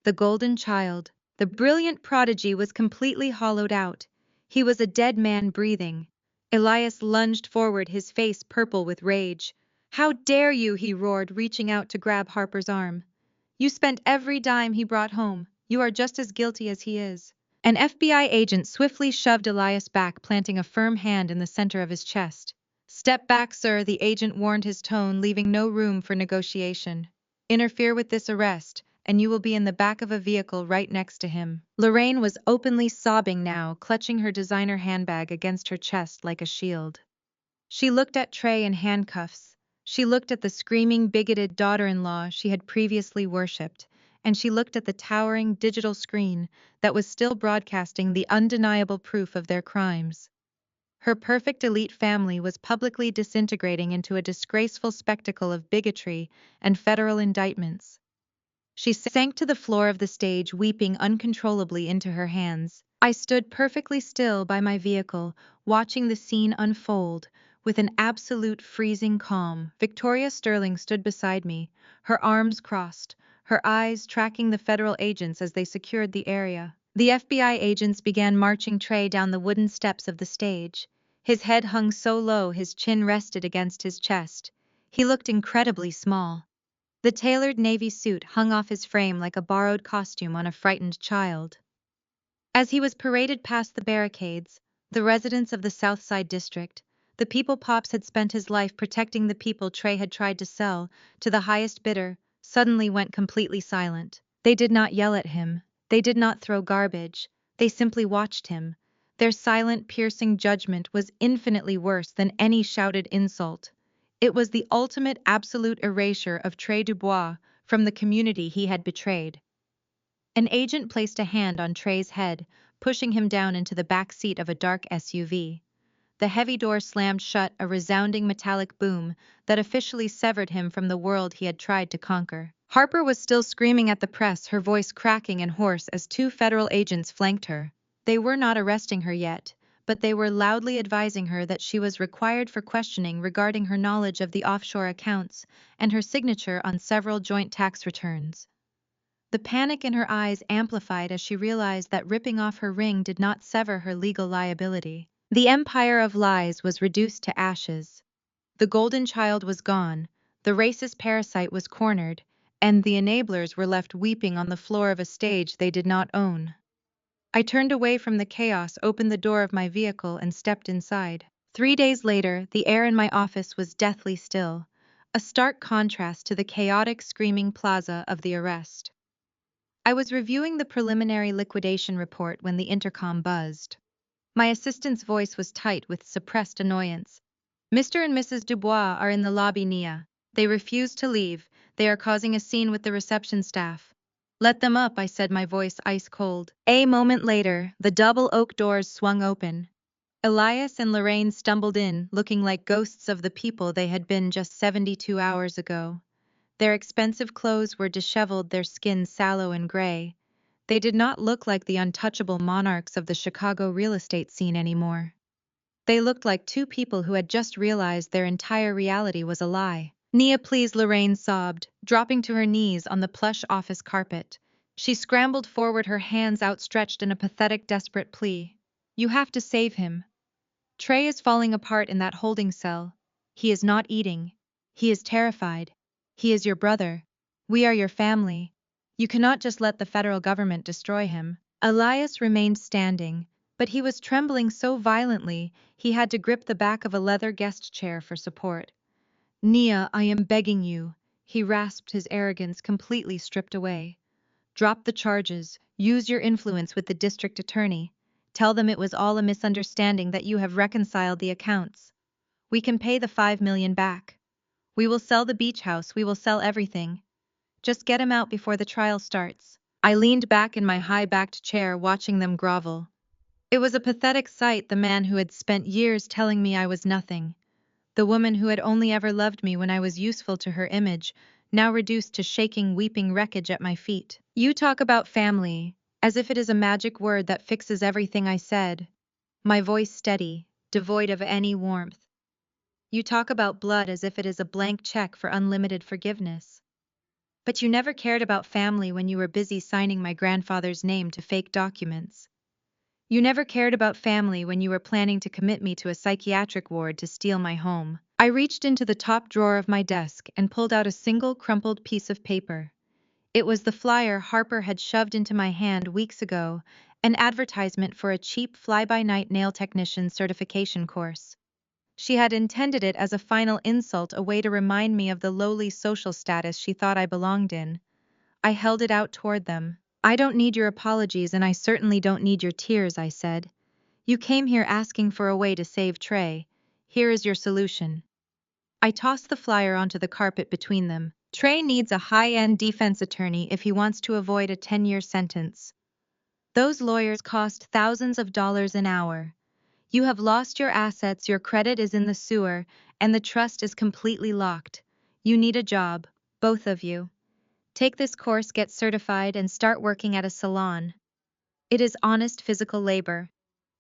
The golden child, the brilliant prodigy, was completely hollowed out. He was a dead man breathing. Elias lunged forward, his face purple with rage. "How dare you!" he roared, reaching out to grab Harper's arm. "You spent every dime he brought home. You are just as guilty as he is." An FBI agent swiftly shoved Elias back, planting a firm hand in the center of his chest. "Step back, sir," the agent warned, his tone leaving no room for negotiation. "Interfere with this arrest, and you will be in the back of a vehicle right next to him." Lorraine was openly sobbing now, clutching her designer handbag against her chest like a shield. She looked at Trey in handcuffs. She looked at the screaming, bigoted daughter-in-law she had previously worshipped, and she looked at the towering digital screen that was still broadcasting the undeniable proof of their crimes. Her perfect elite family was publicly disintegrating into a disgraceful spectacle of bigotry and federal indictments. She sank to the floor of the stage, weeping uncontrollably into her hands. I stood perfectly still by my vehicle, watching the scene unfold, with an absolute freezing calm. Victoria Sterling stood beside me, her arms crossed, her eyes tracking the federal agents as they secured the area. The FBI agents began marching Trey down the wooden steps of the stage. His head hung so low his chin rested against his chest. He looked incredibly small. The tailored navy suit hung off his frame like a borrowed costume on a frightened child. As he was paraded past the barricades, the residents of the South Side District, the people Pops had spent his life protecting, the people Trey had tried to sell to the highest bidder, suddenly went completely silent. They did not yell at him. They did not throw garbage. They simply watched him. Their silent, piercing judgment was infinitely worse than any shouted insult. It was the ultimate absolute erasure of Trey Dubois from the community he had betrayed. An agent placed a hand on Trey's head, pushing him down into the back seat of a dark SUV. The heavy door slammed shut, a resounding metallic boom that officially severed him from the world he had tried to conquer. Harper was still screaming at the press, her voice cracking and hoarse as two federal agents flanked her. They were not arresting her yet, but they were loudly advising her that she was required for questioning regarding her knowledge of the offshore accounts and her signature on several joint tax returns. The panic in her eyes amplified as she realized that ripping off her ring did not sever her legal liability. The empire of lies was reduced to ashes. The golden child was gone, the racist parasite was cornered, and the enablers were left weeping on the floor of a stage they did not own. I turned away from the chaos, opened the door of my vehicle, and stepped inside. 3 days later, the air in my office was deathly still, a stark contrast to the chaotic, screaming plaza of the arrest. I was reviewing the preliminary liquidation report when the intercom buzzed. My assistant's voice was tight with suppressed annoyance. "Mr. and Mrs. Dubois are in the lobby, Nia. They refuse to leave. They are causing a scene with the reception staff." "Let them up," I said, my voice ice cold. A moment later, the double oak doors swung open. Elias and Lorraine stumbled in, looking like ghosts of the people they had been just 72 hours ago. Their expensive clothes were disheveled, their skin sallow and gray. They did not look like the untouchable monarchs of the Chicago real estate scene anymore. They looked like two people who had just realized their entire reality was a lie. Nia, please, Lorraine sobbed, dropping to her knees on the plush office carpet. She scrambled forward, her hands outstretched in a pathetic, desperate plea. You have to save him. Trey is falling apart in that holding cell. He is not eating. He is terrified. He is your brother. We are your family. You cannot just let the federal government destroy him. Elias remained standing, but he was trembling so violently he had to grip the back of a leather guest chair for support. Nia, I am begging you, he rasped, his arrogance completely stripped away. Drop the charges, use your influence with the district attorney. Tell them it was all a misunderstanding, that you have reconciled the accounts. We can pay the $5 million back. We will sell the beach house, we will sell everything. Just get him out before the trial starts. I leaned back in my high-backed chair, watching them grovel. It was a pathetic sight, the man who had spent years telling me I was nothing. The woman who had only ever loved me when I was useful to her image, now reduced to shaking, weeping wreckage at my feet. You talk about family, as if it is a magic word that fixes everything, I said, my voice steady, devoid of any warmth. You talk about blood as if it is a blank check for unlimited forgiveness. But you never cared about family when you were busy signing my grandfather's name to fake documents. You never cared about family when you were planning to commit me to a psychiatric ward to steal my home. I reached into the top drawer of my desk and pulled out a single crumpled piece of paper. It was the flyer Harper had shoved into my hand weeks ago, an advertisement for a cheap fly-by-night nail technician certification course. She had intended it as a final insult, a way to remind me of the lowly social status she thought I belonged in. I held it out toward them. I don't need your apologies, and I certainly don't need your tears, I said. You came here asking for a way to save Trey. Here is your solution. I tossed the flyer onto the carpet between them. Trey needs a high-end defense attorney if he wants to avoid a 10-year sentence. Those lawyers cost thousands of dollars an hour. You have lost your assets, your credit is in the sewer, and the trust is completely locked. You need a job, both of you. Take this course, get certified, and start working at a salon. It is honest physical labor.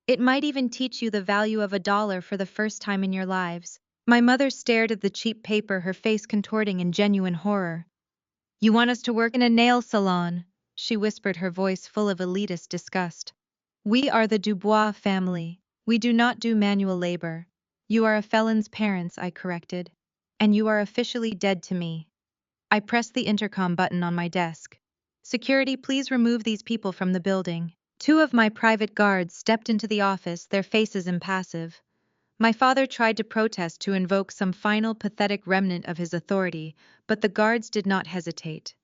It might even teach you the value of $1 for the first time in your lives. My mother stared at the cheap paper, her face contorting in genuine horror. You want us to work in a nail salon? She whispered, her voice full of elitist disgust. We are the Dubois family. We do not do manual labor. You are a felon's parents, I corrected. And you are officially dead to me. I pressed the intercom button on my desk. Security, please remove these people from the building. Two of my private guards stepped into the office, their faces impassive. My father tried to protest, to invoke some final pathetic remnant of his authority, but the guards did not hesitate.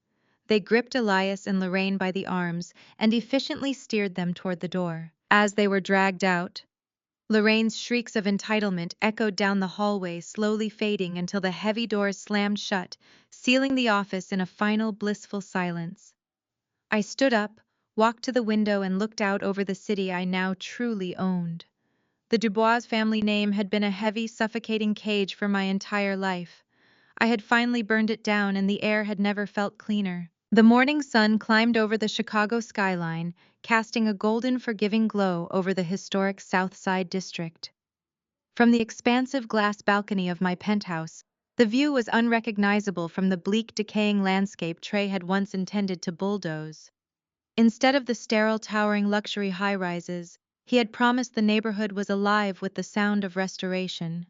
They gripped Elias and Lorraine by the arms and efficiently steered them toward the door. As they were dragged out, Lorraine's shrieks of entitlement echoed down the hallway, slowly fading until the heavy doors slammed shut, sealing the office in a final blissful silence. I stood up, walked to the window, and looked out over the city I now truly owned. The Dubois family name had been a heavy, suffocating cage for my entire life. I had finally burned it down, and the air had never felt cleaner. The morning sun climbed over the Chicago skyline, casting a golden, forgiving glow over the historic South Side district. From the expansive glass balcony of my penthouse, the view was unrecognizable from the bleak, decaying landscape Trey had once intended to bulldoze. Instead of the sterile, towering luxury high-rises, he had promised the neighborhood was alive with the sound of restoration.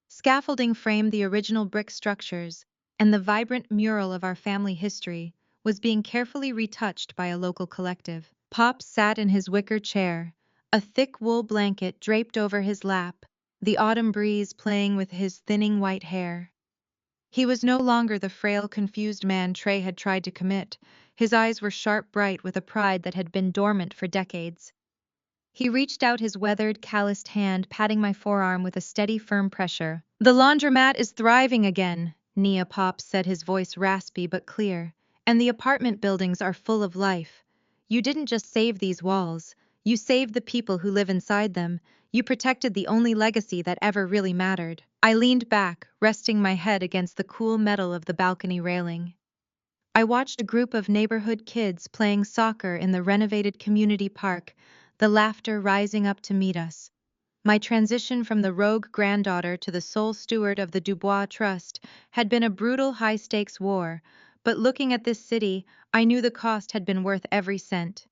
Scaffolding framed the original brick structures, and the vibrant mural of our family history was being carefully retouched by a local collective. Pop sat in his wicker chair, a thick wool blanket draped over his lap, the autumn breeze playing with his thinning white hair. He was no longer the frail, confused man Trey had tried to commit. His eyes were sharp, bright with a pride that had been dormant for decades. He reached out his weathered, calloused hand, patting my forearm with a steady, firm pressure. The laundromat is thriving again, Nia Pop said, his voice raspy but clear. And the apartment buildings are full of life. You didn't just save these walls. You saved the people who live inside them. You protected the only legacy that ever really mattered. I leaned back, resting my head against the cool metal of the balcony railing. I watched a group of neighborhood kids playing soccer in the renovated community park, the laughter rising up to meet us. My transition from the rogue granddaughter to the sole steward of the Dubois Trust had been a brutal high-stakes war, but looking at this city, I knew the cost had been worth every cent.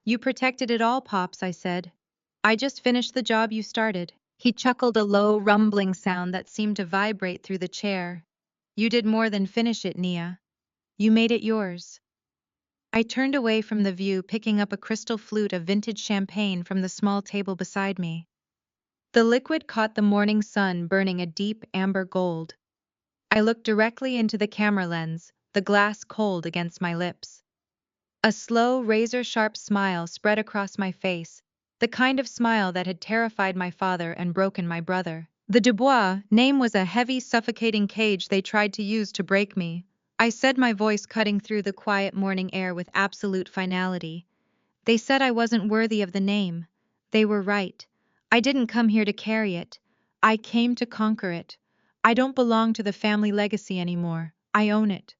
You protected it all, Pops, I said. I just finished the job you started. He chuckled, a low, rumbling sound that seemed to vibrate through the chair. You did more than finish it, Nia. You made it yours. I turned away from the view, picking up a crystal flute of vintage champagne from the small table beside me. The liquid caught the morning sun, burning a deep amber gold. I looked directly into the camera lens, the glass cold against my lips. A slow, razor-sharp smile spread across my face, the kind of smile that had terrified my father and broken my brother. The Dubois name was a heavy, suffocating cage they tried to use to break me. I said, my voice cutting through the quiet morning air with absolute finality. They said I wasn't worthy of the name. They were right. I didn't come here to carry it. I came to conquer it. I don't belong to the family legacy anymore. I own it.